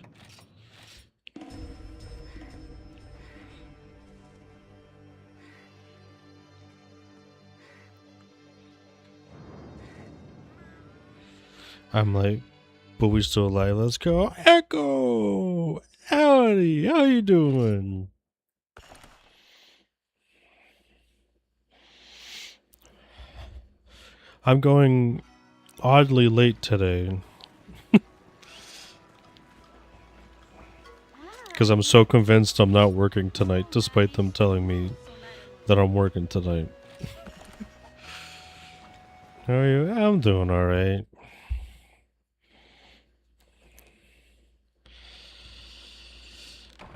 I'm like, but we still alive. Let's go. Echo! Howdy! How you doing? I'm going oddly late today. Because I'm so convinced I'm not working tonight, despite them telling me that I'm working tonight. How are you? I'm doing alright.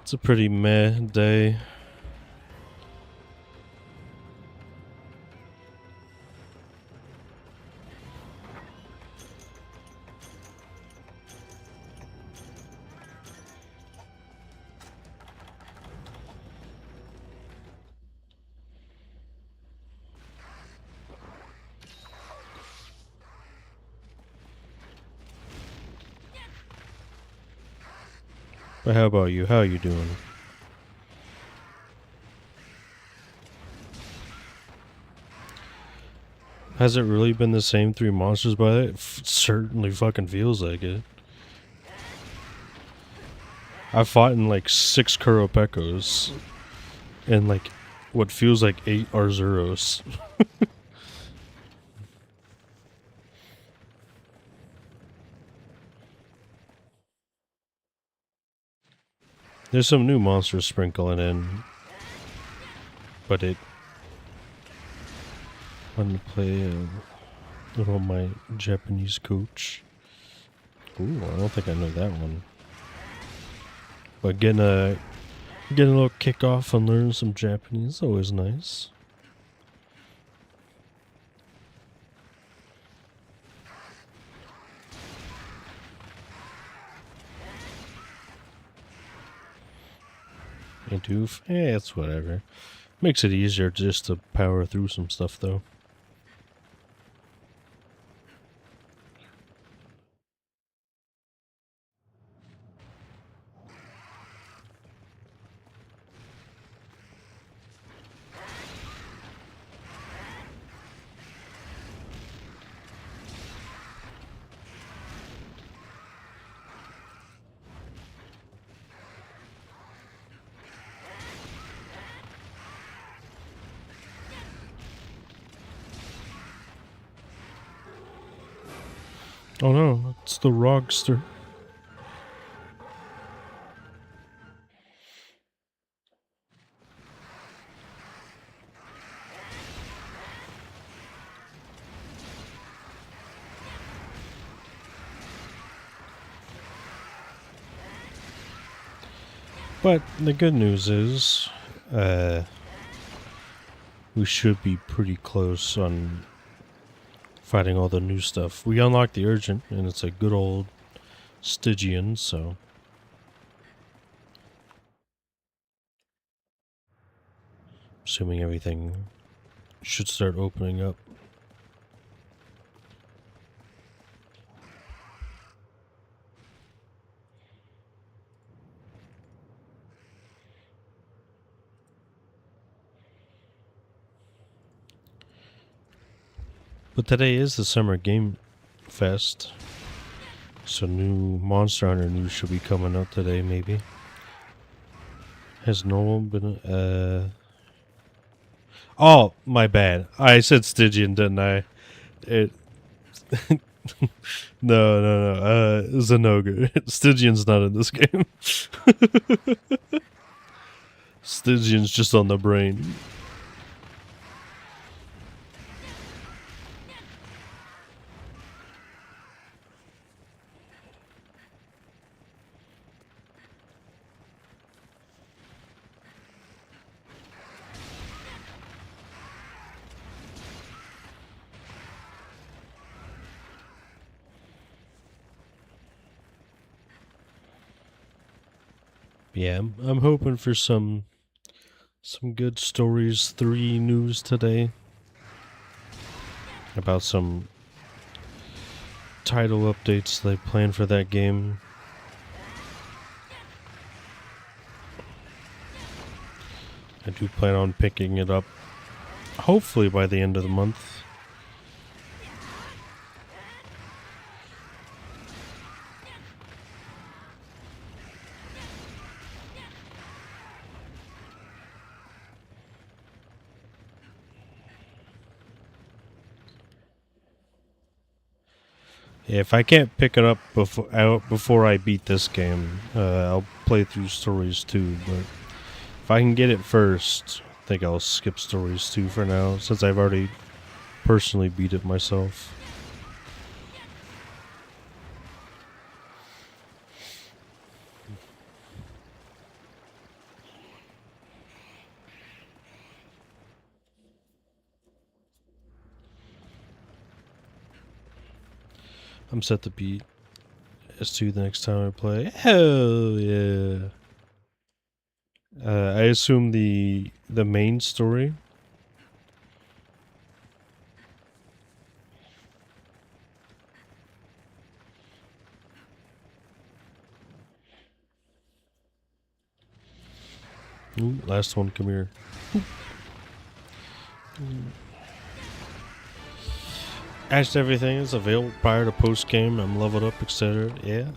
It's a pretty meh day. But how about you? How are you doing? Has it really been the same 3 monsters by that? It certainly fucking feels like it. I fought in like 6 Kuropekos and like what feels like 8 Arzuros. There's some new monsters sprinkling in, but it wanted to play little my Japanese coach. Ooh, I don't think I know that one. But getting a little kickoff and learn some Japanese, always nice. And doof, it's whatever. Makes it easier just to power through some stuff though. Oh no, it's the Rogster. But the good news is, we should be pretty close on fighting all the new stuff. We unlocked the Urgent, and it's a good old Stygian, so... Assuming everything should start opening up. But today is the Summer Game Fest, so new Monster Hunter news should be coming out today, maybe. Has normal been, Oh, my bad. I said Stygian, didn't I? It no. Zenoga. Stygian's not in this game. Stygian's just on the brain. Yeah, I'm hoping for some good Stories 3 news today about some title updates they plan for that game. I do plan on picking it up hopefully by the end of the month. If I can't pick it up before I beat this game, I'll play through Stories 2, but if I can get it first, I think I'll skip Stories 2 for now, since I've already personally beat it myself. I'm set to beat S2 the next time I play. Hell yeah! I assume the main story. Ooh, last one, come here. Asked everything is available prior to post game. I'm leveled up, etc. Yeah.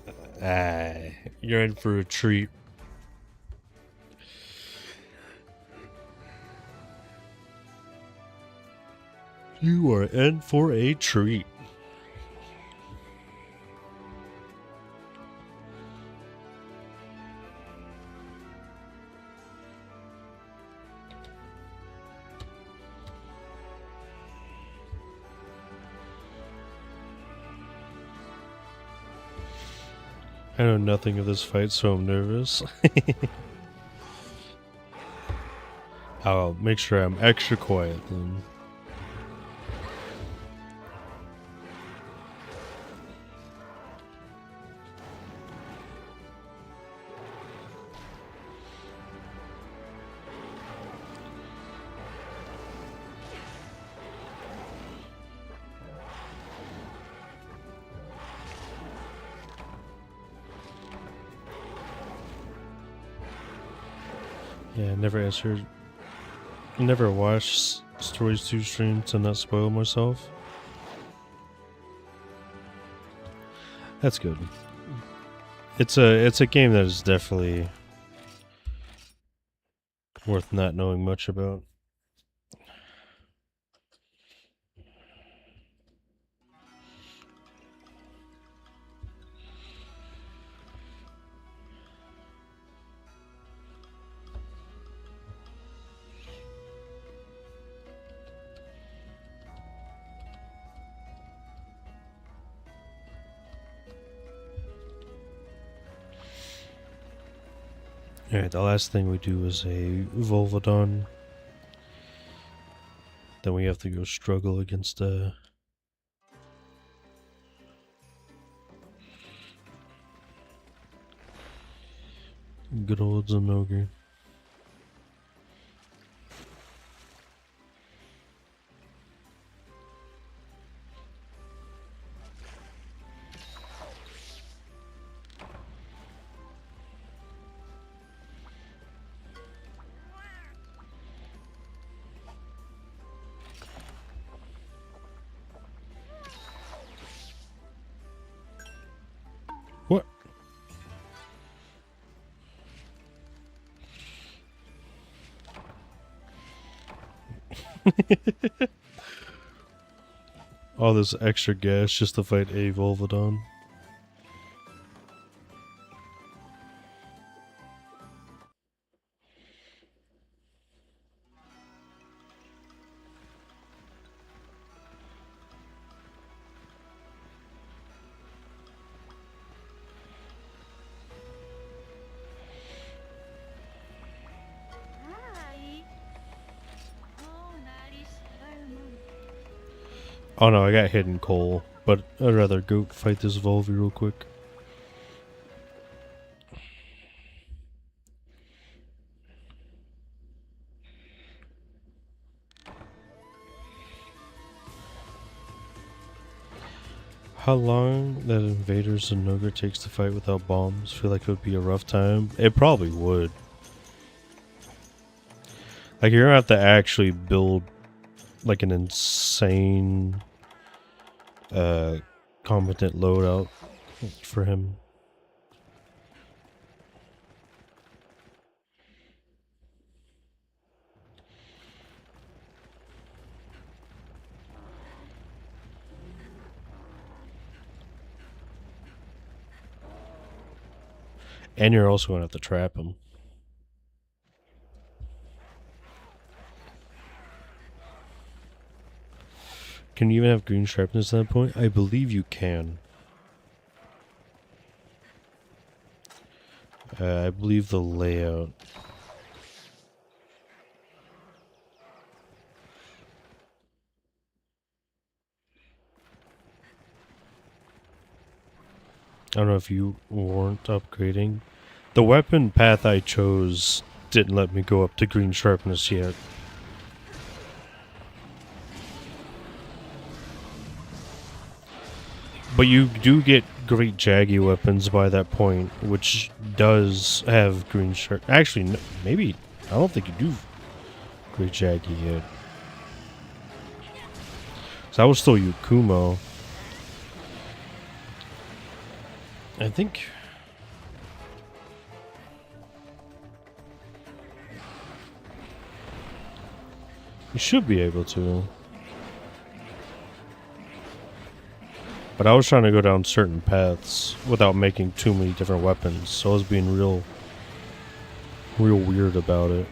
You're in for a treat. You are in for a treat. I know nothing of this fight, so I'm nervous. I'll make sure I'm extra quiet then. Yeah, never watched Stories 2 stream to not spoil myself. That's good. It's a game that is definitely worth not knowing much about. Alright, the last thing we do is a Volvodon. Then we have to go struggle against a good old Zenoga. What? all this extra gas just to fight a Volvodon. Oh no, I got hidden coal, but I'd rather go fight this Volvi real quick. How long that invaders and Noga takes to fight without bombs? Feel like it would be a rough time? It probably would. Like, you're gonna have to actually build like an insane competent loadout for him. And you're also gonna have to trap him. Can you even have green sharpness at that point? I believe you can. I believe the layout. I don't know if you weren't upgrading. The weapon path I chose didn't let me go up to green sharpness yet. But you do get great jaggy weapons by that point, which does have green sharp. Actually, no, maybe I don't think you do great jaggy yet. So I was still Yukumo. I think you should be able to. But I was trying to go down certain paths without making too many different weapons, so I was being real weird about it.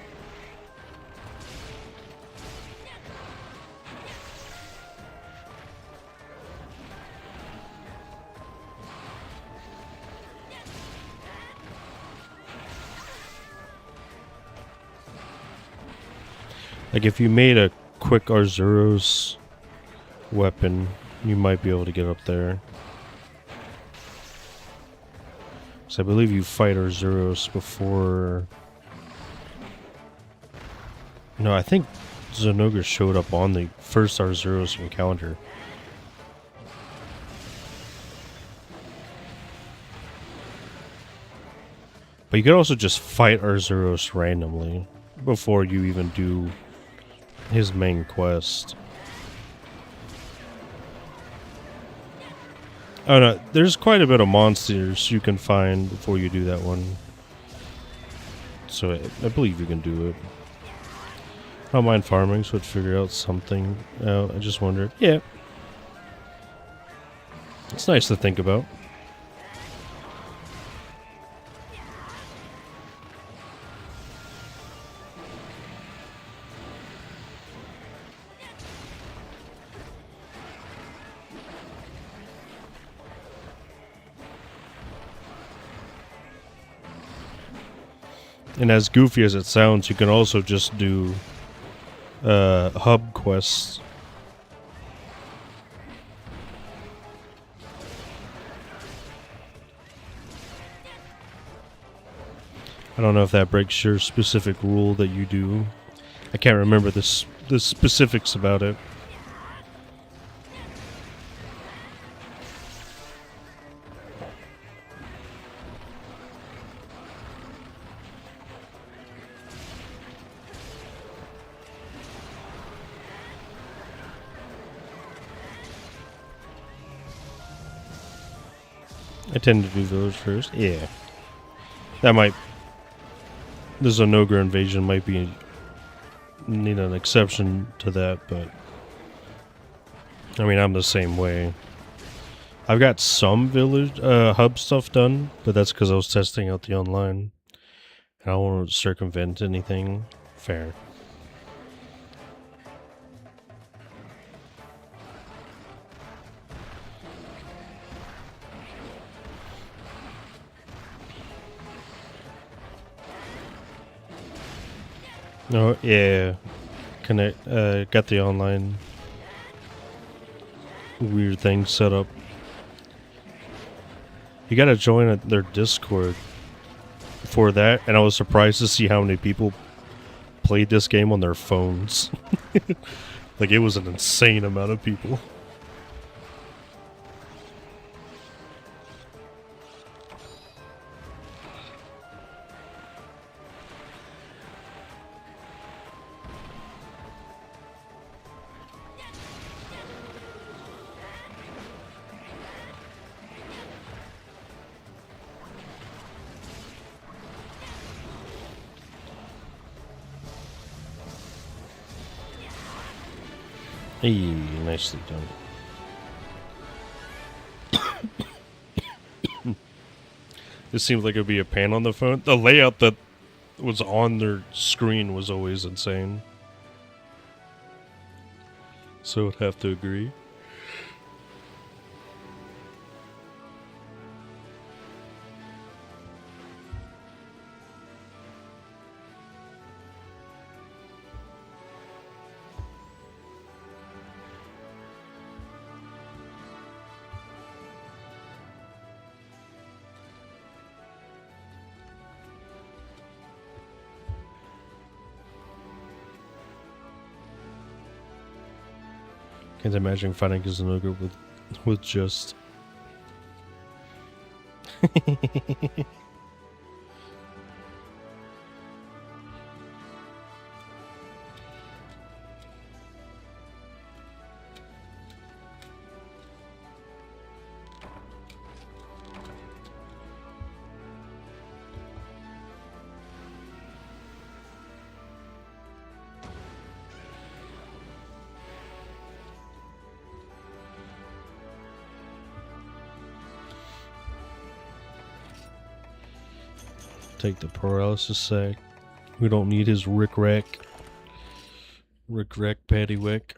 Like, if you made a quick Arzuros weapon, you might be able to get up there. So I believe you fight Arzuros before... No, I think Zenoga showed up on the first Arzuros encounter. But you could also just fight Arzuros randomly before you even do his main quest. Oh no, there's quite a bit of monsters you can find before you do that one. So I believe you can do it. I don't mind farming, so I'd figure out something out. I just wondered. Yeah. It's nice to think about. And as goofy as it sounds, you can also just do hub quests. I don't know if that breaks your specific rule that you do. I can't remember the specifics about it. I tend to do those first. Yeah. That might... The Zenoga invasion might be... need an exception to that, but... I mean, I'm the same way. I've got some village hub stuff done, but that's because I was testing out the online. I don't want to circumvent anything. Fair. Oh yeah, connect. Got the online weird thing set up. You gotta join their Discord for that, and I was surprised to see how many people played this game on their phones. Like, it was an insane amount of people. Hey, nicely done. It seems like it'd be a pan on the phone. The layout that was on their screen was always insane. So I'd have to agree. Can't imagine fighting as an ogre with just. Take the paralysis sack. We don't need his Rick Rack. Rick Rack Patty Wick.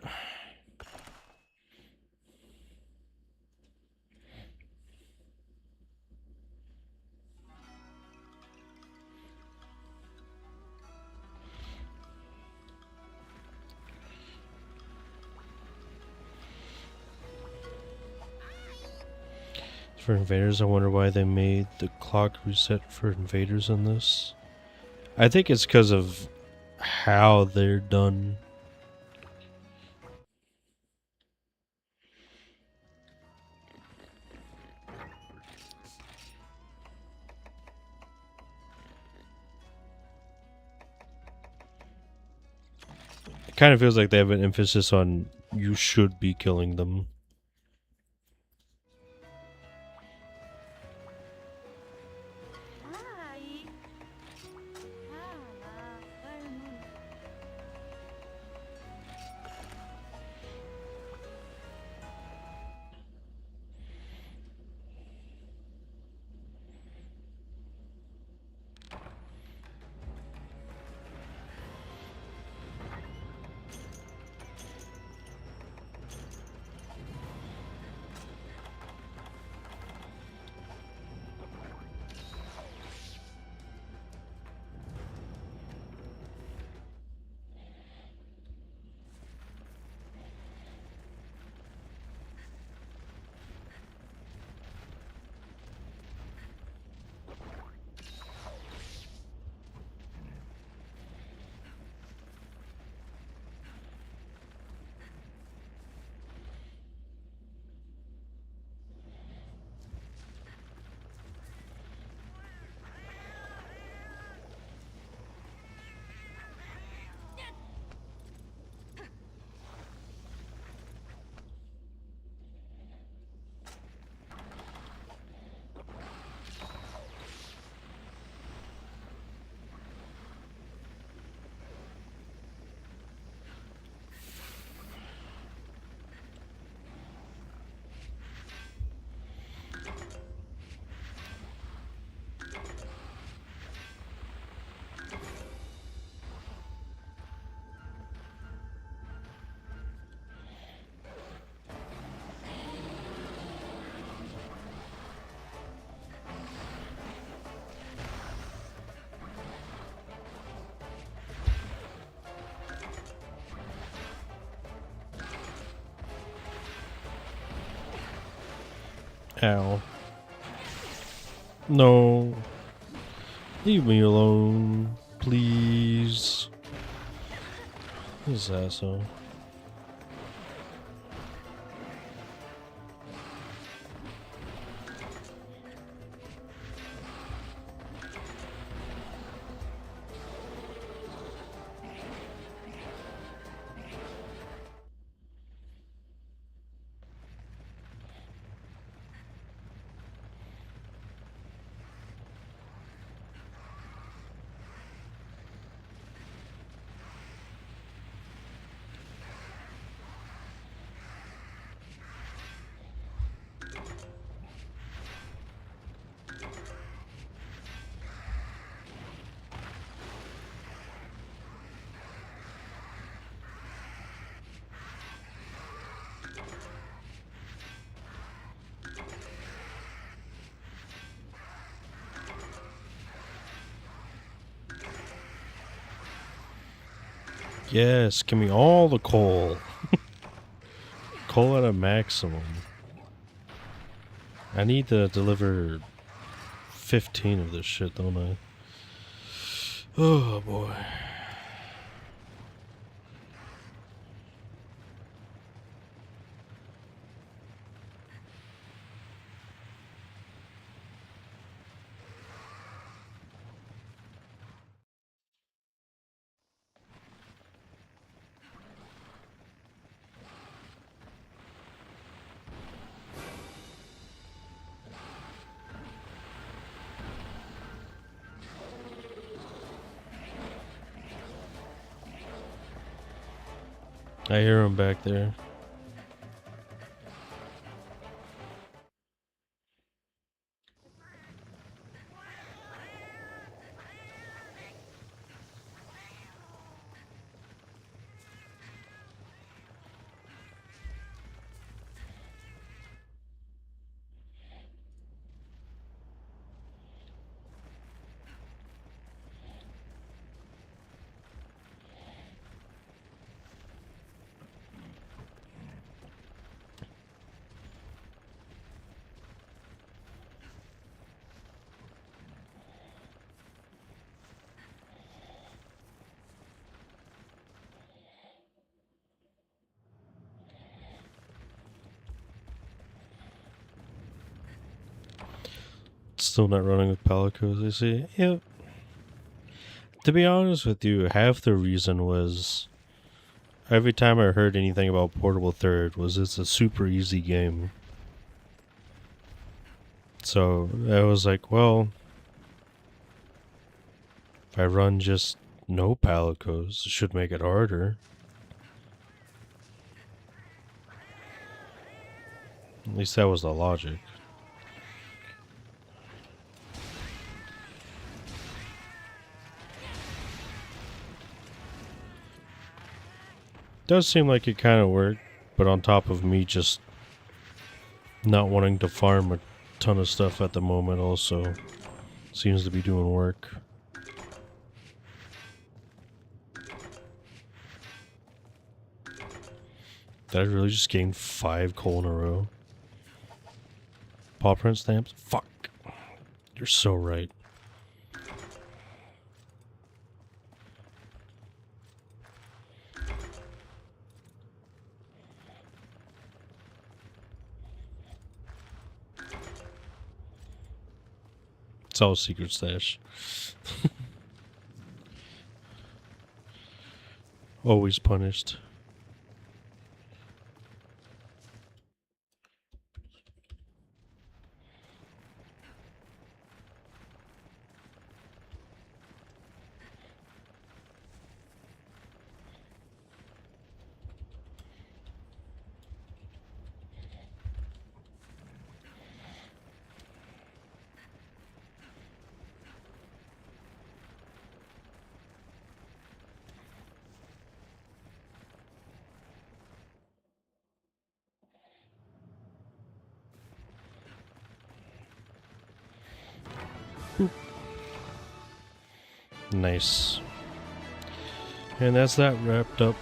For invaders, I wonder why they made the clock reset for invaders in this. I think it's because of how they're done. It kind of feels like they have an emphasis on you should be killing them. Ow. No. Leave me alone, please. This asshole. Yes, give me all the coal. Coal at a maximum. I need to deliver 15 of this shit, don't I? Oh boy. I hear him back there. Still not running with palicos, I see. Yep. To be honest with you, half the reason was every time I heard anything about Portable Third was it's a super easy game. So I was like, well, if I run just no palicos, it should make it harder. At least that was the logic. Does seem like it kind of worked, but on top of me just not wanting to farm a ton of stuff at the moment also seems to be doing work. Did I really just gain 5 coal in a row? Paw print stamps? Fuck. You're so right. It's all a secret stash. Always punished. Boop. Nice. And that's that wrapped up.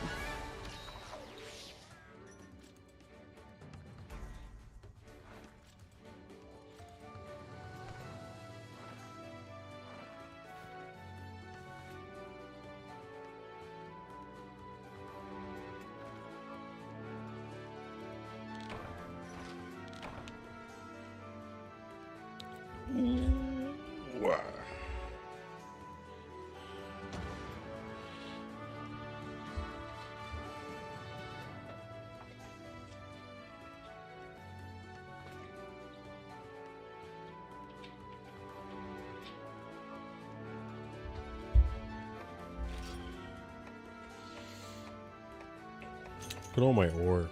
Put all my ore.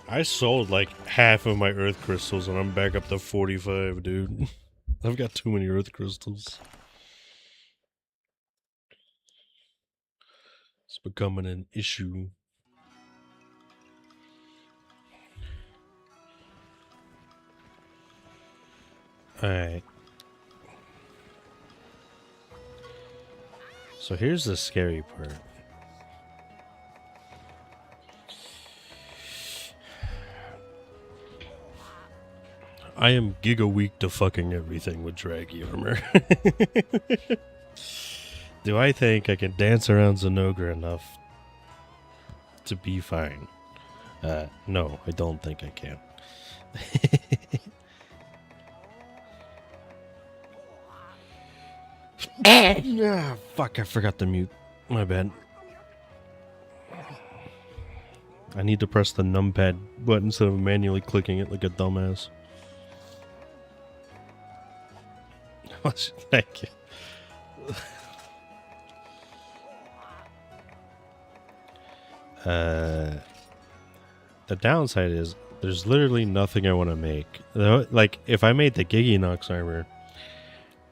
I sold like half of my earth crystals and I'm back up to 45, dude. I've got too many earth crystals. It's becoming an issue. Alright. So here's the scary part. I am giga weak to fucking everything with draggy armor. Do I think I can dance around Zenogre enough to be fine? No, I don't think I can. Ah, fuck, I forgot to mute. My bad. I need to press the numpad button instead of manually clicking it like a dumbass. Thank you. The downside is there's literally nothing I want to make. Like, if I made the Giginox armor,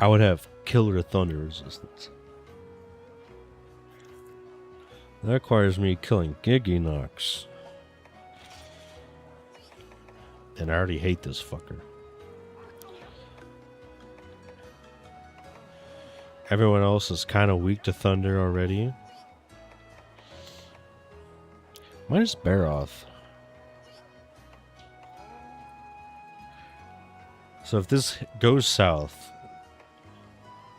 I would have killer thunder resistance. That requires me killing Giginox. And I already hate this fucker. Everyone else is kind of weak to thunder already. Minus Baroth. So if this goes south,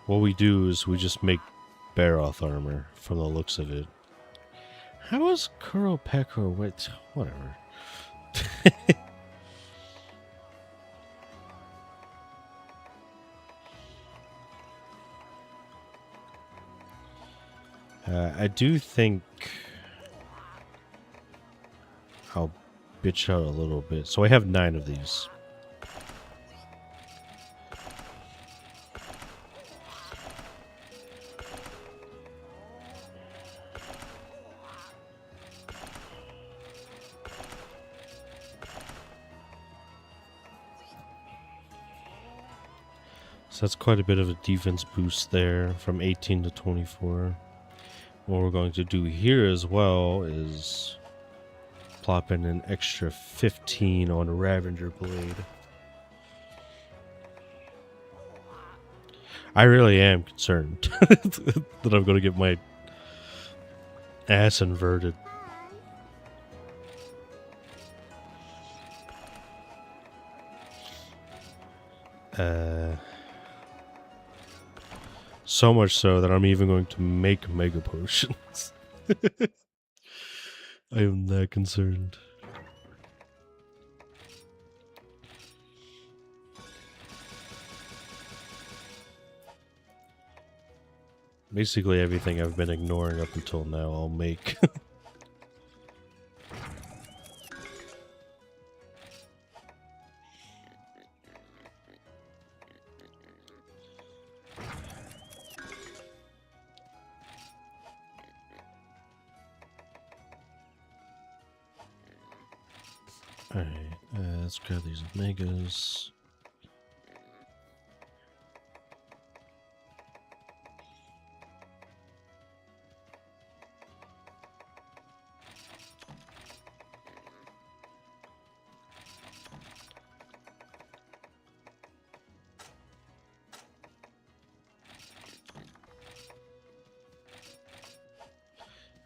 what we do is we just make Baroth armor from the looks of it. How is Kuro Pekro? Wait, whatever. I do think I'll bitch out a little bit. So I have 9 of these. So that's quite a bit of a defense boost there from 18 to 24. What we're going to do here as well is plop in an extra 15 on Ravager Blade. I really am concerned that I'm going to get my ass inverted. So much so that I'm even going to make Mega Potions. I am that concerned. Basically everything I've been ignoring up until now, I'll make. Alright, let's grab these megas.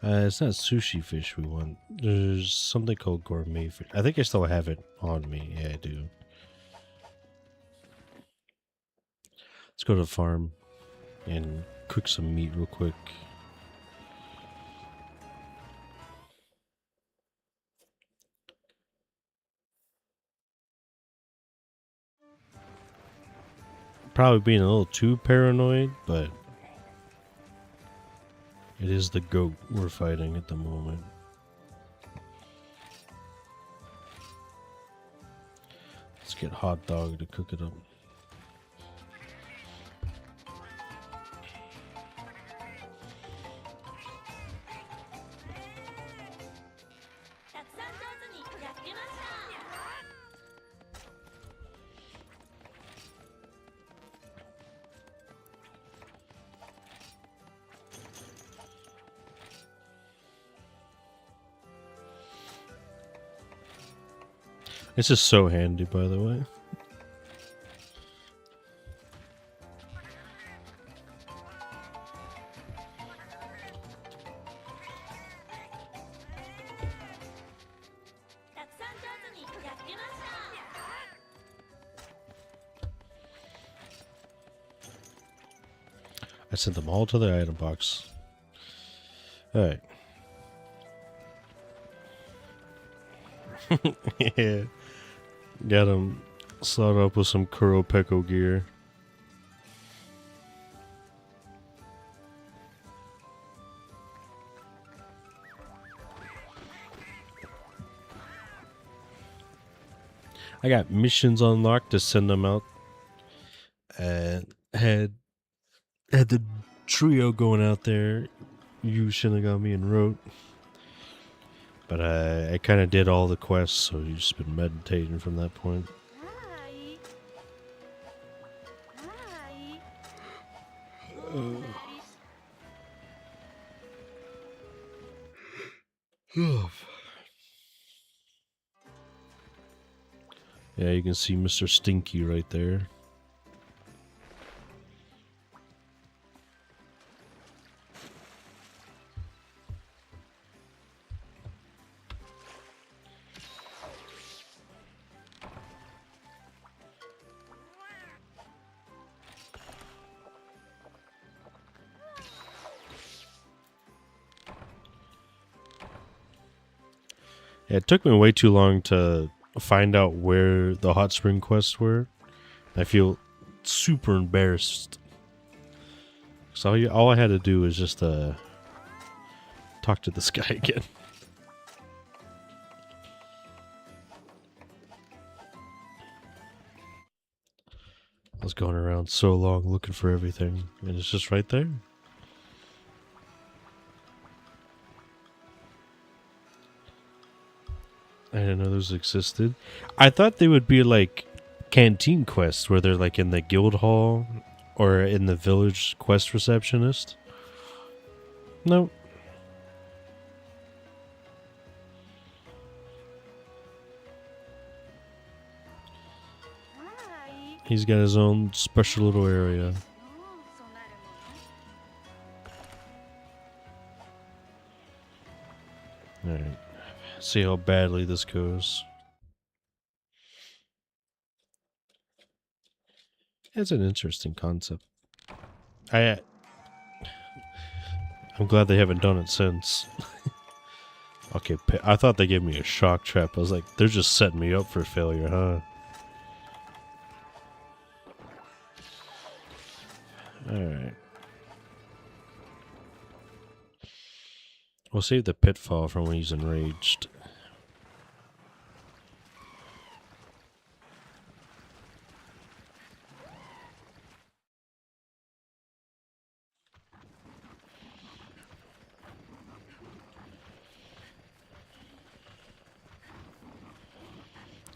It's not sushi fish we want. There's something called gourmet fish. I think I still have it on me. Yeah, I do. Let's go to the farm and cook some meat real quick. probably being a little too paranoid, but it is the goat we're fighting at the moment. Let's get Hot Dog to cook it up. This is so handy, by the way. I sent them all to the item box. Alright. Yeah. Got him slotted up with some Kuropeko gear. I got missions unlocked to send them out. And had the trio going out there. You, Shinigami, and Rote. But I kind of did all the quests, so you've just been meditating from that point. Yeah, you can see Mr. Stinky right there. Yeah, it took me way too long to find out where the hot spring quests were. I feel super embarrassed. So all I had to do was just talk to this guy again. I was going around so long looking for everything, and it's just right there. I didn't know those existed. I thought they would be like canteen quests where they're like in the guild hall or in the village quest receptionist. Nope. He's got his own special little area. Alright. See how badly this goes. It's an interesting concept. I'm glad they haven't done it since. Okay, I thought they gave me a shock trap. I was like, they're just setting me up for failure, huh? Alright. We'll save the pitfall from when he's enraged.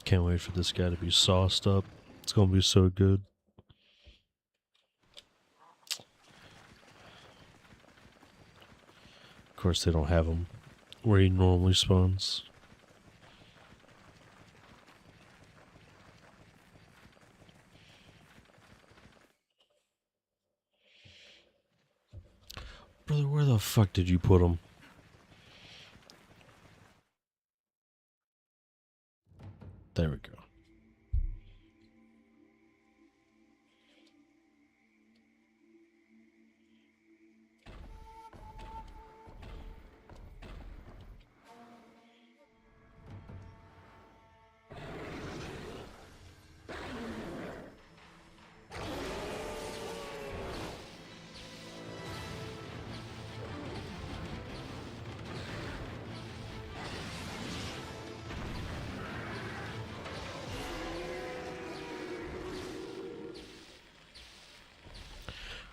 Can't wait for this guy to be sauced up. It's gonna be so good. Of course, they don't have him where he normally spawns. Brother, where the fuck did you put him? There we go.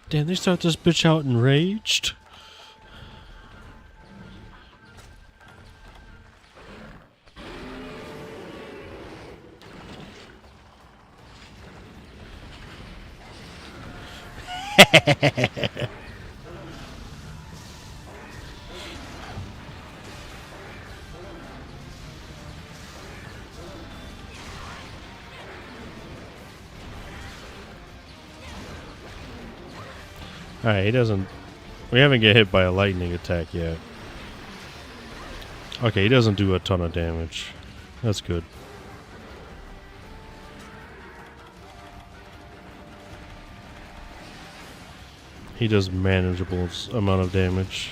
Damn, they start this bitch out enraged. Alright, he doesn't... We haven't get hit by a lightning attack yet. Okay, he doesn't do a ton of damage. That's good. He does manageable amount of damage.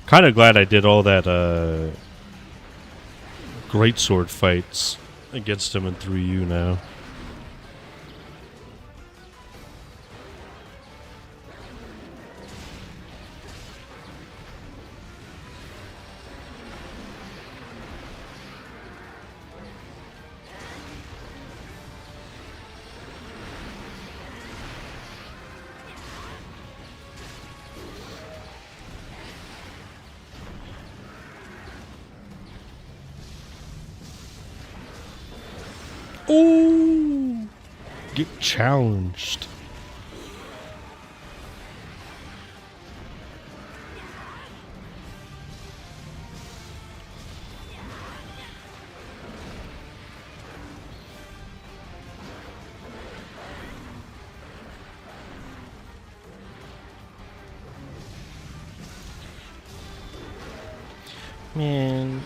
Kind of glad I did all that greatsword fights against him in 3U now. Ooh! Get challenged. Man.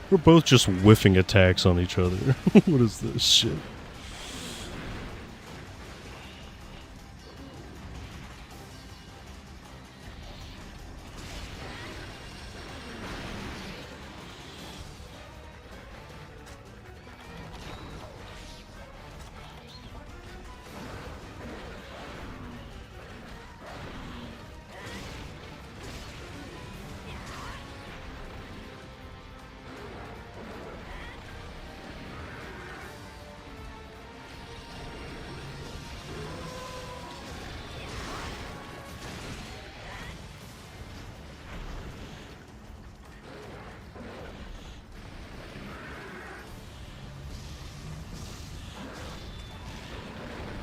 We're both just whiffing attacks on each other. What is this shit?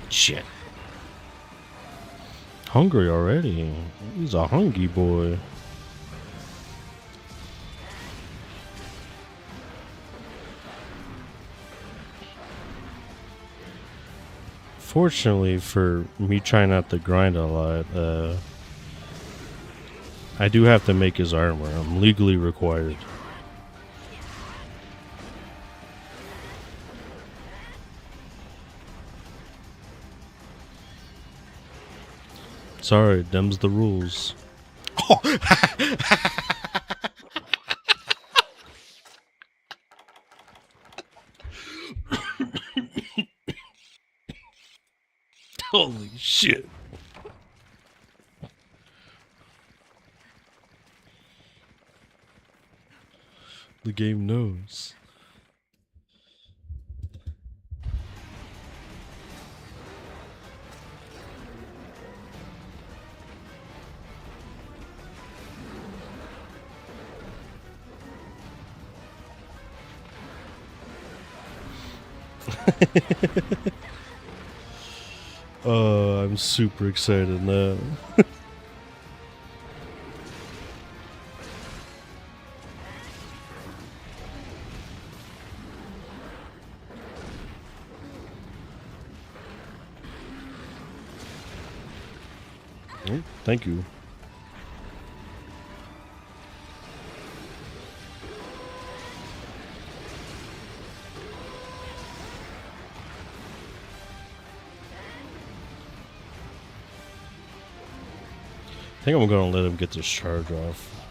Shit. Hungry already. He's a hungry boy. Fortunately for me trying not to grind a lot, I do have to make his armor. I'm legally required. Sorry, them's the rules. Oh. Holy shit. The game knows. Oh, I'm super excited now. Oh, thank you. I think I'm gonna let him get this charge off.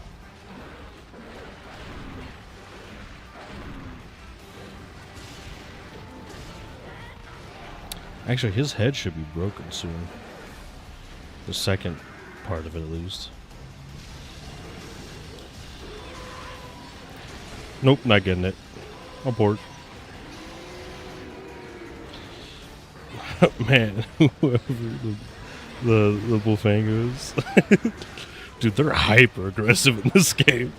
Actually, his head should be broken soon. The second part of it, at least. Nope, not getting it. Abort. Man, whoever the Bullfangos. Dude, they're hyper aggressive in this game.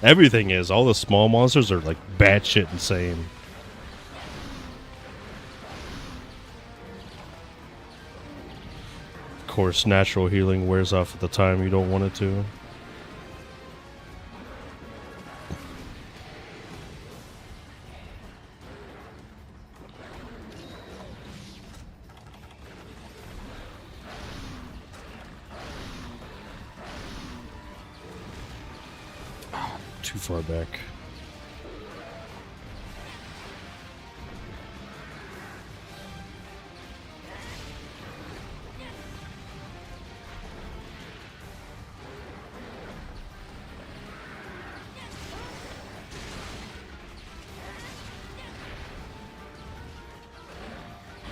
Everything is. All the small monsters are like batshit insane. Of course, natural healing wears off at the time you don't want it to. Too far back.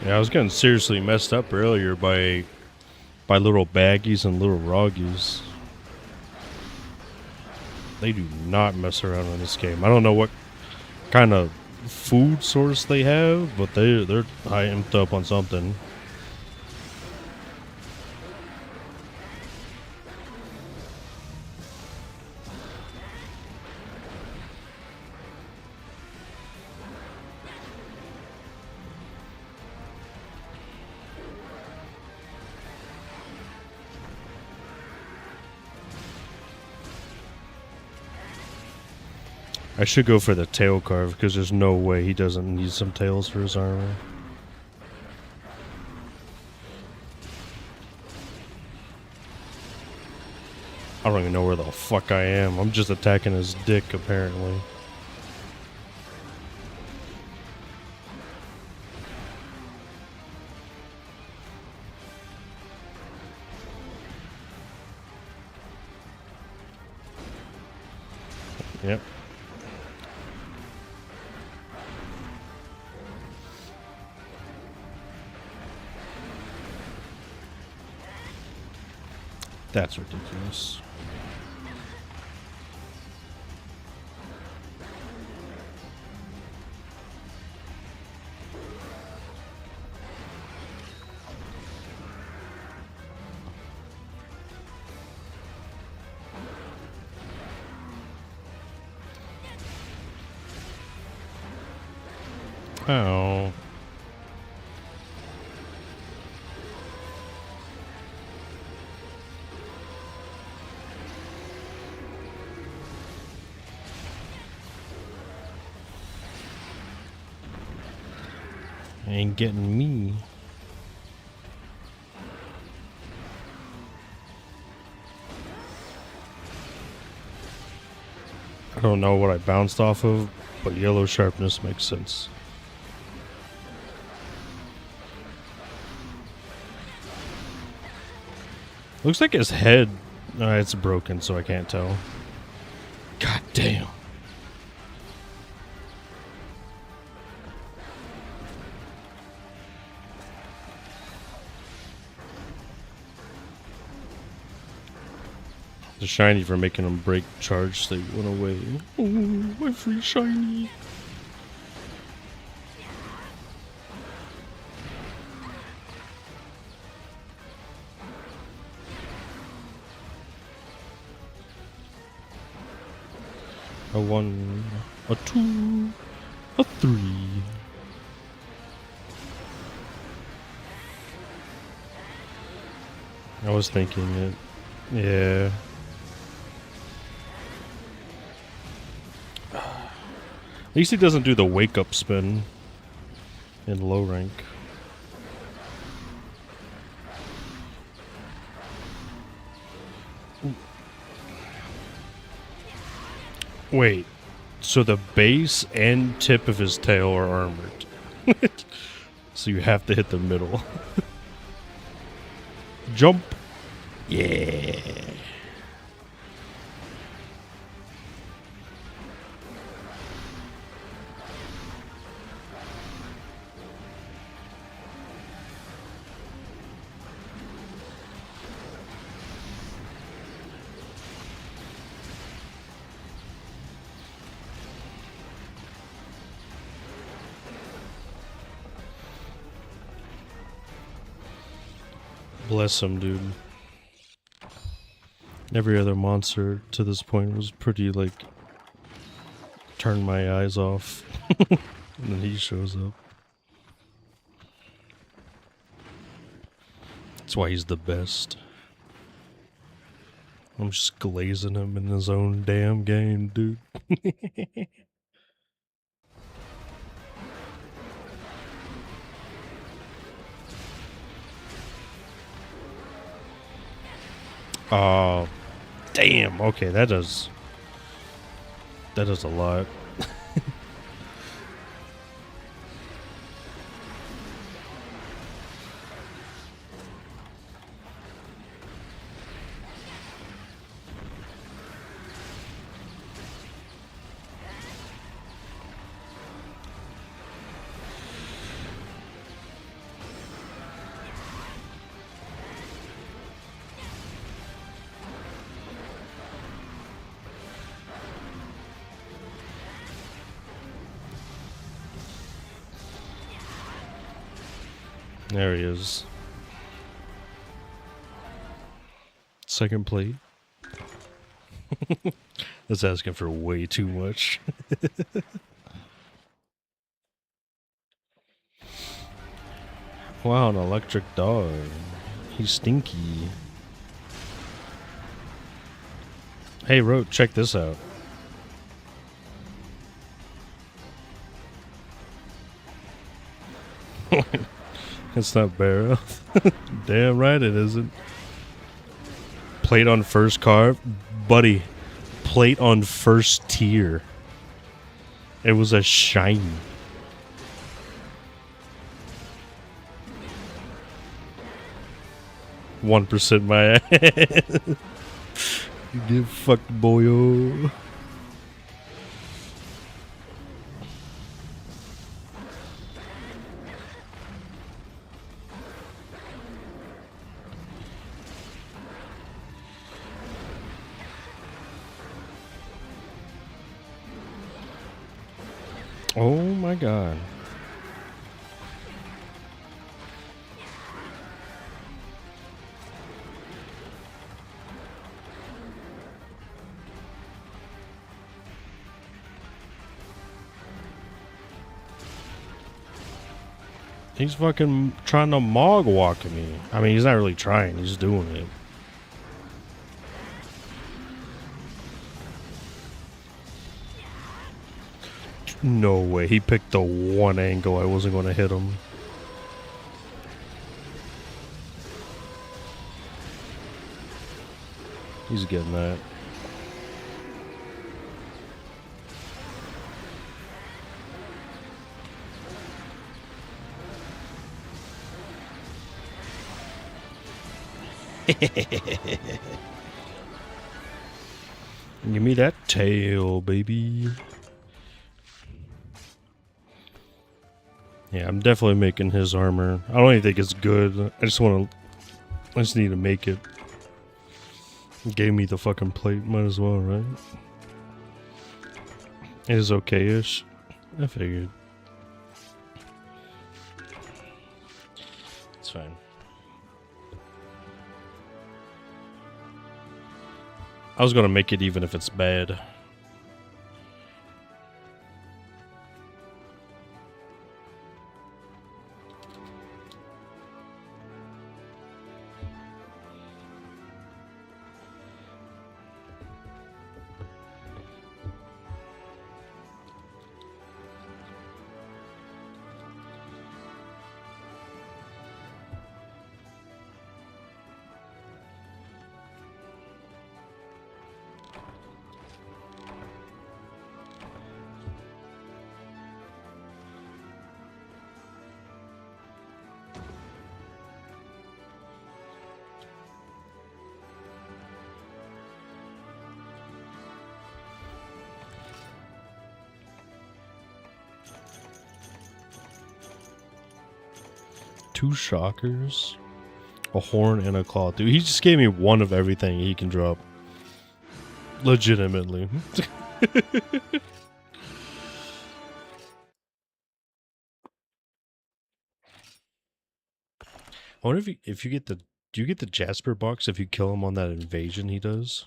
Yeah, I was getting seriously messed up earlier by little baggies and little roggies. They do not mess around in this game. I don't know what kind of food source they have, but they're hyped up on something. I should go for the tail carve because there's no way he doesn't need some tails for his armor. I don't even know where the fuck I am. I'm just attacking his dick, apparently. Yep. That's ridiculous. Oh. Ain't getting me. I don't know what I bounced off of, but yellow sharpness makes sense. Looks like his head, it's broken, so I can't tell. God damn. The shiny for making him break charge state went away. Oh, my free shiny. A 1, a 2, a 3. I was thinking it. Yeah. At least he doesn't do the wake up spin in low rank. Wait, so the base and tip of his tail are armored. So you have to hit the middle. Jump. Yeah. Bless him, dude. Every other monster to this point was pretty, like, turn my eyes off. And then he shows up. That's why he's the best. I'm just glazing him in his own damn game, dude. Oh, damn. Okay, that does a lot. There he is. Second plate. That's asking for way too much. Wow, an electric dog. He's stinky. Hey, Rote, check this out. It's not Barrow. Damn right it isn't. Plate on first car? Buddy, plate on first tier. It was a shiny. %, my ass. You get fucked, boyo. Oh my god. He's fucking trying to mog walk me. I mean, he's not really trying, he's doing it. No way, he picked the one angle I wasn't going to hit him. He's getting that. Give me that tail, baby. Yeah, I'm definitely making his armor. I don't even think it's good. I just need to make it. Gave me the fucking plate, might as well, right? It is okay-ish. I figured. It's fine. I was gonna make it even if it's bad. Two shockers, a horn, and a claw. Dude, he just gave me one of everything he can drop. Legitimately. I wonder if you get the Do you get the Jasper box if you kill him on that invasion he does?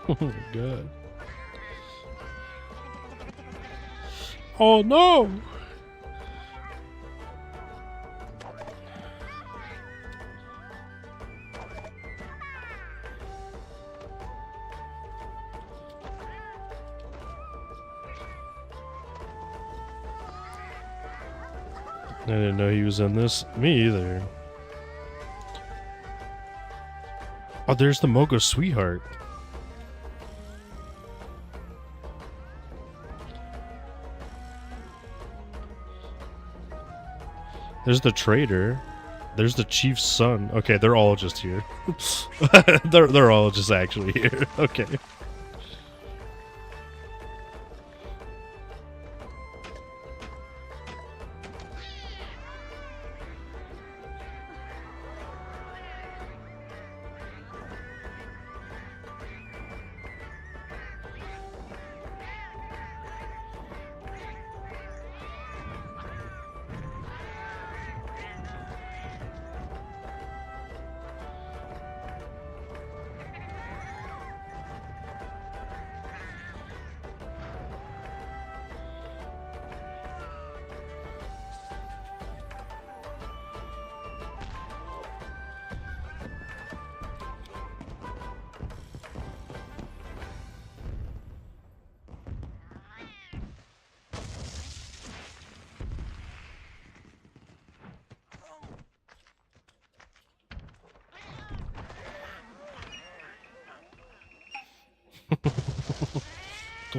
Oh my god. Oh no! I didn't know he was in this. Me either. Oh, there's the Mogo Sweetheart. There's the trader. There's the chief's son. Okay, they're all just here. they're all just actually here. Okay.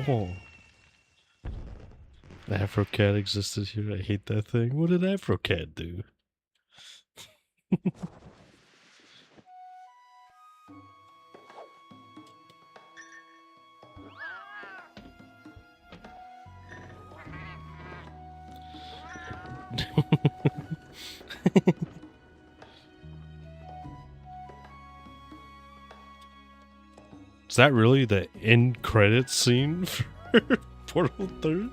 Oh. Afro Cat existed here. I hate that thing. What did Afro Cat do? Is that really the end credits scene for Portal 3?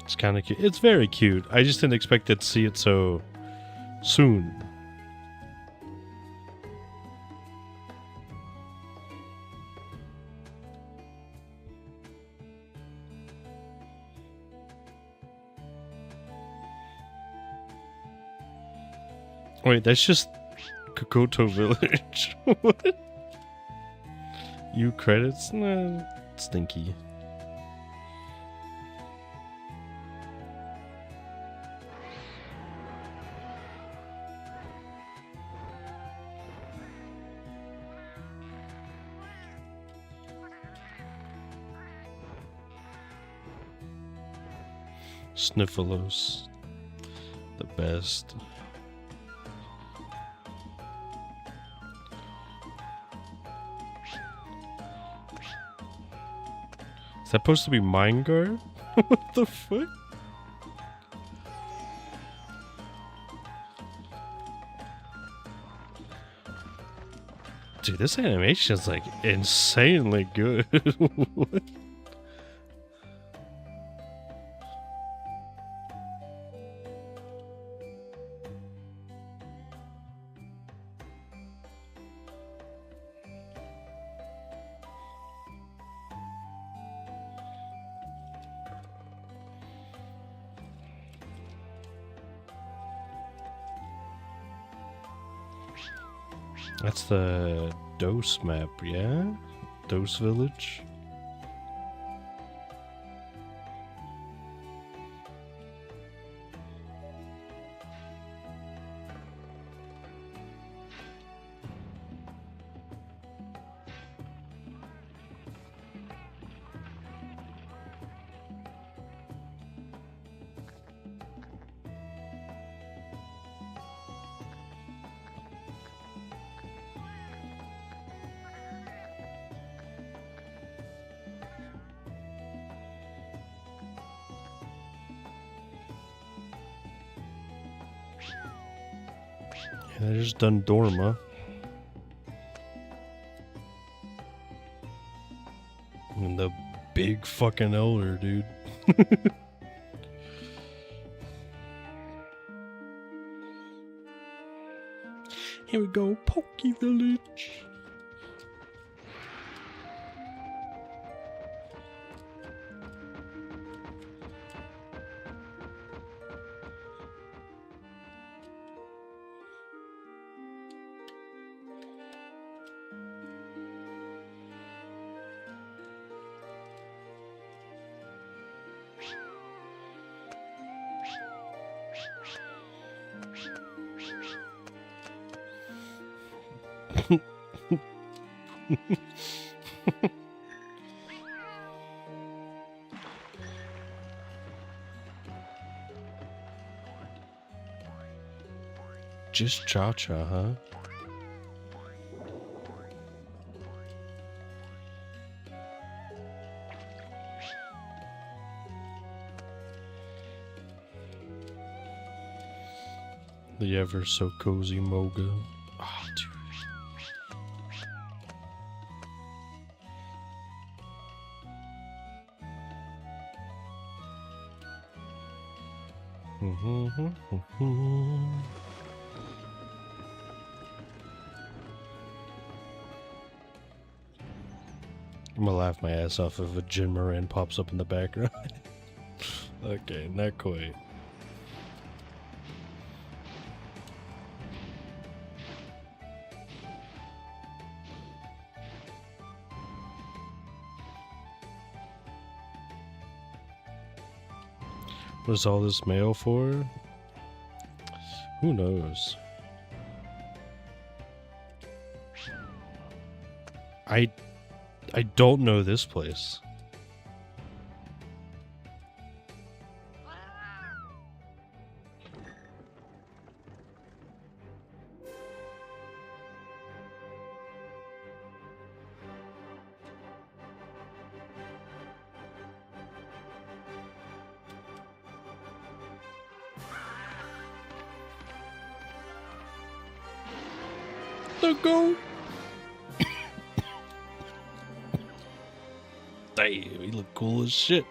It's kind of cute. It's very cute. I just didn't expect to see it so soon. Wait, that's just Kokoto Village. What? You credits? Nah, stinky. Sniffalos. The best. Is that supposed to be Mind Guard? What the fuck? Dude, this animation is like insanely good. What? That's the Dose map, yeah? Dose Village. I just done Dorma. And the big fucking elder, dude. Here we go, Pokey Village. Just cha-cha, huh? The ever so cozy Moga. Oh, dude. I'm gonna laugh my ass off if a Jin Moran pops up in the background. Okay, not quite. What is all this mail for? Who knows? I don't know this place. The goat. Damn, he look cool as shit.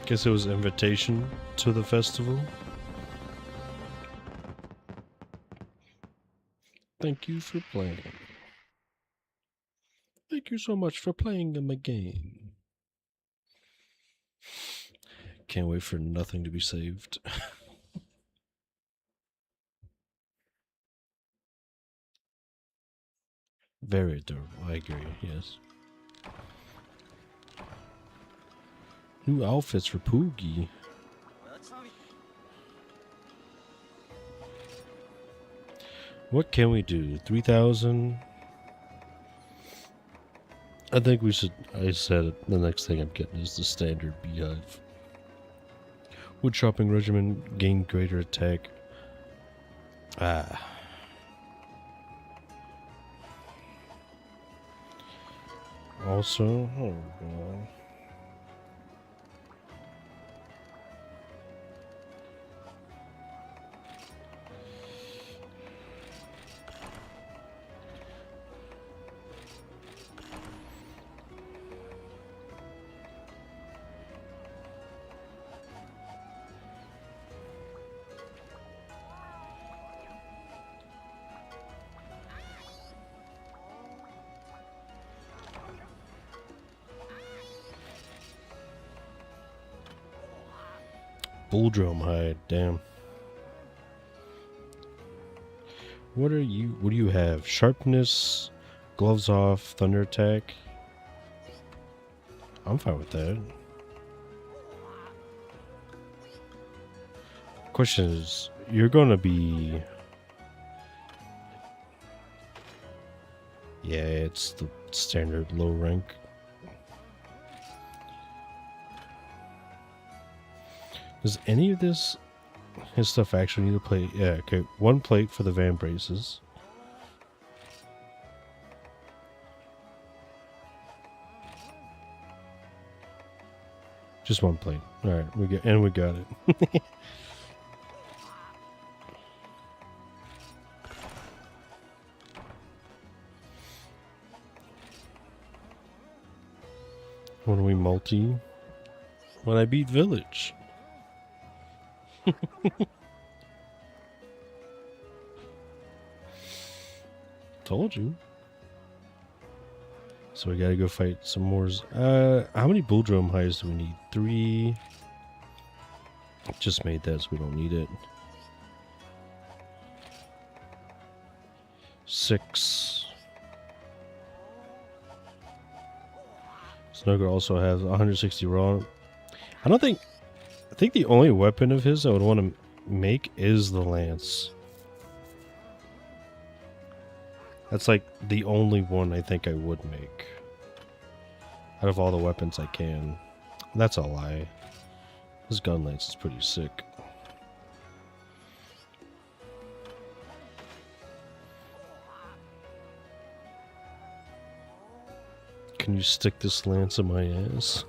Guess it was an invitation to the festival. Thank you for playing. Thank you so much for playing my game. Can't wait for nothing to be saved. Very adorable, I agree, yes. New outfits for Poogie. What can we do? 3,000? I think we should. I said it, the next thing I'm getting is the standard beehive. Wood chopping regimen, gain greater attack. Also, oh god. Bull drum hide, damn. What do you have? Sharpness, gloves off, thunder attack. I'm fine with that. Question is, you're gonna be... Yeah, it's the standard low rank. Does any of this his stuff actually need a plate? Yeah, okay. 1 plate for the van braces. Just 1 plate. Alright, we got it. When we multi? When I beat village. Told you. So we gotta go fight some more. How many bull drum highs do we need? 3. Just made that, so we don't need it. 6. Snugger also has 160 raw. I think the only weapon of his I would want to make is the lance. That's like the only one I think I would make. Out of all the weapons I can. That's a lie. His gun lance is pretty sick. Can you stick this lance in my ass?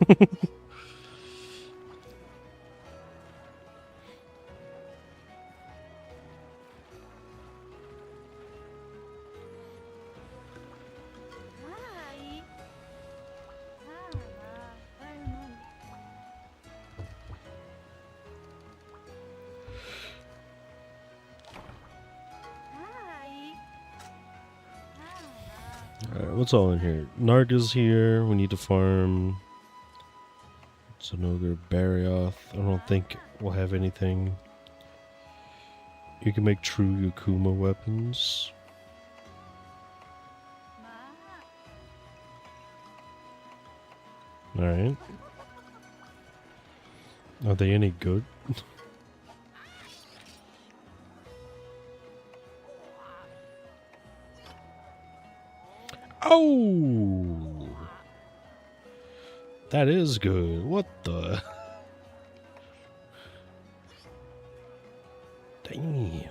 Alright, what's all in here? Narga's here. We need to farm. Sonogar, Barioth. I don't think we'll have anything. You can make true Yakuma weapons. Alright. Are they any good? Oh! That is good. What the? Damn.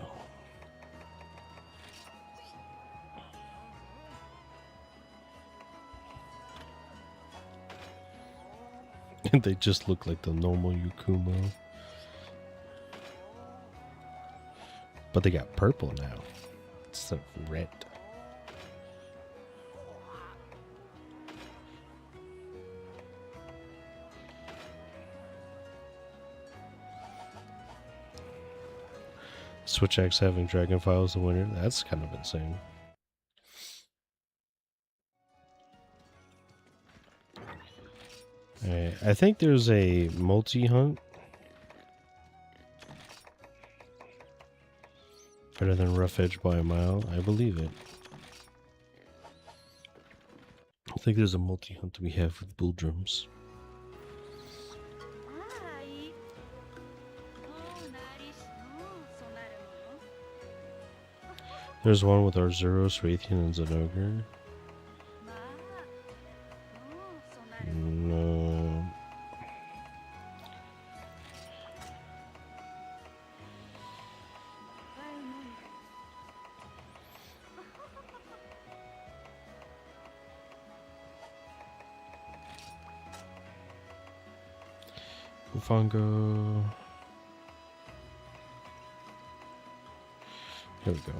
And they just look like the normal Yakuma. But they got purple now instead of red. Switch X having Dragon Files the winner. That's kind of insane. Alright, I think there's a multi-hunt. Better than Rough Edge by a mile. I believe it. I think there's a multi-hunt we have with bull drums. There's one with Arzuros, Raytheon, and Zenogre. No. Ufongo. Here we go.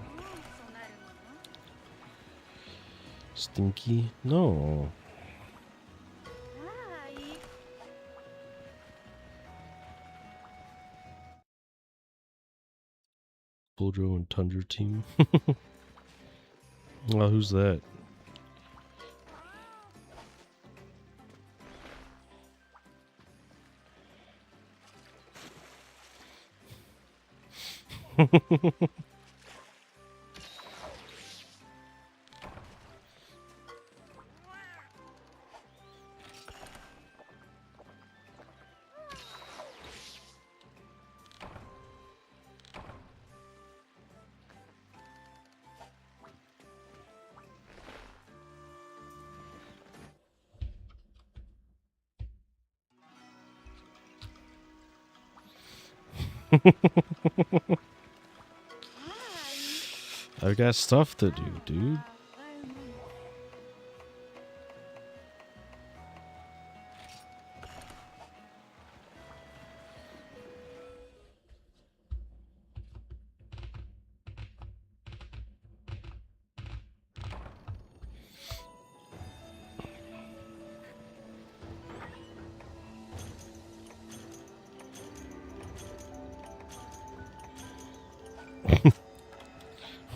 Stinky? No. Bulldro and Tundra team. Well, who's that? I've got stuff to do, dude.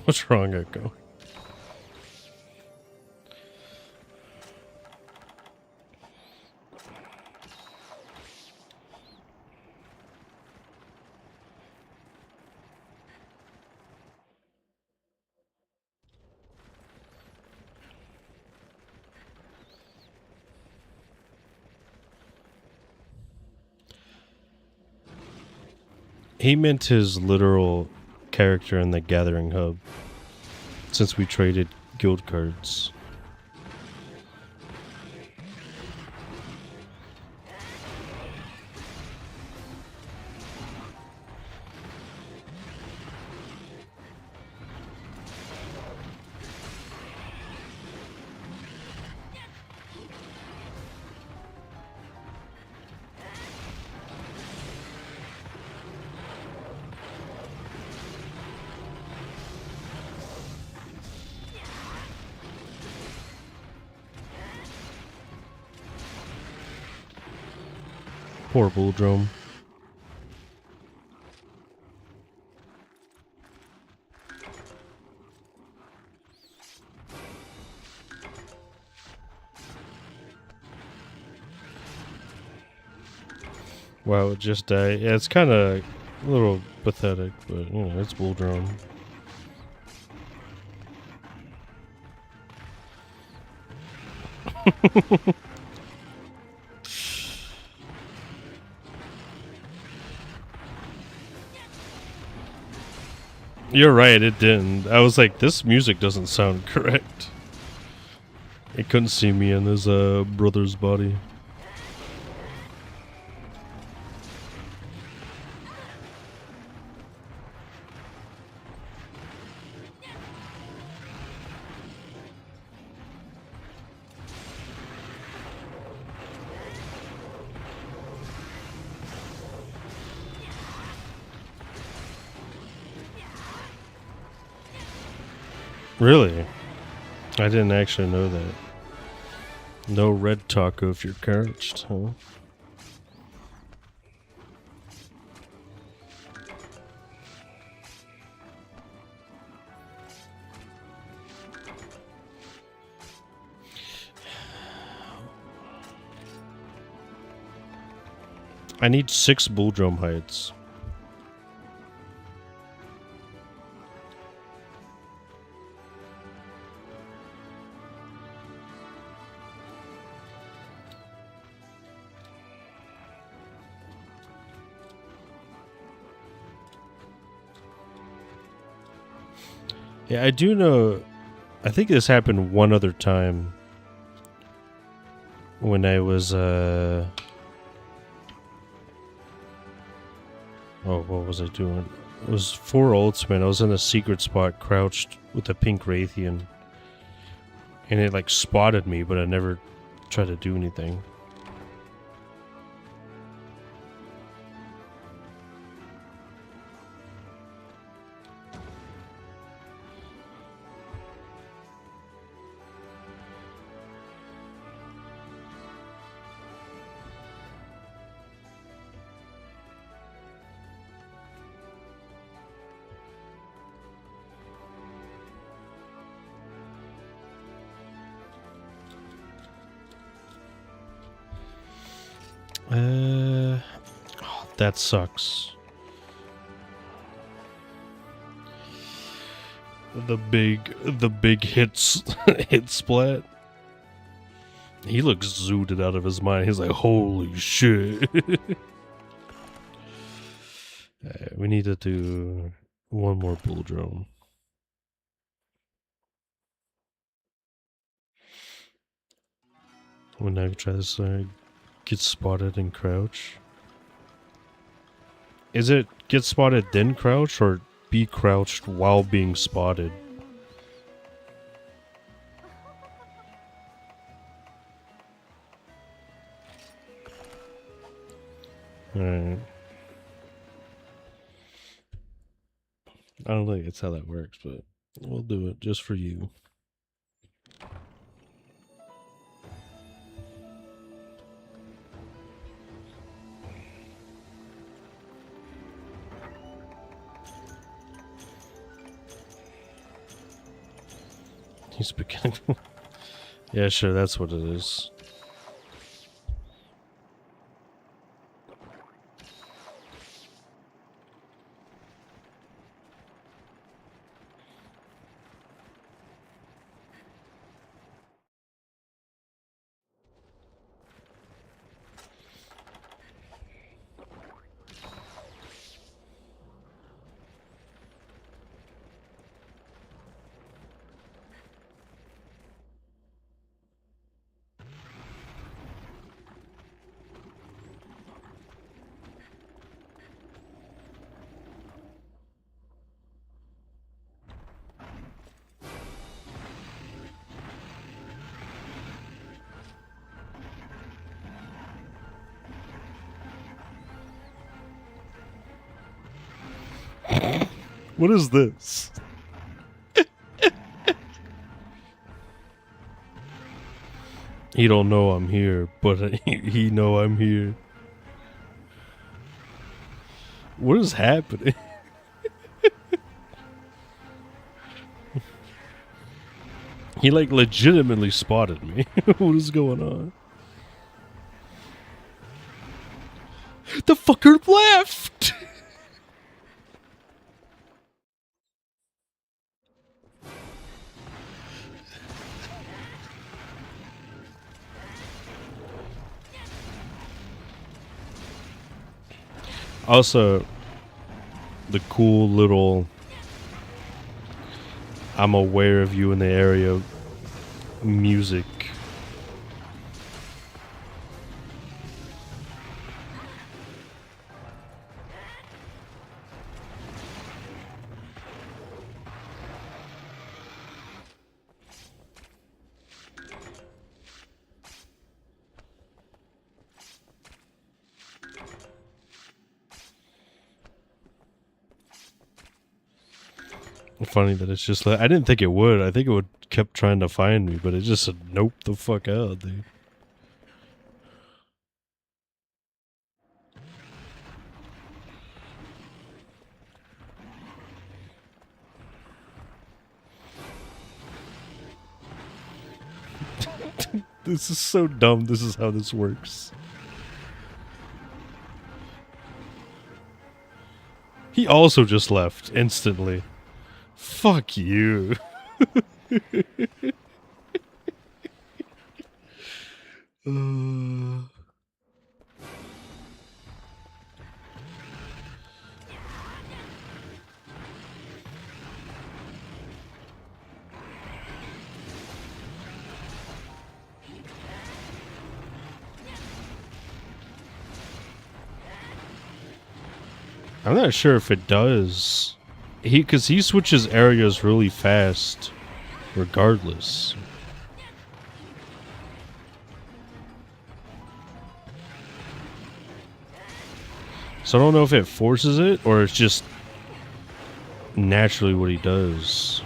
What's wrong, Echo? He meant his literal character in the Gathering Hub, since we traded guild cards. Poor Bulldrome. Wow, it just died. Yeah, it's kind of a little pathetic, but, you know, it's Bulldrome. You're right, it didn't. I was like, this music doesn't sound correct. It couldn't see me in his brother's body. Really? I didn't actually know that. No red taco if you're crouched, huh? I need 6 Bulldrome hides. Yeah, I do know. I think this happened one other time when I was oh, what was I doing? It was for Ultimate. I was in a secret spot, crouched with a pink Raytheon, and it like spotted me, but I never tried to do anything. Oh, that sucks. The big hits hit splat. He looks zooted out of his mind. He's like, holy shit. We need to do one more Bulldrome. When I try this, get spotted and crouch. Is it get spotted then crouch or be crouched while being spotted? Alright. I don't think it's how that works, but we'll do it just for you. He's beginning. Yeah, sure, that's what it is. What is this? He don't know I'm here, but he know I'm here. What is happening? He like legitimately spotted me. What is going on? The fucker left! Also, the cool little I'm aware of you in the area music. Funny that it's just like, I didn't think it would. I think it would kept trying to find me, but it just said nope the fuck out, dude. This is so dumb. This is how this works. He also just left instantly. Fuck you. I'm not sure if it does. Because he switches areas really fast, regardless. So I don't know if it forces it or it's just naturally what he does.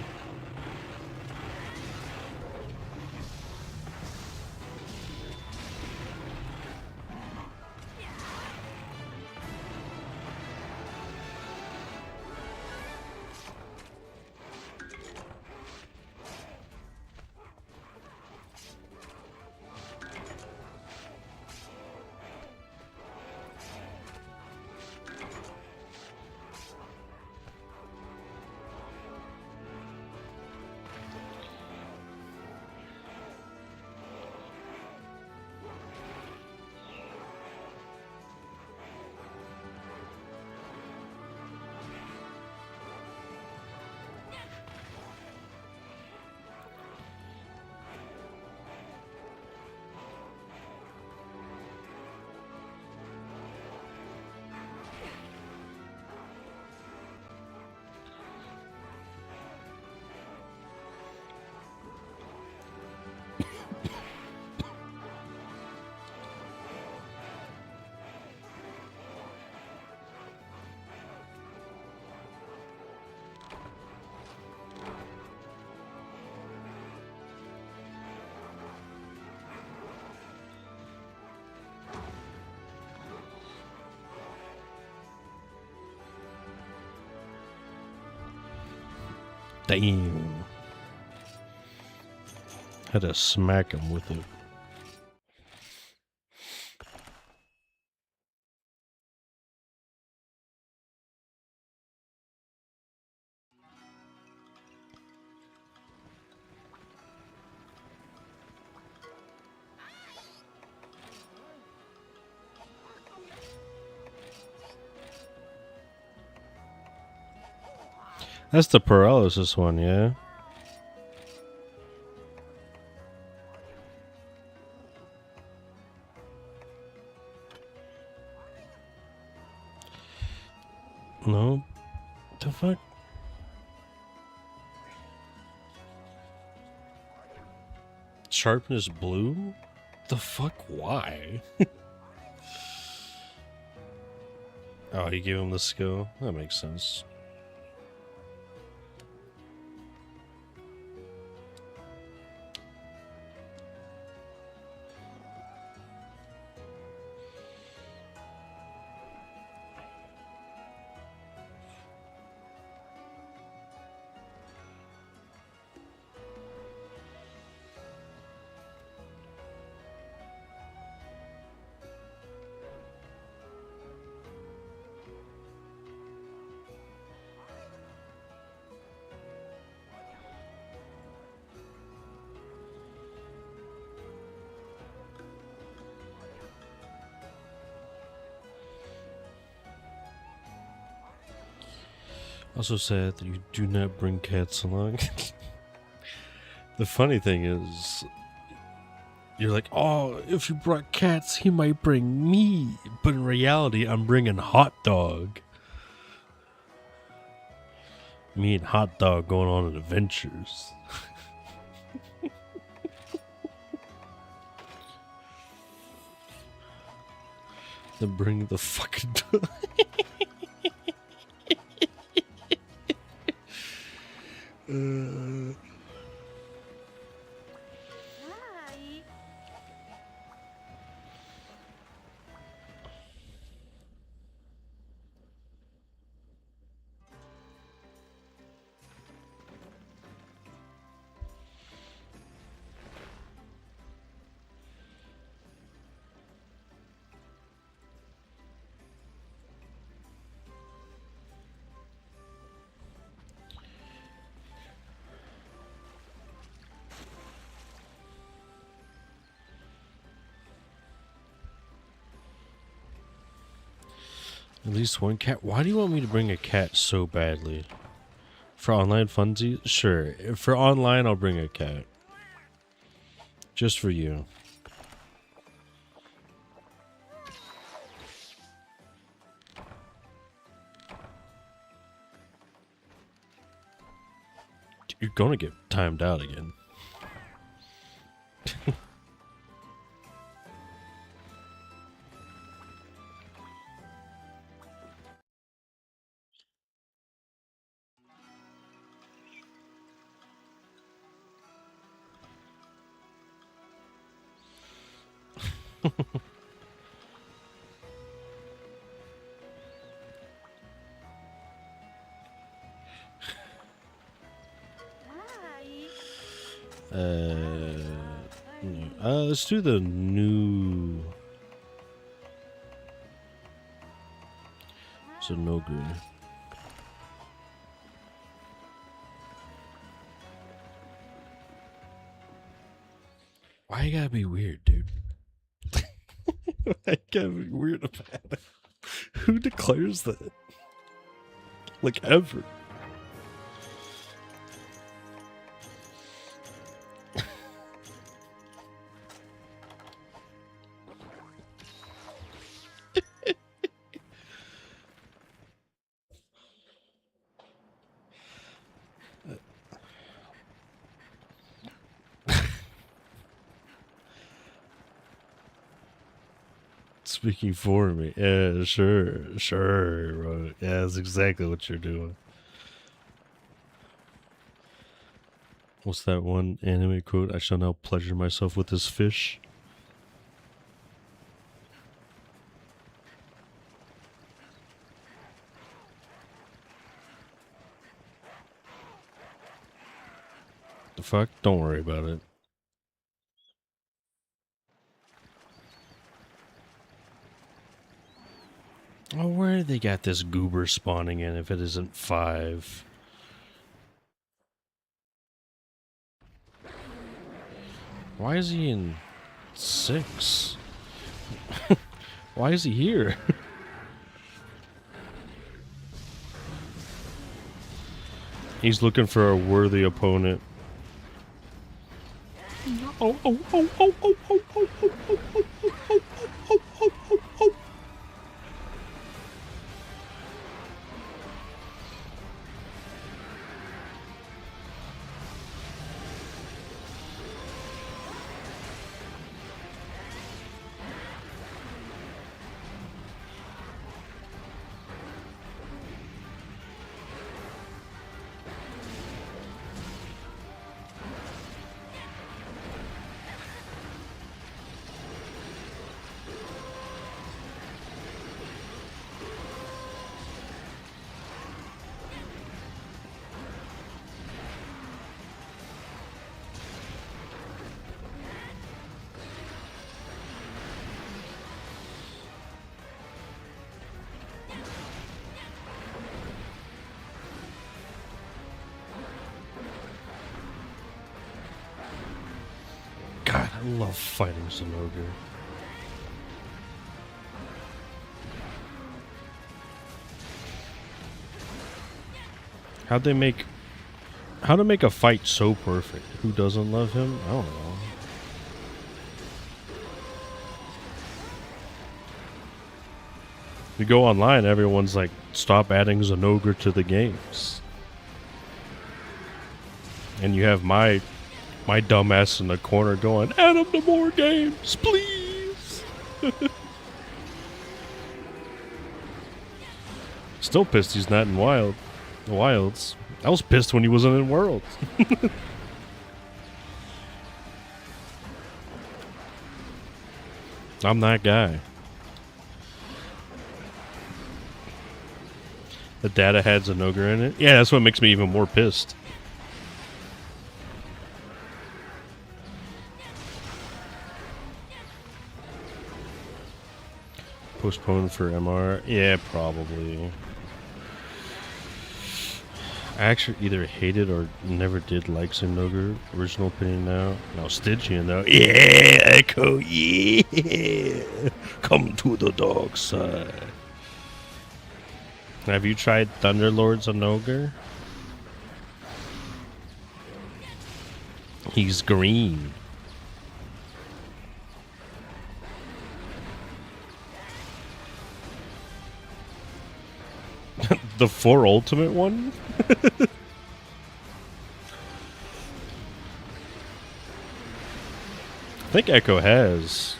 Damn. Had to smack him with it. That's the paralysis one, yeah? No? The fuck? Sharpness blue? The fuck? Why? Oh, he gave him the skill? That makes sense. Also sad that you do not bring cats along. The funny thing is, you're like, oh, if you brought cats, he might bring me. But in reality, I'm bringing Hot Dog. Me and Hot Dog going on adventures. Then bring the fucking dog. At least one cat? Why do you want me to bring a cat so badly? For online funsies? Sure. For online, I'll bring a cat. Just for you. You're gonna get timed out again. Let's do the new. So no green. Why you gotta be weird, dude? Why you gotta be weird about it? Who declares that? Like ever? Speaking for me. Yeah, sure, bro. Yeah, that's exactly what you're doing. What's that one anime quote? I shall now pleasure myself with this fish. fuck? Don't worry about it. Oh, where they got this goober spawning in if it isn't 5? Why is he in 6? Why is he here? He's looking for a worthy opponent. Oh, oh, oh, oh, oh, oh, oh, oh, oh, oh, oh, oh, oh, oh, oh, oh. God, I love fighting some ogre. How to make a fight so perfect? Who doesn't love him? I don't know. You go online, everyone's like, stop adding Zenogre to the games. And you have my dumbass in the corner going, add him to more games, please. Still pissed he's not in Wilds. I was pissed when he wasn't in Worlds. I'm that guy. The data had Zenogre in it. Yeah, that's what makes me even more pissed. Postponed for MR? Yeah, probably. I actually either hated or never did like Zenogre. Original opinion now. Now Stygian though. Yeah, Echo, yeah. Come to the dark side. Have you tried Thunderlord Zenogre? He's green. The 4 ultimate one? I think Echo has.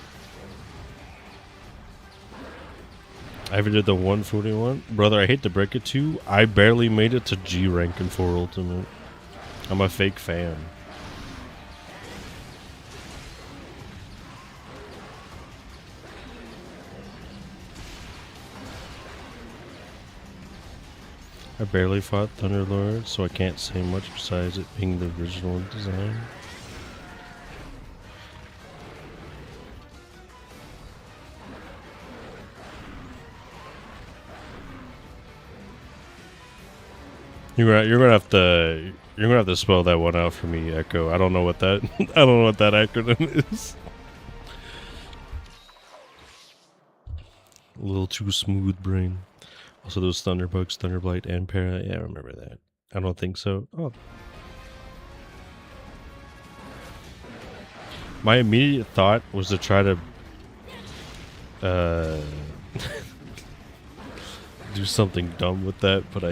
I ever did the 141. Brother, I hate to break it to you, I barely made it to G rank in 4 ultimate. I'm a fake fan. I barely fought Thunderlord, so I can't say much besides it being the original design. You're gonna have to spell that one out for me, Echo. I don't know what that I don't know what that acronym is. A little too smooth brain. Also those Thunderbugs, Thunderblight, and Para. Yeah, I remember that. I don't think so. Oh. My immediate thought was to try to do something dumb with that, but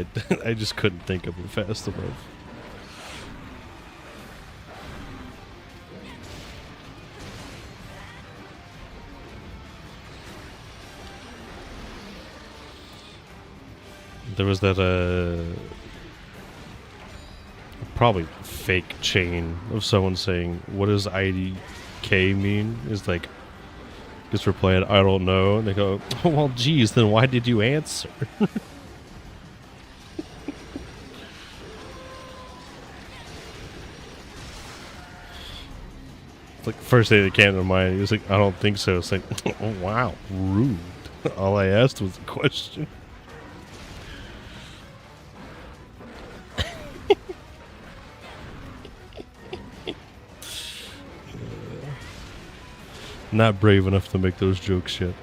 I just couldn't think of it fast enough. There was that probably fake chain of someone saying, "What does IDK mean?" Is like, just replying, "I don't know," and they go, "Oh, well, geez, then why did you answer?" It's like the first thing that came to mind. He was like, I don't think so. It's like, oh, wow, rude. All I asked was a question. Not brave enough to make those jokes yet.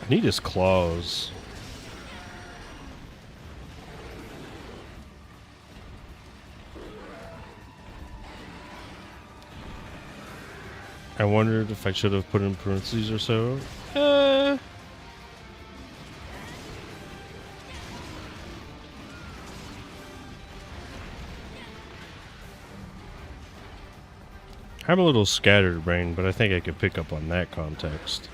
I need his claws. I wondered if I should have put in parentheses or so. I'm a little scatterbrained, but I think I could pick up on that context.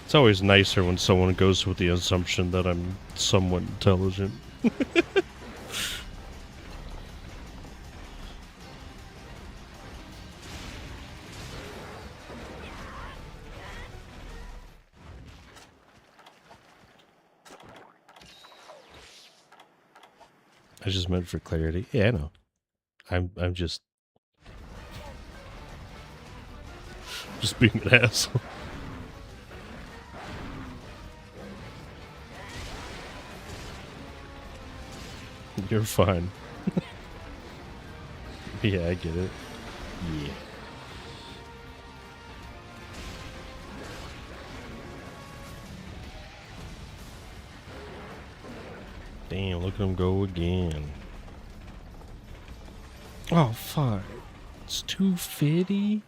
It's always nicer when someone goes with the assumption that I'm somewhat intelligent. I just meant for clarity. Yeah, I know. I'm just being an asshole. You're fine. Yeah, I get it. Yeah. Damn, look at him go again. Oh, fuck. It's 250?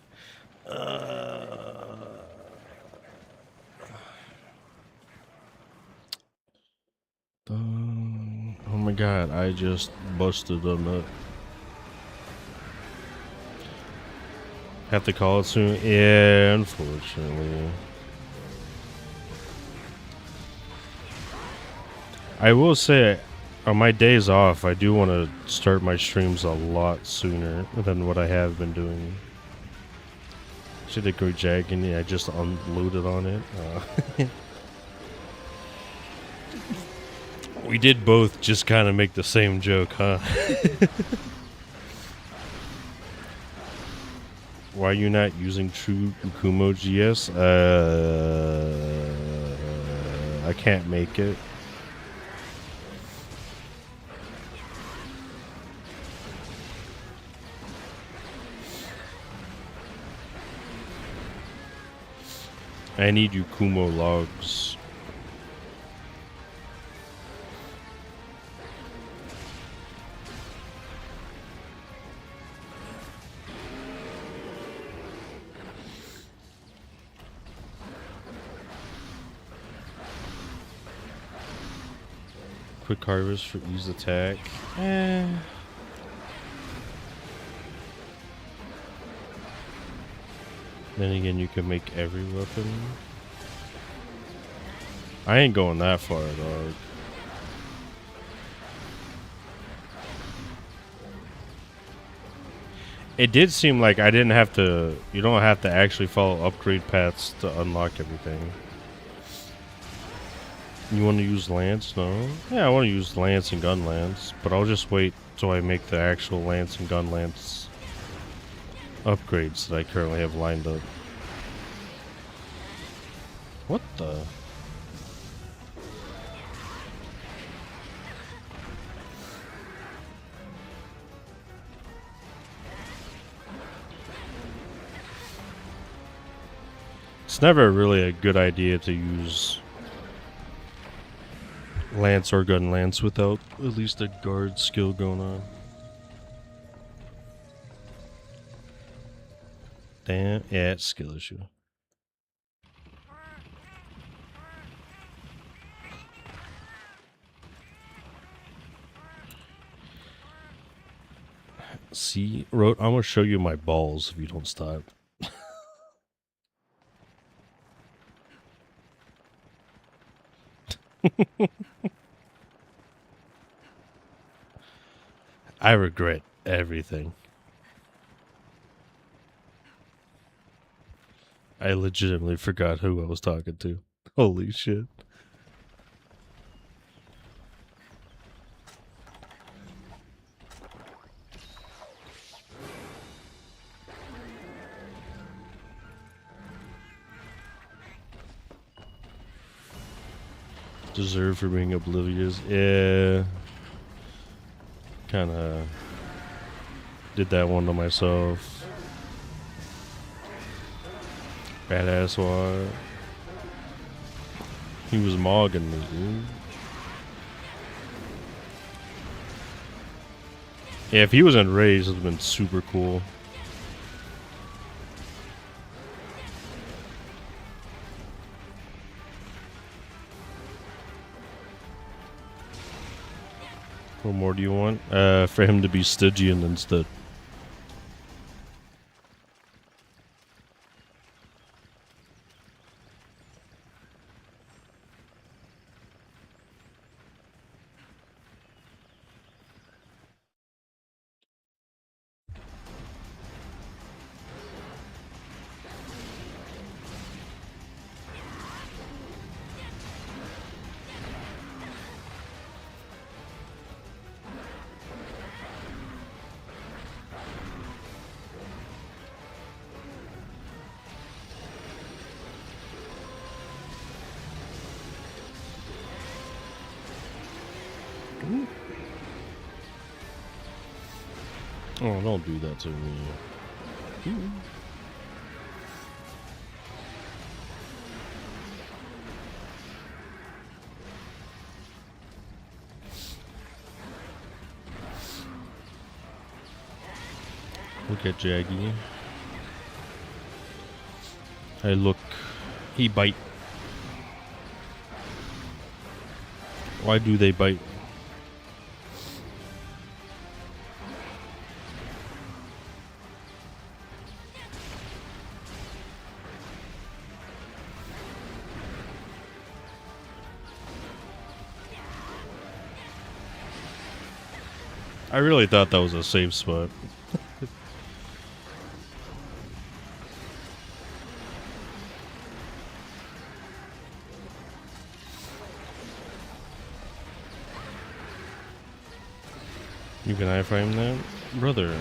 Oh my god, I just busted a nut. Have to call it soon? Yeah, unfortunately. I will say, on my days off, I do want to start my streams a lot sooner than what I have been doing. Should have go jagging. I just unloaded on it. We did both just kind of make the same joke, huh? Why are you not using true Kumo GS? I can't make it. I need Kumo logs. Quick harvest for ease attack. Then again, you can make every weapon. I ain't going that far, dog. It did seem like I didn't have to. You don't have to actually follow upgrade paths to unlock everything. You want to use lance? No. Yeah, I want to use lance and gun lance, but I'll just wait till I make the actual lance and gun lance upgrades that I currently have lined up. What the? It's never really a good idea to use lance or gun lance without at least a guard skill going on. Damn, yeah, it's skill issue. See, I'm gonna show you my balls if you don't stop. I regret everything. I legitimately forgot who I was talking to. Holy shit. Deserve for being oblivious. Yeah. Kinda did that one to myself. Badass one. He was mogging me, dude. Yeah, if he was enraged, it would have been super cool. What more do you want? For him to be Stygian instead. Oh, don't do that to me. Look at Jaggy. Hey, look. He bite. Why do they bite? I really thought that was a safe spot. You can iframe that? Brother.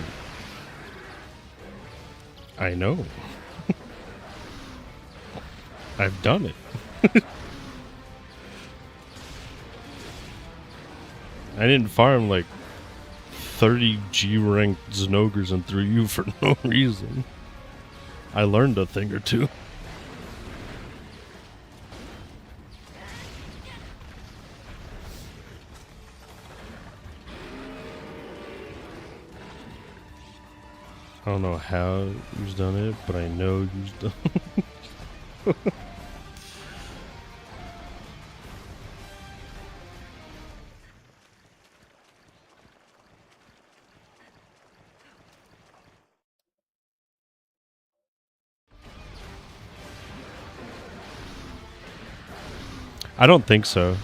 I know. I've done it. I didn't farm like 30 G-ranked Znogres and 3U for no reason. I learned a thing or two. I don't know how you've done it, but I know you've done it. I don't think so.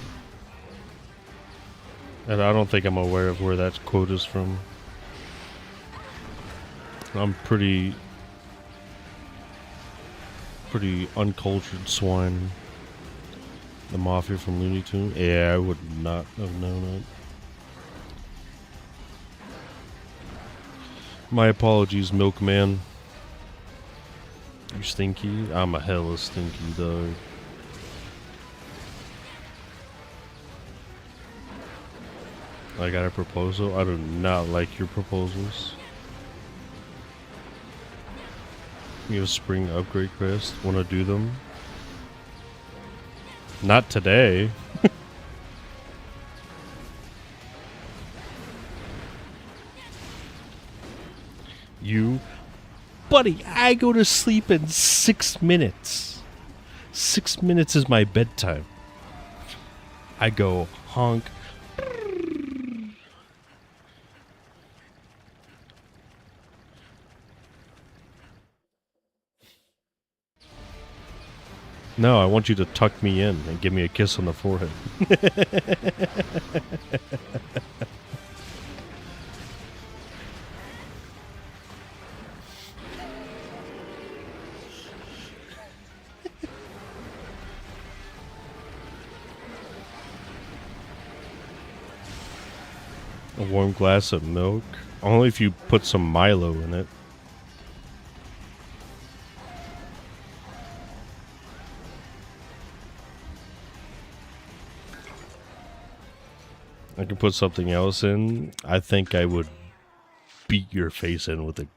And I don't think I'm aware of where that quote is from. I'm pretty uncultured swine. The Mafia from Looney Tunes? Yeah, I would not have known it. My apologies, Milkman. You stinky? I'm a hella stinky dog. I got a proposal? I do not like your proposals. You have spring upgrade quest? Wanna do them? Not today. You? Buddy, I go to sleep in 6 minutes. 6 minutes is my bedtime. I go honk. No, I want you to tuck me in and give me a kiss on the forehead. A warm glass of milk? Only if you put some Milo in it. I can put something else in. I think I would beat your face in with a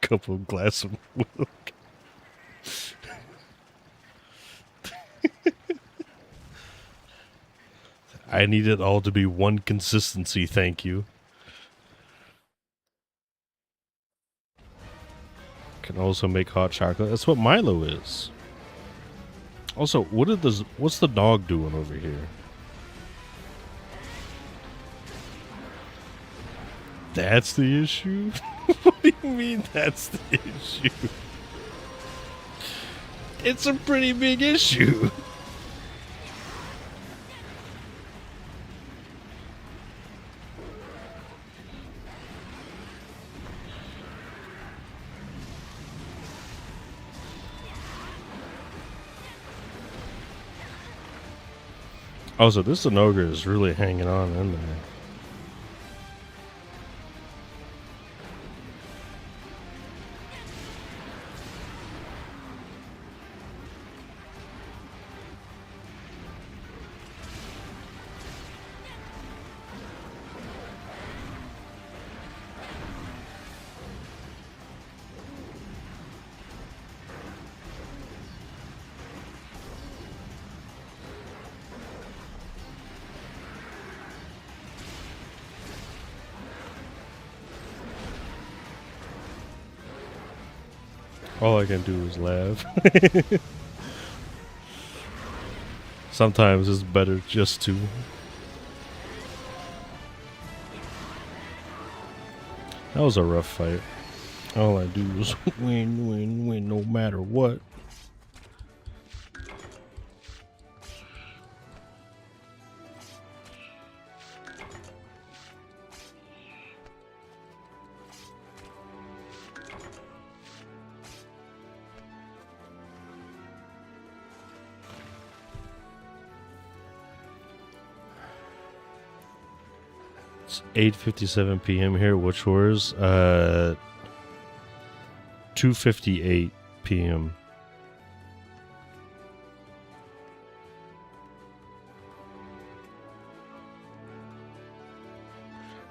cup of glass of milk. I need it all to be one consistency, thank you. Can also make hot chocolate. That's what Milo is. Also, what's the dog doing over here? That's the issue? What do you mean that's the issue? It's a pretty big issue. Also, this Enogra is really hanging on in there. All I can do is laugh. Sometimes it's better just to. That was a rough fight. All I do is win no matter what. It's 8:57 p.m. here, which was 2:58 p.m.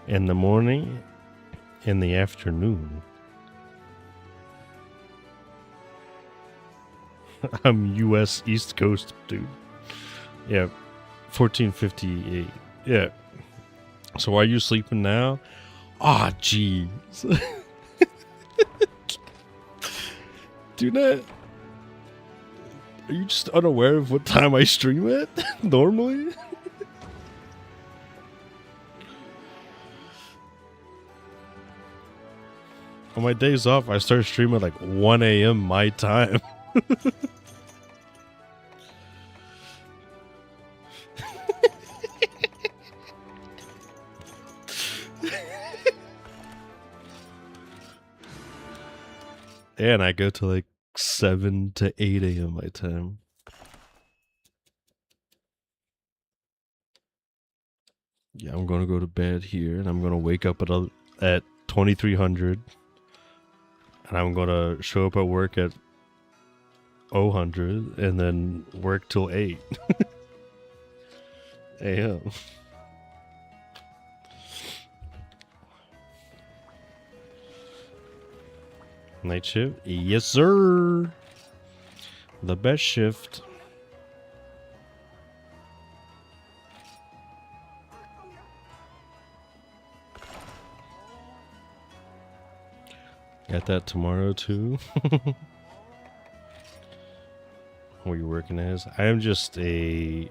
in the morning, in the afternoon. I'm U.S. East Coast, dude. Yeah, 14:58. Yeah. So why are you sleeping now? Ah, jeez. Do not. Are you just unaware of what time I stream at normally? On my days off, I start streaming at like 1 a.m. my time. And I go to like 7 to 8 a.m. my time. Yeah, I'm going to go to bed here, and I'm going to wake up at 2300. And I'm going to show up at work at 0000, and then work till 8 a.m. Night shift? Yes, sir. The best shift. Got that tomorrow, too. What are you working as? I am just a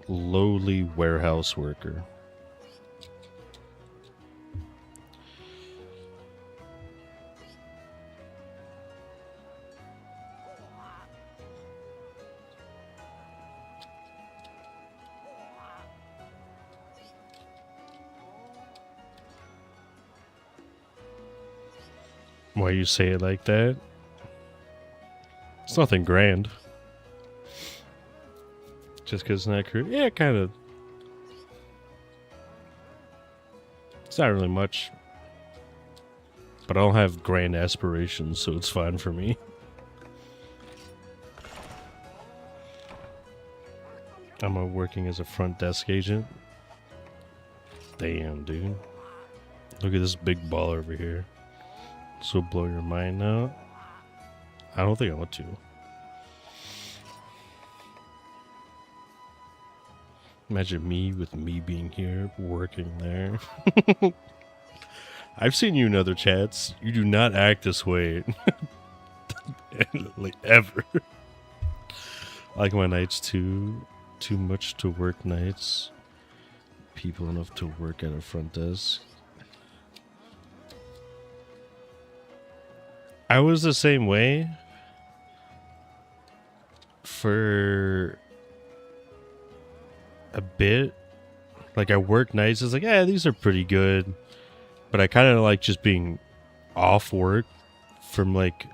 lowly warehouse worker. Why you say it like that? It's nothing grand. Just because it's not career. Yeah, kind of. It's not really much. But I don't have grand aspirations, so it's fine for me. I'm working as a front desk agent. Damn, dude. Look at this big baller over here. This will blow your mind out. I don't think I want to. Imagine me with me being here, working there. I've seen you in other chats. You do not act this way. Like, ever. I like my nights too much to work nights. People enough to work at a front desk. I was the same way for a bit. Like, I work nights. It's like, yeah, these are pretty good. But I kind of like just being off work from like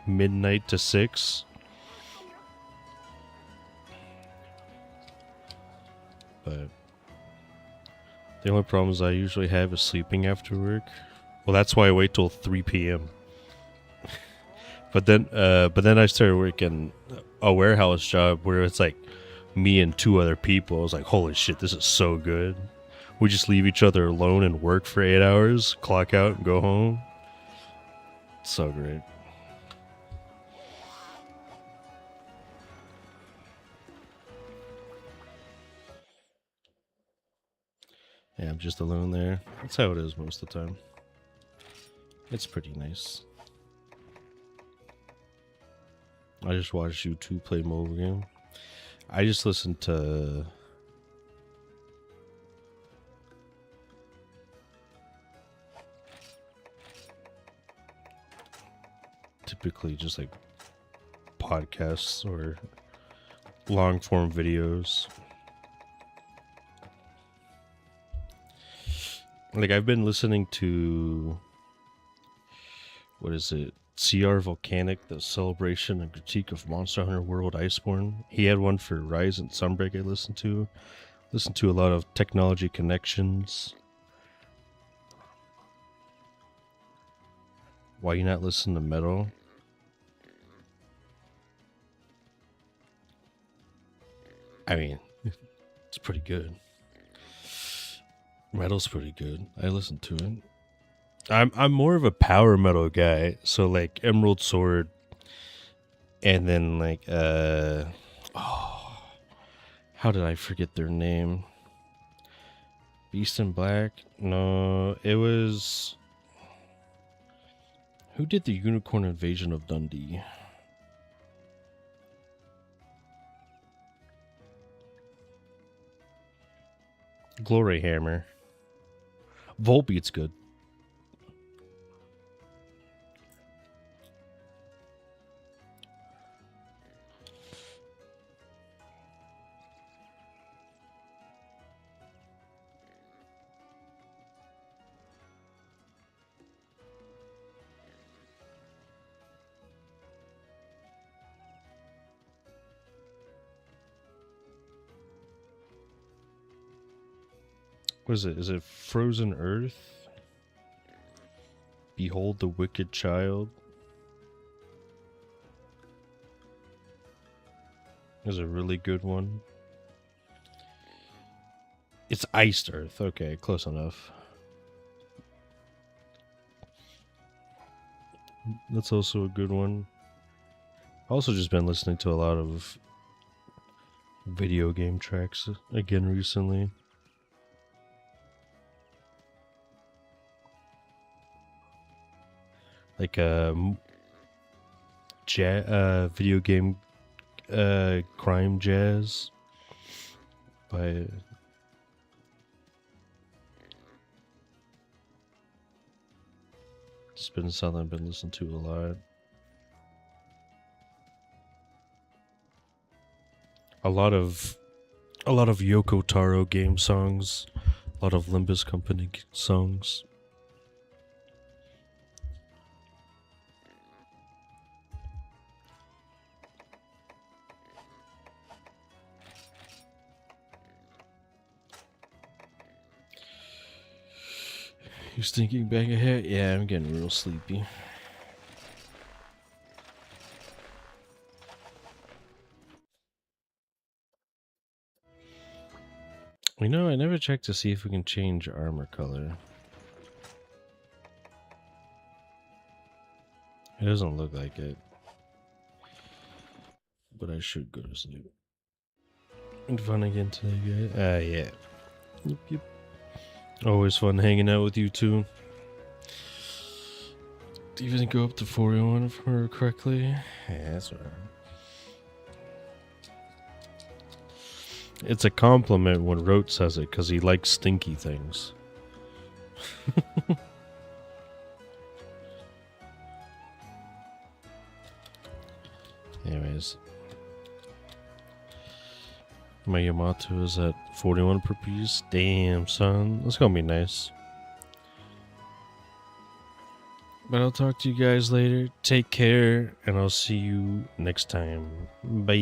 midnight to 6. But the only problems I usually have is sleeping after work. Well, that's why I wait till 3 p.m. But then I started working a warehouse job where it's like me and 2 other people. I was like, holy shit, this is so good. We just leave each other alone and work for 8 hours, clock out, and go home. It's so great. Yeah, I'm just alone there. That's how it is most of the time. It's pretty nice. I just watch YouTube play mobile game. I just listen to typically just like podcasts or long form videos. Like, I've been listening to, what is it? CR Volcanic, the celebration and critique of Monster Hunter World Iceborne. He had one for Rise and Sunbreak I listened to. Listened to a lot of Technology Connections. Why you not listen to metal? I mean, it's pretty good. Metal's pretty good. I listen to it. I'm more of a power metal guy, so like Emerald Sword, and then like how did I forget their name? Beast in Black? No, it was, who did the Unicorn Invasion of Dundee? Glory Hammer. Volbeat's good. What is it? Is it Frozen Earth? Behold the Wicked Child. Is a really good one. It's Iced Earth. Okay, close enough. That's also a good one. Also just been listening to a lot of video game tracks again recently. Like video game crime jazz by it's been something I've been listening to a lot. A lot of Yoko Taro game songs, a lot of Limbus Company songs. You stinking bag of hair? Yeah, I'm getting real sleepy. You know, I never checked to see if we can change armor color. It doesn't look like it. But I should go to sleep. And fun again today, guys. Yeah. Yep, yep. Always fun hanging out with you two. Even go up to 41 if I remember correctly. Yeah, that's right. It's a compliment when Rote says it because he likes stinky things. Anyways. My Yamato is at 41 per piece. Damn, son. That's gonna be nice. But I'll talk to you guys later. Take care, and I'll see you next time. Bye.